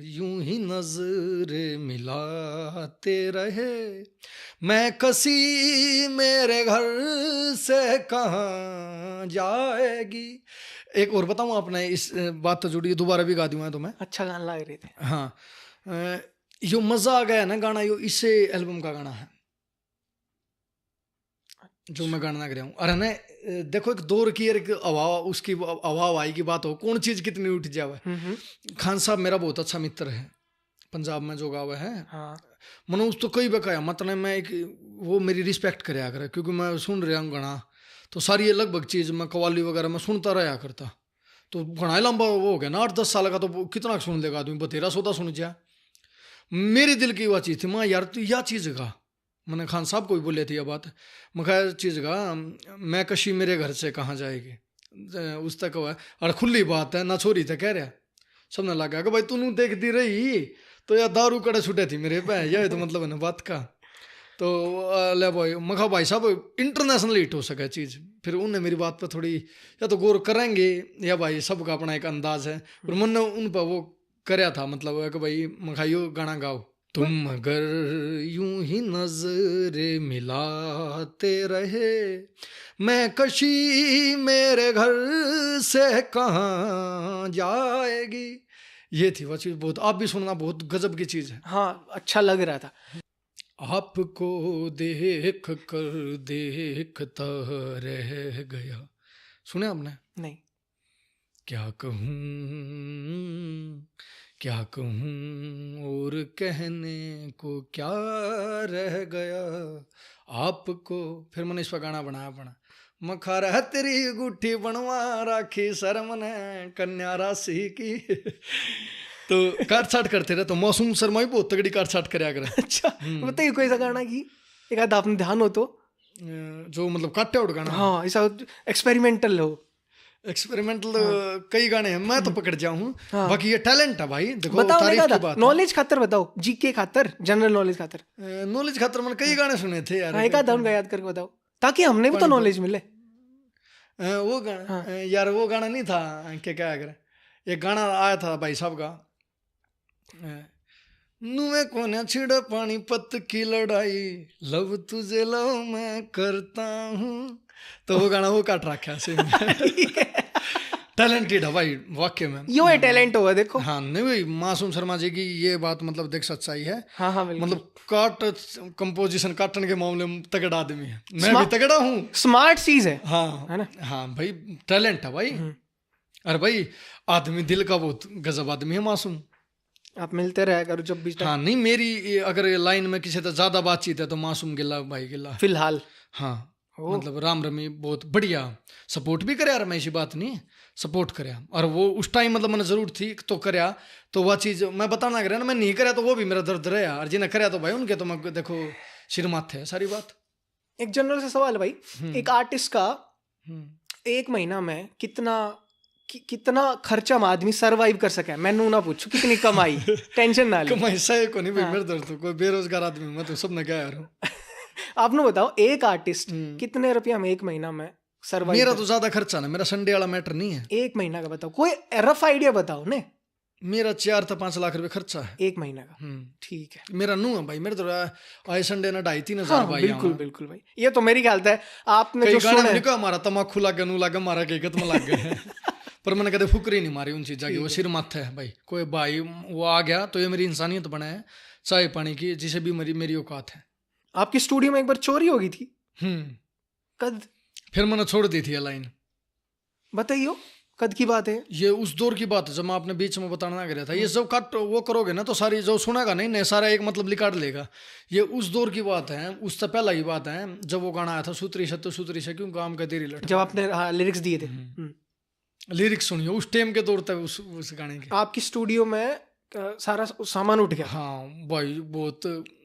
S1: यूं ही नजर मिलाते रहे मैं कसी मेरे घर से कहाँ जाएगी। एक और बताऊं आपने इस बात तो जुड़ी दोबारा भी गा दूँ मैं तुम्हें।
S2: अच्छा गाना लग रहे थे
S1: हाँ यो मजा आ गया ना गाना यो इससे एल्बम का गाना है जो मैं गाना गा रहा हूँ। अरे ना देखो एक दौर की एक हवा उसकी हवाई की बात हो कौन चीज कितनी उठ जावे। खान साहब मेरा बहुत अच्छा मित्र है पंजाब में जो गावा है
S2: हाँ
S1: मैंने उस तो कई बकाया मतलब मैं एक वो मेरी रिस्पेक्ट कराया करे क्योंकि मैं सुन रहा हूँ गाना तो सारी ये लगभग चीज़ मैं कवाली वगैरह मैं सुनता रहा करता तो घना लंबा वो हो गया ना 8-10 साल का तो कितना सुन लेगा आदमी 1300 सुन जा। मेरे दिल की वह चीज़ थी माँ यार तू यह चीज़ गा मैंने खान साहब को भी बोले थी यह बात मैं कहा चीज़ गा मैं कशी मेरे घर से कहाँ जाएगी उस तक हुआ और खुली बात है ना छोरी था कह रहा सबने लगा कि भाई तू देखती रही तो यार दारू कड़े छुटे थी मेरे पे यह तो मतलब है ना बात का। तो ले भाई मखा भाई साहब इंटरनेशनल हिट हो सके चीज़, फिर उन्हें मेरी बात पे थोड़ी या तो गौर करेंगे या भाई सबका अपना एक अंदाज है, पर मन ने उन पर वो करया था मतलब कि भाई मखाइयो गाना गाओ। तुम अगर यूं ही नजरे मिलाते रहे मैं कशी मेरे घर से कहाँ जाएगी, ये थी वो चीज़। बहुत आप भी सुनना, बहुत गजब की चीज़ है।
S2: हाँ अच्छा लग रहा था।
S1: आपको देख कर देखता रह गया, सुने आपने?
S2: नहीं।
S1: क्या कहूँ और कहने को क्या रह गया आपको। फिर मैंने इस पर गाना बनाया पड़ा मखार है तेरी गुट्ठी बनवा राखी शर्म ने कन्या राशि की। तो काट छाट करते रहे, तो मासूम शर्मा भी बहुत तगड़ी काट छाट करया करे।
S2: अच्छा बताइए कोई ऐसा गाना की एक आध आपने ध्यान हो तो,
S1: जो मतलब काटे उड़ गाना।
S2: हाँ ऐसा एक्सपेरिमेंटल हो।
S1: एक्सपेरिमेंटल कई गाने हैं, मैं तो पकड़ जाऊं।
S2: हाँ।
S1: बाकी ये टैलेंट है भाई, देखो
S2: बताओ
S1: तारीफ की बात है।
S2: नॉलेज खातर बताओ, जीके खातर, जनरल नॉलेज खातर।
S1: नॉलेज खातर मैंने कई गाने सुने थे यार।
S2: हाँ, एक आधा उनका याद करके बताओ ताकि हमने भी तो नॉलेज मिले।
S1: वो गाना यार वो गाना नहीं था क्या अगर एक गाना आया था भाई साहब का, नुए कोने छिड़ पानीपत की लड़ाई लव तुझे लव मैं करता हूँ, तो वो गाना वो काट रखा है। टैलेंटेड है भाई वाक्य में,
S2: यो है टैलेंट होगा देखो।
S1: हाँ नहीं भाई मासूम शर्मा जी की ये बात मतलब देख सच्चाई है।
S2: हाँ हाँ बिल्कुल।
S1: मतलब काट कंपोजिशन काटने के मामले में तगड़ा आदमी है, मैं भी तगड़ा हूँ।
S2: स्मार्ट चीज है।
S1: हाँ
S2: है ना?
S1: हाँ भाई टैलेंट है भाई। अरे भाई आदमी दिल का बहुत गजब आदमी है मासूम।
S2: आप मिलते रहे करो जब भी।
S1: हाँ नहीं मेरी अगर लाइन में किसी से ज्यादा बातचीत है तो मासूम गिला भाई गिला
S2: फिलहाल।
S1: हाँ मतलब राम रमी बहुत बढ़िया सपोर्ट भी करे यार, मैं ऐसी बात नहीं सपोर्ट करे, और वो उस टाइम मतलब मैंने जरूर थी तो करया, तो वह चीज़ मैं बताना करे ना, मैं नहीं कराया तो वो भी मेरा दर्द रहा, और जिन्हें कराया तो भाई उनके तो मैं देखो सिर माथे है सारी बात।
S2: एक जनरल सा सवाल है भाई, एक आर्टिस्ट का एक महीना में कितना खर्चा में आदमी सरवाइव कर सके, मैनू ना पूछू कितनी कमाई, टेंशन ना ले।
S1: कमाई सही को नहीं भाई, मेरे दर्द तो कोई बेरोजगार आदमी मैं तो सबने क्या यार।
S2: आपने बताओ एक आर्टिस्ट कितने रुपया में एक महीना में सरवाइव?
S1: मेरा तो ज्यादा खर्चा ना, मेरा संडे वाला मैटर नहीं है।
S2: एक महीना का बताओ, कोई रफ आइडिया बताओ ने।
S1: मेरा 4 से 5 लाख रुपए खर्चा है
S2: एक महीना का। ठीक है।
S1: मेरा नू है भाई, मेरे तो आए संडे ना 2,500-3 हजार भाई।
S2: बिल्कुल बिल्कुल भाई, ये तो मेरी ख्याल है आपने जो
S1: सुना है हमारा तमाकू लग गया नू लग गया हमारा केकत में लग गए। पर मैंने कदे फुकरी नहीं मारी उन चीज़ों की, वो सिर माथे है भाई। कोई भाई वो आ गया तो ये मेरी इंसानियत बना है, चाय पानी की जिसे भी मेरी औकात है।
S2: आपकी स्टूडियो में एक बार चोरी हो गई थी। कद?
S1: फिर मैंने छोड़ दी थी ये लाइन।
S2: बताइयो कद की बात है? ये
S1: उस दौर की बात है जब मैं आपने बीच में बताना गया था। ये जब कट वो करोगे ना तो सारी जो सुनेगा नहीं सारा एक मतलब लिकाट लेगा। ये उस दौर की बात है, उससे पहला की बात है जब वो गाना आया था सूत्री से क्यों काम का देरी लट,
S2: जब आपने लिरिक्स दिए थे।
S1: लिरिक्स सुनिए उस टाइम के दौर तक उस गाने के।
S2: आपकी स्टूडियो में सारा सामान उठ गया?
S1: हाँ भाई बहुत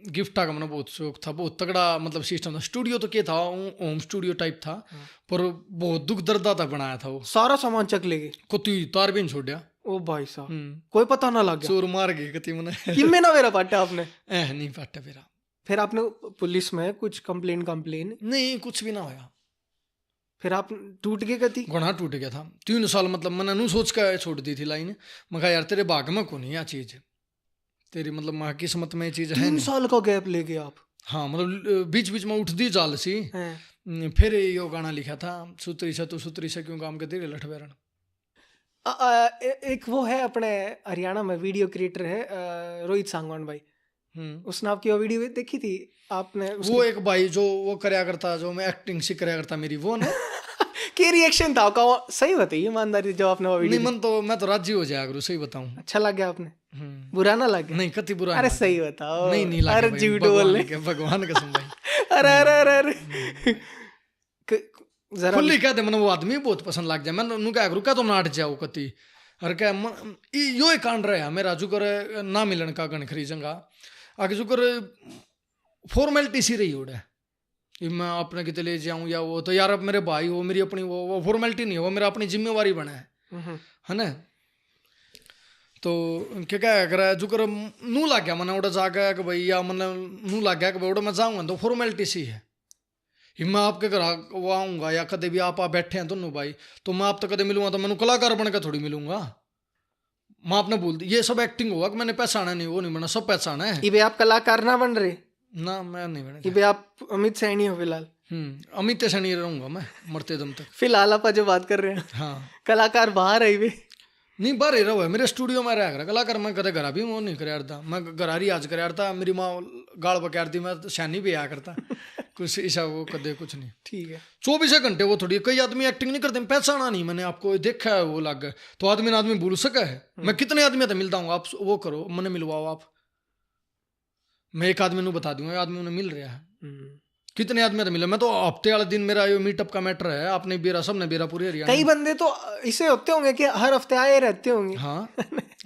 S1: गिफ्ट का मैंने बहुत शौक था, बहुत तगड़ा मतलब सिस्टम था। स्टूडियो तो क्या था, होम स्टूडियो टाइप था, पर बहुत दुख दर्दा था बनाया था वो।
S2: सारा सामान चक ले गए,
S1: कोई तार भी नहीं छोड़ा।
S2: ओ भाई साहब कोई पता ना लग गया,
S1: चोर मार गए कति मैंने।
S2: किम्मे ना मेरा पाटा आपने?
S1: नहीं पाटा मेरा।
S2: फिर आपने पुलिस में कुछ कंप्लेन? नहीं
S1: कुछ भी ना होया।
S2: फिर आप टूट गए कति?
S1: गुना टूट गया था 3 साल मतलब मैंने नू सोच कर छोड़ दी थी लाइन। मैं कहा यार तेरे भाग में को नहीं यह चीज, तेरी मतलब माँ किस्मत में ये चीज है।
S2: 3 साल का गैप ले गए आप? हाँ
S1: मतलब बीच बीच में उठती जाल सी। फिर यो गाना लिखा था सुतरी से क्यों काम के तेरे लठवेरण।
S2: एक वो है अपने हरियाणा में वीडियो क्रिएटर है रोहित सांगवान भाई, उसने आपकी वो वीडियो देखी थी आपने?
S1: वो एक भाई जो वो करया करता, जो मैं एक्टिंग से करया करता मेरी, वो ना
S2: क्या रिएक्शन था आपका? सही बताइए ईमानदारी जब आपने वो वीडियो।
S1: नहीं मैं तो राजी हो जाया करूँ, सही बताऊं।
S2: अच्छा लग गया आपने? बुरा ना लग गया?
S1: नहीं कति बुरा।
S2: अरे सही बताओ।
S1: नहीं लगा।
S2: अरे झूठ बोल रहे,
S1: भगवान कसम भाई।
S2: अरे
S1: जरा खुली कहते मैंने वो आदमी बहुत पसंद लग जाए, मैं क्या करूँ क्या तो नाट जाओ कति। अरे क्या यो ही कांड रहा मेरा जुकर ना मिलन का गण खरीजंगा आगे जुकर फॉर्मेलिटी सी रही उड़े कि मैं अपने कितने ले जाऊँ या वो, तो यार अब मेरे भाई हो, मेरी अपनी वो फॉर्मेलिटी नहीं है, वो मेरा अपनी जिम्मेवारी बना है ना। तो क्या क्या कर जो कर नू लग गया मैंने उड़ा जाके कि भाई या मैंने नू लग गया कि भाई उड़ा मैं जाऊँगा तो फॉर्मेलिटी सी है कि मैं आपके घर वो आऊँगा या कदे भी आप बैठे हैं दोनों भाई, तो मैं आप तो कदे मिलूंगा तो मैंने कलाकार बन के थोड़ी मिलूंगा। मैं आपने बोल दी ये सब एक्टिंग होगा कि मैंने पहचाना नहीं, वो नहीं बना, सब पहचाना है।
S2: इबे आप कलाकार ना बन रहे
S1: ना, मैं नहीं बने।
S2: इबे आप अमित सैनी हो फिलहाल।
S1: अमित सैनी रहूंगा मैं मरते दम तक।
S2: फिलहाल आप जो बात कर रहे हैं,
S1: हाँ
S2: कलाकार बाहर है इबे।
S1: नहीं बाहर ही रहो है, मेरे स्टूडियो में रह कर कलाकार मैं कदे घर भी वो नहीं कर था, मैं घर ही आज कर था, मेरी माँ गाल बकैर थी, मैं सैनी भी आया करता कुछ ऐसा वो कदे कुछ नहीं।
S2: ठीक है
S1: 24 घंटे वो थोड़ी, कई आदमी एक्टिंग नहीं करते, पहचाना नहीं मैंने आपको देखा है वो लग तो आदमी ना आदमी भूल सका है। मैं कितने आदमी तो मिलता हूँ, आप वो करो मैंने मिलवाओ आप, मैं एक आदमी बता दूंगा आदमी उन्हें मिल रहा है, कितने आदमी तो मिले। मैं तो हफ्ते वाले दिन मेरा ये मीटअप का मैटर है, आपने बेरा सबने बेरा पूरे हरियाणा।
S2: कई बंदे तो इसे होते होंगे कि हर हफ्ते आए रहते होंगे।
S1: हाँ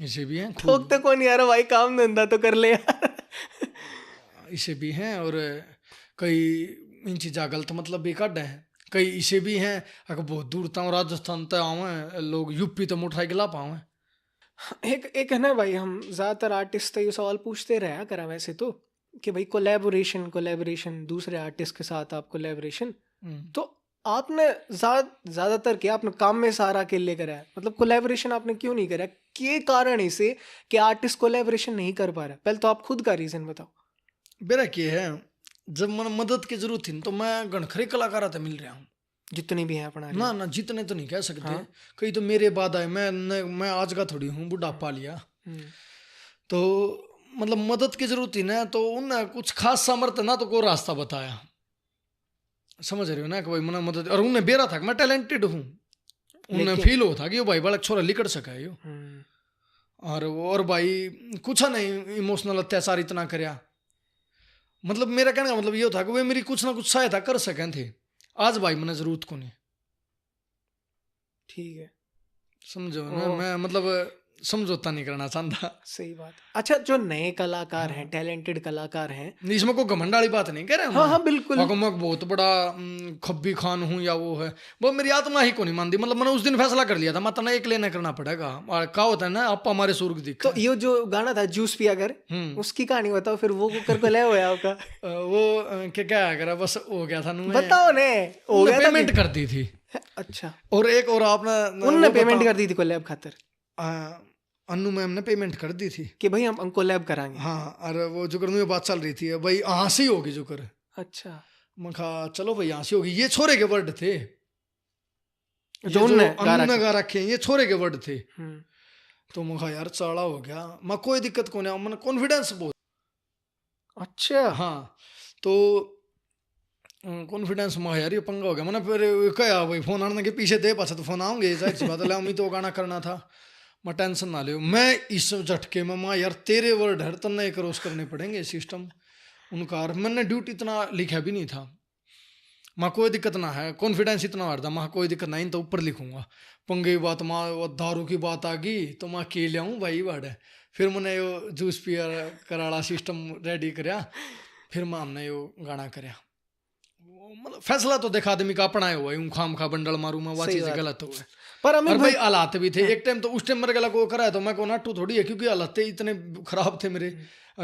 S1: इसे भी हैं,
S2: ठोकते कौन यार भाई, काम धंधा तो कर ले यार।
S1: इसे भी हैं और कई इन चीज़ा गलत मतलब भी काटे हैं, कई इसे भी हैं अगर बहुत दूर तक राजस्थान तक आवे लोग, यूपी तो मोटरसाइकिल आप आवे।
S2: एक है ना भाई, हम ज्यादातर आर्टिस्ट तो ये सवाल पूछते रहा करा वैसे तो कि भाई कोलैबोरेशन दूसरे आर्टिस्ट के साथ आप कोलैबोरेशन, तो आपने ज्यादातर क्या आपने काम में सारा अकेले करा है, मतलब कोलैबोरेशन आपने क्यों नहीं करा, क्या कारण इसे कि आर्टिस्ट कोलैबोरेशन नहीं कर पा रहा? पहले तो आप खुद का रीजन बताओ।
S1: मेरा क्या है, जब मैंने मदद की जरूरत थी तो मैं गणखरे कलाकार से मिल रहा हूँ,
S2: जितने भी हैं अपना।
S1: ना जितने तो नहीं कह सकते। हाँ? कई तो मेरे बाद आए, मैं आज का थोड़ी हूँ, बुढ़ापा लिया तो मतलब मदद की जरूरत थी ना, तो उन्हें कुछ खास सामर्थ्य ना तो कोई रास्ता बताया, समझ रहे हो ना कि भाई मैंने मदद, और उन्हें बेरा था कि मैं टैलेंटेड हूँ, उन्हें फील हो था कि भाई बड़ा छोरा लिकड़ सका है यो, और भाई कुछ नहीं इमोशनल अत्याचार इतना करया, मतलब मेरा कहने का मतलब ये था कि वे मेरी कुछ ना कुछ सहायता कर सकें थे। आज भाई मैंने जरूरत को नहीं।
S2: ठीक है
S1: समझो ना, मैं मतलब समझौता नहीं करना चाहता।
S2: सही बात। अच्छा जो नए कलाकार हैं, टैलेंटेड कलाकार हैं,
S1: इसमें कोई घमंड वाली बात नहीं कह रहे।
S2: हाँ बिल्कुल,
S1: मैं बहुत बड़ा खब्बी खान हूँ या वो है, वो मेरी आत्मा ही को नहीं मानती। मतलब मैंने उस दिन फैसला कर लिया था मैं तना एक लेना करना पड़ेगा, और क्या होता है ना आप हमारे स्वर्ग दिख।
S2: तो ये जो गाना था जूस पिया कर, उसकी कहानी बताओ फिर, वो कर को ले होया होगा
S1: वो क्या करा, बस हो गया था,
S2: बताओ ने हो गया,
S1: पेमेंट कर दी थी। अच्छा, और एक और आपने
S2: उनने पेमेंट कर दी थी कोलैब खातिर,
S1: अन्नू मैम ने पेमेंट कर दी थी
S2: कि भाई हम कोलैब कराएंगे।
S1: हाँ, अरे वो जो कर बात चल रही थी भाई हंसी होगी जो कर। अच्छा, मैं कहा चलो भाई हंसी होगी, ये छोरे के वर्ड थे जो अन्नू ने गा रखे, ये छोरे के वर्ड थे। तो मैं कहा यार चढ़ा हो गया, मैं कोई दिक्कत को नहीं, मैंने कॉन्फिडेंस बहुत। अच्छा हाँ, तो कॉन्फिडेंस में यार ये पंगा हो गया। मैंने फिर कहा भाई फोन आने के पीछे दे पासा तो फोन आऊंगे, जाहिर सी बात है, मैं तो गाना करना था, मैं टेंशन ना ले। मैं इस झटके में माँ यार तेरे वर्ड हर तन्ना एक क्रॉस करने पड़ेंगे सिस्टम उनका, मैंने ड्यूटी इतना लिखा भी नहीं था, माँ कोई दिक्कत ना है, कॉन्फिडेंस इतना बढ़ था, माँ कोई दिक्कत नहीं तो ऊपर लिखूंगा। पंगे की बात माँ दारू की बात आ गई तो मैं के लियाऊँ भाई वर्ड है। फिर मैंने यो जूस पियर कराड़ा सिस्टम रेडी कराया, फिर मैं हमने यो गाना कराया। मतलब फैसला तो देखा आदमी का अपना हुआ है, खाम खा बंडल मारू मैं, वो चीज गलत हुआ है। पर भाई हालात भी थे एक टाइम, तो उस टाइम मेरे गला को कराया तो मैं को नाटू थोड़ी है, क्योंकि हालात इतने खराब थे मेरे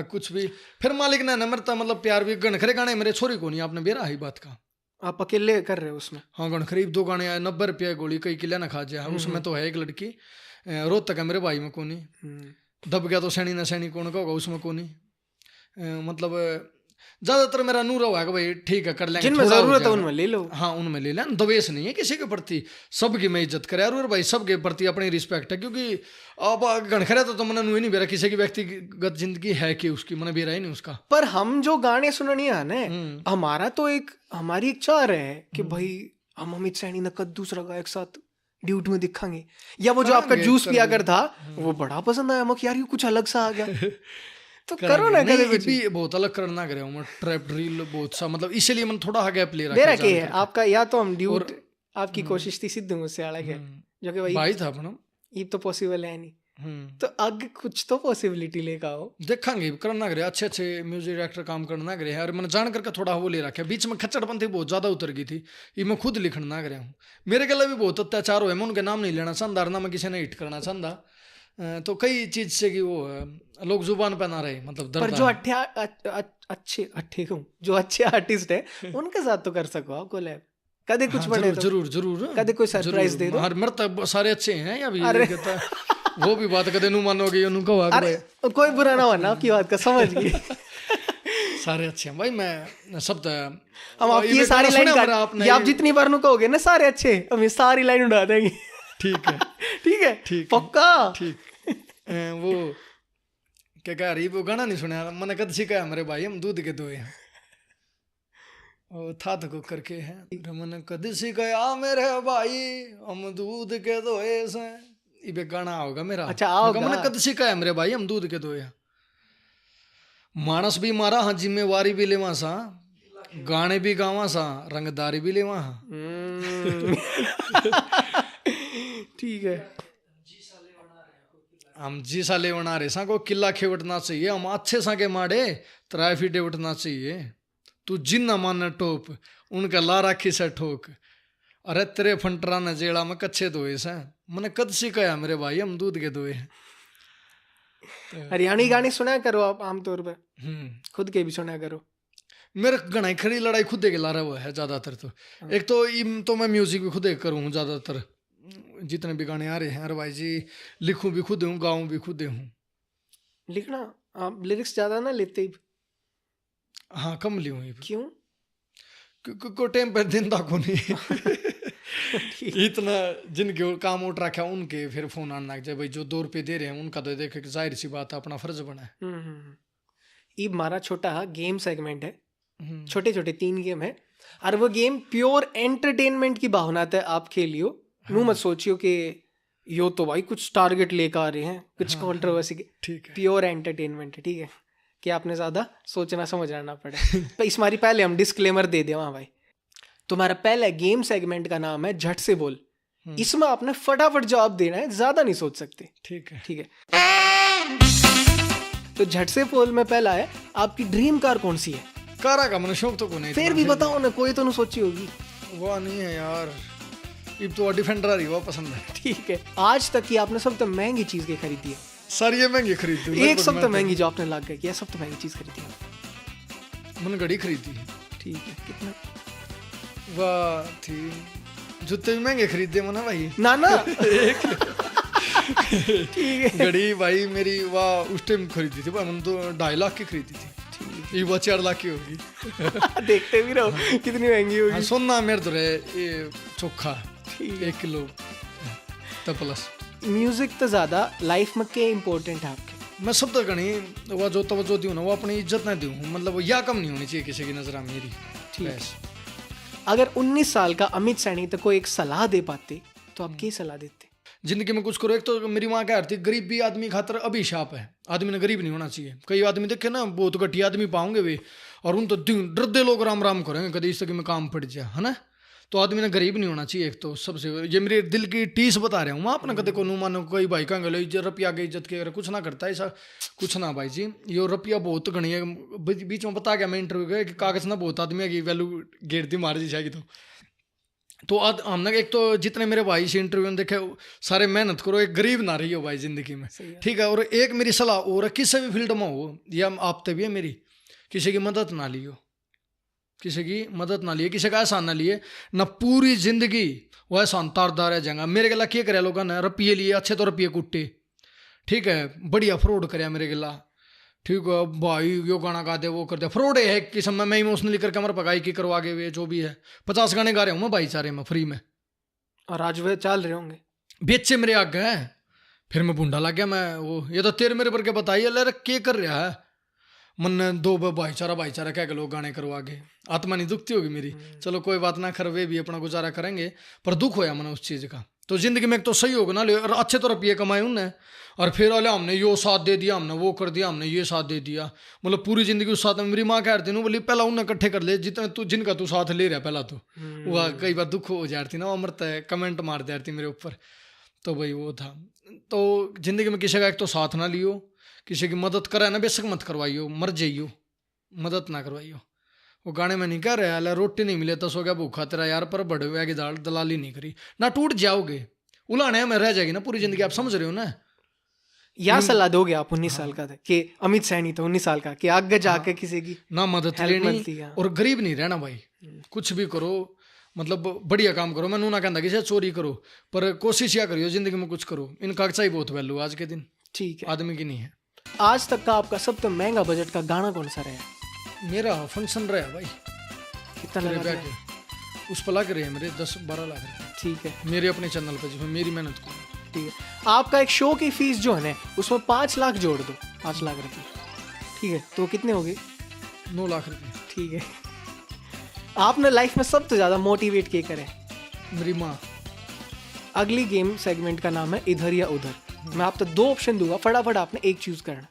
S1: कुछ भी। फिर मालिक ने नम्रता मतलब प्यार भी, गणखरे गाने मेरे छोरी को नहीं, आपने बेरा ही बात का, आप अकेले कर रहे हो उसमें। हाँ गणखरीब 2 गाने आए, 90 रुपया गोली, कई किले ना खा जाए, उसमें तो है एक लड़की रोहतक है मेरे भाई में को नहीं, दब गया तो सैनी न सैनी कौन का होगा उसमें को नहीं। मतलब ज्यादातर मेरा नूर हुआ है कि भाई ठीक है कर लेंगे, जिनमें जरूरत है उनमें ले लो। हाँ उनमें ले लें, द्वेष नहीं है किसी के प्रति, सबकी मैं इज्जत करे और भाई सबके प्रति अपनी रिस्पेक्ट है, क्योंकि अब गणखरे तो मैंने नू ही नहीं बेरा, किसी की व्यक्तिगत जिंदगी है कि उसकी मैंने बेरा ही नहीं उसका। पर हम जो गाने सुनने आने हमारा तो एक हमारी एक चाह रहे है कि भाई हम अमित सैनी न कद दूसरा गायक साथ ड्यूट में दिखाएंगे, या वो जो आपका जूस पिया कर था वो बड़ा पसंद आया मुझे यार, ये कुछ अलग सा आ गया तो करो ना, कभी भी बहुत अलग करना करे मैं ट्रैप ड्रिल बहुत सा, मतलब इसलिए मैंने थोड़ा गैप ले रखा है। क्या है आपका, या तो हम ड्यूट आपकी कोशिश थी सिद्धू मुझसे अलग है जो कि भाई था अपना, ये तो पॉसिबल है नहीं,
S2: तो आगे कुछ तो पॉसिबिलिटी लेकर आओ।
S1: देखेंगे करना करे, अच्छे अच्छे म्यूजिक डायरेक्टर काम करना करे। और मैंने जान करके थोड़ा वो ले रखा है, बीच में खच्चड़पंथी बहुत ज्यादा उतर गई थी, ये मैं खुद लिखना ना गया हूँ। मेरे गले भी बहुत अत्याचार हुए, मैं उनके नाम नहीं लेना चाहता, ना मैं किसी ने हिट करना चाहता। तो कई चीज से कि वो लोग जुबान पे ना रहे, मतलब
S2: पर जो जो अच्छे आर्टिस्ट है उनके साथ तो कर सको आप कोलैब, कदे कुछ बने तो
S1: जरूर जरूर
S2: कदे कोई सरप्राइज दे दो।
S1: मेरे तो सारे अच्छे हैं या भी वो भी बात कदे नू मानोगे उनको भाई,
S2: कोई बुरा ना होना आपकी बात का, समझ गई।
S1: सारे अच्छे हैं भाई, मैं सब
S2: हम आपकी ये सारी लाइन आप जितनी बार नु कहोगे ना सारे अच्छे, हम ये सारी लाइन उड़ा देंगे।
S1: ठीक है
S2: ठीक है
S1: ठीक
S2: पक्का।
S1: ठीक वो क्या कह रही, वो गाना नहीं सुना मैंने, कद सिखाया मेरे भाई हम दूध के दोए हैं, वो था तो करके है, मैंने कद सिखाया मेरे भाई हम दूध के दोए से, ये गाना होगा मेरा।
S2: अच्छा आओगा,
S1: मैंने कद सिखाया मेरे भाई हम दूध के दोए हैं, मानस भी मारा हाँ, जिम्मेवारी भी लेवा सा, गाने भी गावा सा, रंगदारी भी लेवा हाँ।
S2: ठीक है,
S1: हम जी साले बना रहे सा, को किला खेवटना चाहिए, हम अच्छे सा के माड़े त्राई फीटे उठना चाहिए, तू जिन्ना मान टोप उनका ला राखी से ठोक, अरे तेरे फंटरा न जेड़ा में कच्चे दोए से, मैंने कद सिखाया मेरे भाई हम दूध के दोए।
S2: हरियाणी गाने सुना करो आप आमतौर पर, खुद के भी सुना करो।
S1: मेरे घना खड़ी लड़ाई खुद के ला रहा हुआ है ज्यादातर तो, एक तो मैं म्यूजिक भी खुद करूँ ज्यादातर, जितने भी गाने आ रहे हैं, अरे भाई जी लिखूं भी खुद हूँ, गाऊं भी खुद हूँ।
S2: लिखना आप लिरिक्स ज्यादा ना लेते ही?
S1: हाँ कम ली हूँ।
S2: क्यों?
S1: को टाइम पर दिन तक नहीं इतना जिनके काम उठ रखा है उनके फिर फोन आने लग जाए, भाई जो 2 रुपये दे रहे हैं उनका तो देखे, जाहिर सी बात है अपना फर्ज बना है।
S2: ये हमारा छोटा गेम सेगमेंट है, छोटे छोटे 3 गेम है, और वो गेम प्योर एंटरटेनमेंट की भावना है, आप खेलियो। नू मत सोचियो कि यो तो भाई कुछ टारगेट लेकर आ रहे हैं, कुछ कंट्रोवर्सी के,
S1: ठीक है,
S2: प्योर एंटरटेनमेंट है। ठीक है, कि आपने ज्यादा सोचना समझना पड़े। तो इस हमारी पहले हम डिस्क्लेमर दे दें वहाँ भाई। तुम्हारा पहला गेम सेगमेंट का नाम है झट से बोल, इसमें आपने फटाफट जवाब देना है, ज्यादा नहीं सोच सकते।
S1: ठीक है
S2: ठीक है, तो झट से बोल में पहला है, आपकी ड्रीम कार कौन सी है?
S1: कारा का मैंने शौक तो को नहीं,
S2: फिर भी बताओ ना, कोई तो नहीं सोची होगी।
S1: वो नहीं है यार, ये तो डिफेंडर आ रही वो पसंद है।
S2: ठीक है, आज तक की आपने सबसे महंगी चीज की खरीदी है?
S1: सारी ये महंगी खरीदी,
S2: एक सबसे महंगी जो आपने लाग गया, सबसे महंगी चीज खरीदी है?
S1: मैंने घड़ी खरीदी है।
S2: ठीक है, कितना?
S1: वाह थी, जूते भी महंगे खरीदे मैंने भाई।
S2: ना ठीक है,
S1: घड़ी भाई मेरी वाह उस टाइम खरीदी थी भाई, मैंने तो 2.5 लाख की खरीदी थी, ये वो 4 लाख की होगी।
S2: देखते भी रहो कितनी महंगी होगी।
S1: सोना मेरे तो रहे ये चोखा 1 किलो तो प्लस।
S2: म्यूजिक तो ज्यादा लाइफ में क्या इम्पोर्टेंट है आपके?
S1: मैं सब तक नहीं वो जो तवज्जो दूँ ना, वो अपनी इज्जत ना दूँ, मतलब वो या कम नहीं होनी चाहिए किसी की नजर में मेरी।
S2: ठीक, अगर 19 साल का अमित सैनी तो कोई एक सलाह दे पाते तो आप क्या सलाह देते?
S1: जिंदगी में कुछ करो। एक तो मेरी माँ कह रही थी, गरीब भी आदमी खातर अभिशाप है, आदमी ने गरीब नहीं होना चाहिए। कई आदमी देखे ना बहुत घटिया आदमी पाओगे वे, और उन तो डरते लोग राम राम करेंगे कभी इस तक में काम पड़ जाए, है ना। तो आदमी ने गरीब नहीं होना चाहिए एक तो सबसे, ये मेरे दिल की टीस बता रहा हूँ मैं अपने। कदे को नू मानो कोई भाई कहेंगे रुपया की इज्जत के कुछ ना करता ऐसा कुछ ना भाई जी, ये रुपया बहुत घनी है। बीच में बता गया मैं इंटरव्यू गया कि कागज ना बहुत आदमी की वैल्यू गेट दी मार दी जाएगी। तो हमने एक तो जितने मेरे भाई से इंटरव्यू में देखे सारे मेहनत करो, एक गरीब ना रही हो भाई जिंदगी में, ठीक है। और एक मेरी सलाह और किसी भी फील्ड में हो या आपते भी है मेरी, किसी की मदद ना लियो, किसी की मदद ना लिए, किसी का एहसान ना लिए ना, पूरी जिंदगी वो एहसान तारदार रह जाएगा। मेरे गला क्या करे लोगों ने, रुपये लिए अच्छे तो रुपये कुट्टे, ठीक है, बढ़िया फ्रॉड करे मेरे गला, ठीक है भाई यो गाना गा दे वो कर दे, फ्रॉड है किस्म में। मैं इमोशनली करके हमारे पगाई की करवा के वे जो भी है 50 गाने गा रहे हूँ मैं भाईचारे में फ्री में,
S2: और आज वे चल रहे होंगे
S1: बेचे मेरे आगे हैं। फिर मैं बूढ़ा लग गया, मैं वो ये तो तेरे मेरे पर के बताइए अल्लाह क्या कर रहा है। मन 2 भाईचारा कह के लोग गाने करवा के, आत्मा नहीं दुखती होगी मेरी। चलो कोई बात ना, खर वे भी अपना गुजारा करेंगे, पर दुख होया मैंने उस चीज़ का। तो जिंदगी में एक तो सही होगा ना, अच्छे तो रुपये कमाए उनने, और फिर अले हमने यो साथ दे दिया, हमने वो कर दिया, हमने ये साथ दे दिया, मतलब पूरी जिंदगी उस साथ में। मेरी माँ कह रही थी बोली पहला उन्हें इकट्ठे कर ले जितना तू जिनका तू साथ ले रहा पहला तो। वह कई बार दुख हो जाती ना, वो मरता है कमेंट मार जाती मेरे ऊपर। तो भाई वो था तो जिंदगी में किसी का एक तो साथ ना लियो, किसी की मदद करे ना बेशक मत करवाइयो, मर जाइयो, मदद ना करवाइयो। वो गाने में नहीं कह रहे अला रोटी नहीं मिले तो सो गया भूखा तेरा यार, पर बड़े हुए की दाल दलाली नहीं करी ना, टूट जाओगे, उलाने में रह जाएगी ना पूरी जिंदगी। आप समझ रहे हो ना?
S2: या सलाह दोगे आप 19 साल का था कि अमित सैनी तो 19 साल का कि आगे जाके किसी की
S1: ना मदद
S2: help
S1: लेनी
S2: मिलती है।
S1: और गरीब नहीं रहना भाई। कुछ भी करो, मतलब बढ़िया काम करो। मैं ना कहता कि चोरी करो, पर कोशिश या करियो जिंदगी में कुछ करो। इन कागजा ही बहुत वैल्यू आज के दिन
S2: ठीक है।
S1: आदमी की नहीं है।
S2: आज तक का आपका सबसे महंगा बजट का गाना कौन सा रहा?
S1: मेरा फंक्शन रहा भाई,
S2: कितना
S1: तेरे
S2: लगा
S1: ब्याह
S2: था?
S1: के उस पर लग रहे हैं मेरे 10-12 लाख रुपए
S2: ठीक है,
S1: मेरे अपने चैनल पर, जिसमें मेरी मेहनत को।
S2: ठीक है। आपका एक शो की फीस जो है ना उसमें 5 लाख जोड़ दो, 5 लाख रुपए, ठीक है, तो कितने हो गए?
S1: 9 लाख रुपए।
S2: ठीक है। आपने लाइफ में सबसे ज्यादा मोटिवेट किए करे?
S1: मेरी माँ।
S2: अगली गेम सेगमेंट का नाम है इधर या उधर। मैं आपको 2 ऑप्शन दूंगा, फटाफट आपने एक चूज करना।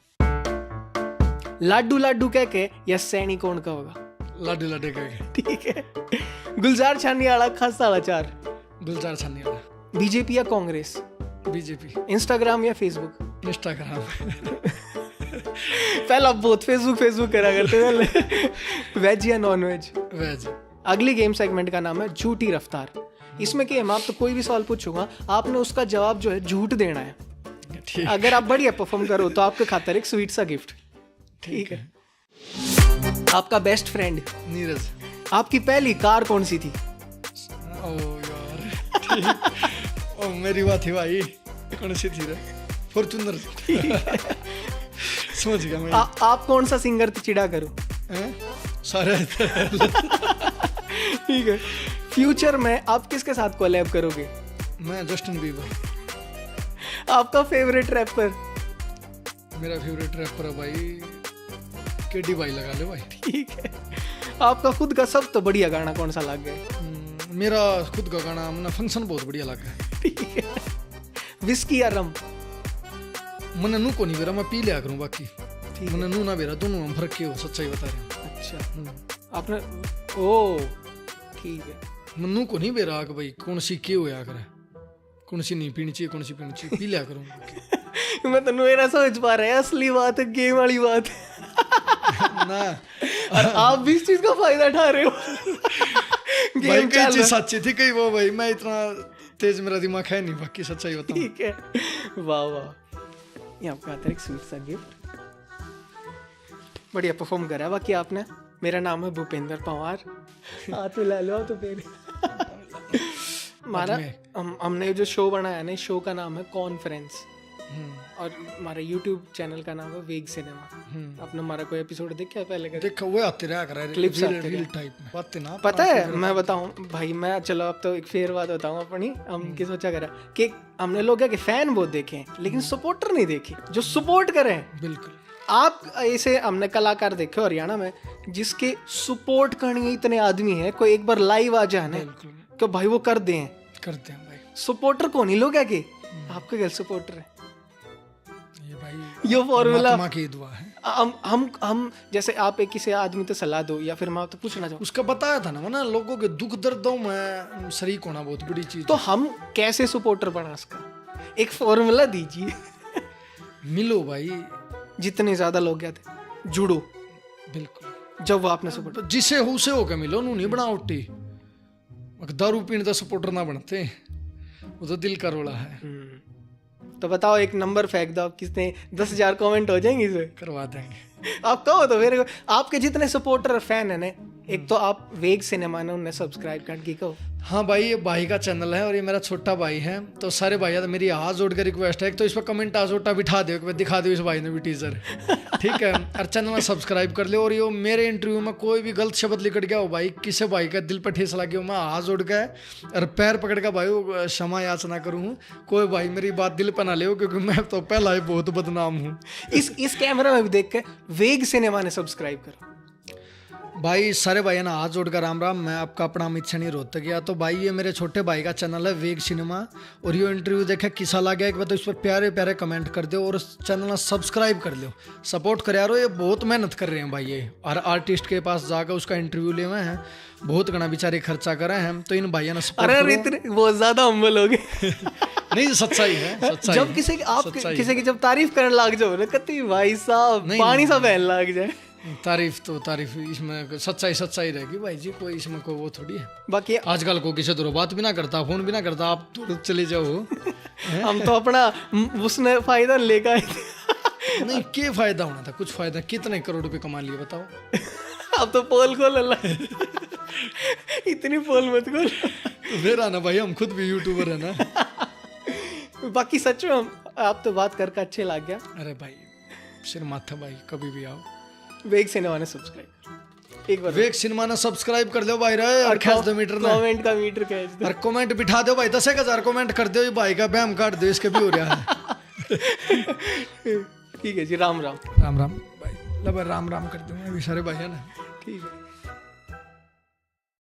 S2: लाडू लाडू कह के या सैनी कौन का होगा?
S1: लाडे लाडे कह
S2: ठीक है। गुलजार छानी वाला खस्ता वाला 4।
S1: गुलजार छानी वाला।
S2: बीजेपी या कांग्रेस?
S1: बीजेपी।
S2: इंस्टाग्राम या फेसबुक?
S1: इंस्टाग्राम।
S2: पहले आप बहुत फेसबुक करा करते थे। वेज या नॉन वेज?
S1: वेज।
S2: अगली गेम सेगमेंट का नाम है झूठी रफ्तार। इसमें क्या है, मैं आपको कोई भी सवाल पूछूंगा, आपने उसका जवाब जो है झूठ देना है।
S1: ठीक।
S2: अगर आप बढ़िया परफॉर्म करो तो आपके खातर एक स्वीट सा गिफ्ट। ठीक है। आपका बेस्ट फ्रेंड?
S1: नीरज।
S2: आपकी पहली कार कौन सी थी?
S1: ओ यार, ठीक। ओ मेरी बात है भाई, कौन सी थी रे? फॉर्च्यूनर। समझ गया मैं।
S2: आप कौन सा सिंगर चिड़ा करो?
S1: सारे।
S2: ठीक है। फ्यूचर में आप किसके साथ कोलैब करोगे?
S1: मैं जस्टिन बीबर।
S2: आपका फेवरेट रैपर?
S1: मेरा फेवरेट रैपर है भाई केडी भाई, लगा ले भाई।
S2: ठीक है। आपका खुद का सब तो बढ़िया गाना कौन सा लग गया?
S1: मेरा खुद का गाना अपना फंक्शन बहुत बढ़िया लगा।
S2: ठीक है। विस्की या रम?
S1: मैंने नू को नहीं बेरा, मैं पी लिया करूँ बाकी। मैंने नू ना बेरा, दोनों में फर्क क्यों, सच्चाई बता रहे हैं।
S2: अच्छा। आपने ओ ठीक है।
S1: मैं नू को नहीं बेरा कि भाई कौन सी क्यों होया करे, कौन सी नहीं पीनी चाहिए, कौन सी पीनी चाहिए, पी लिया करूँ।
S2: मैं तो मेरा समझ पा रहा है, असली बात है, गेम वाली बात है।
S1: ना
S2: और आप भी इस चीज का फायदा उठा रहे हो।
S1: भाई कई चीज सच्ची थी, कई वो भाई मैं इतना तेज मेरा दिमाग है नहीं, बाकी सच्चाई बताऊं।
S2: ठीक है। वाह वाह, ये आपका आता है एक स्वीट सा गिफ्ट। बढ़िया परफॉर्म करा बाकी आपने। मेरा नाम है भूपेंद्र पंवार। हाथ मिला लो तो फिर। हमारा हमने जो शो बनाया ना, शो का नाम है कॉन्फ्रेंस, और हमारे YouTube चैनल का नाम है वेग सिनेमा। आपने हमारा कोई एपिसोड देखा है पहले का?
S1: देखो वो आते रहा कर
S2: क्लिप्स
S1: रील टाइप में बातें ना।
S2: पता है, मैं बताऊं भाई, मैं चलो अब तो एक फेर बात बताऊं अपनी। हम की सोचा करा कि हमने लोग क्या कि फैन बहुत देखे हैं लेकिन सपोर्टर नहीं देखे जो सपोर्ट करें।
S1: बिल्कुल।
S2: आप ऐसे हमने कलाकार देखे हरियाणा में जिसके सपोर्ट करने इतने आदमी हैं, कोई एक बार लाइव आ जाए ना कि भाई वो कर दें,
S1: करते हैं भाई।
S2: सपोर्टर को नहीं लोग है कि आपके घर सपोर्टर है।
S1: ये भाई
S2: ये फॉर्मूला
S1: माँ की दुआ है।
S2: हम जैसे आप एक किसी आदमी तो सलाह दो, या फिर मैं आपसे पूछना चाहूँ,
S1: उसका बताया था ना लोगों के दुख दर्दों में शरीक होना बहुत बड़ी चीज।
S2: तो हम कैसे सपोर्टर बना उसका एक फॉर्मूला दीजिए।
S1: मिलो भाई,
S2: जितने ज्यादा लोग क्या थे जुड़ो।
S1: बिल्कुल।
S2: जब वो आपने सपोर्ट
S1: जिसे हो उसे होकर मिलो, नू नहीं बनावटी। दारू पीने तो सपोर्टर ना बनते, वो तो दिल का रोड़ा है।
S2: तो बताओ एक नंबर फेंक दो, किसने 10,000 कमेंट हो जाएंगे इसे?
S1: करवा देंगे।
S2: आप कहो तो मेरे को, आपके जितने सपोर्टर और फैन है ना, एक तो आप वेग सिनेमा ने उन्हें सब्सक्राइब कर की कहो।
S1: हाँ भाई, ये भाई का चैनल है और ये मेरा छोटा भाई है, तो सारे भाई तो मेरी हाथ जोड़ के रिक्वेस्ट है, एक तो इस पर कमेंट आजोटा बिठा दो, दिखा दो इस भाई ने भी टीजर। ठीक है, और चैनल में सब्सक्राइब कर ले। और ये मेरे इंटरव्यू में कोई भी गलत शब्द लिखट गया हो भाई, किसी भाई का दिल पर ठेस लगी हो, मैं हाथ जोड़ के और पैर पकड़ के भाई क्षमा याचना करूँ। कोई भाई मेरी बात दिल पर ना ले, क्योंकि मैं तो पहला ही बहुत बदनाम हूँ।
S2: इस कैमरा में भी देख के वेग सिनेमा ने सब्सक्राइब करो
S1: भाई। सारे भाई ना हाथ जोड़कर राम राम। मैं आपका अपना अमित सैनी रोहतक गया। तो भाई ये मेरे छोटे भाई का चैनल है वेग सिनेमा, और ये इंटरव्यू देखे किसा लगा एक बार तो इस पर प्यारे प्यारे कमेंट कर दो और चैनल ना सब्सक्राइब कर लो, सपोर्ट कर यारो। ये बहुत मेहनत कर रहे हैं भाई, ये और आर्टिस्ट के पास जाकर उसका इंटरव्यू ले हुए हैं, बहुत घना बेचारे खर्चा करे हैं। तो इन भाइयों ने सपोर्ट
S2: अरे इतने बहुत ज्यादा हम्बल हो गए।
S1: नहीं सच्चाई है, सच्चाई
S2: जब
S1: है,
S2: किसी आप
S1: सच्चाई
S2: किसी की जब तारीफ करने लग जाओ ना, कति भाई साहब
S1: नहीं,
S2: पानी
S1: नहीं,
S2: सा बहने लग जाए।
S1: है। तारीफ इसमें सच्चाई सच्चाई रहेगी भाई जी, कोई इसमें कोई वो थोड़ी है।
S2: बाकी
S1: आजकल को किसी दूर बात भी ना करता, फोन भी ना करता, आप तुरंत चले जाओ।
S2: हम तो अपना उसने फायदा लेकर आए थे।
S1: नहीं क्या फायदा होना था, कुछ फायदा, कितने करोड़ रुपए कमा लिए बताओ।
S2: अब तो पोल खोल अल्लाह। इतनी पोल मत खोल।
S1: मेरा ना भाई, हम खुद भी यूट्यूबर है ना।
S2: बाकी सच में आप तो बात करके अच्छे लग गया।
S1: अरे भाई सिर माथा भाई, कभी भी आओ।
S2: वेग सिनेमा ने सब्सक्राइब एक बार
S1: वेग सिनेमा ने सब्सक्राइब कर दो भाई रे, और खींच दो मीटर ना,
S2: कमेंट का मीटर खींच दो,
S1: और कमेंट बिठा दो भाई, 10,000 कमेंट कर दो, ये भाई का बैम काट दो, इसके भी हो रहा है।
S2: ठीक है जी, राम राम।
S1: राम राम भाई, लब राम राम कर दूंगा अभी सारे भाई है ना।
S2: ठीक है।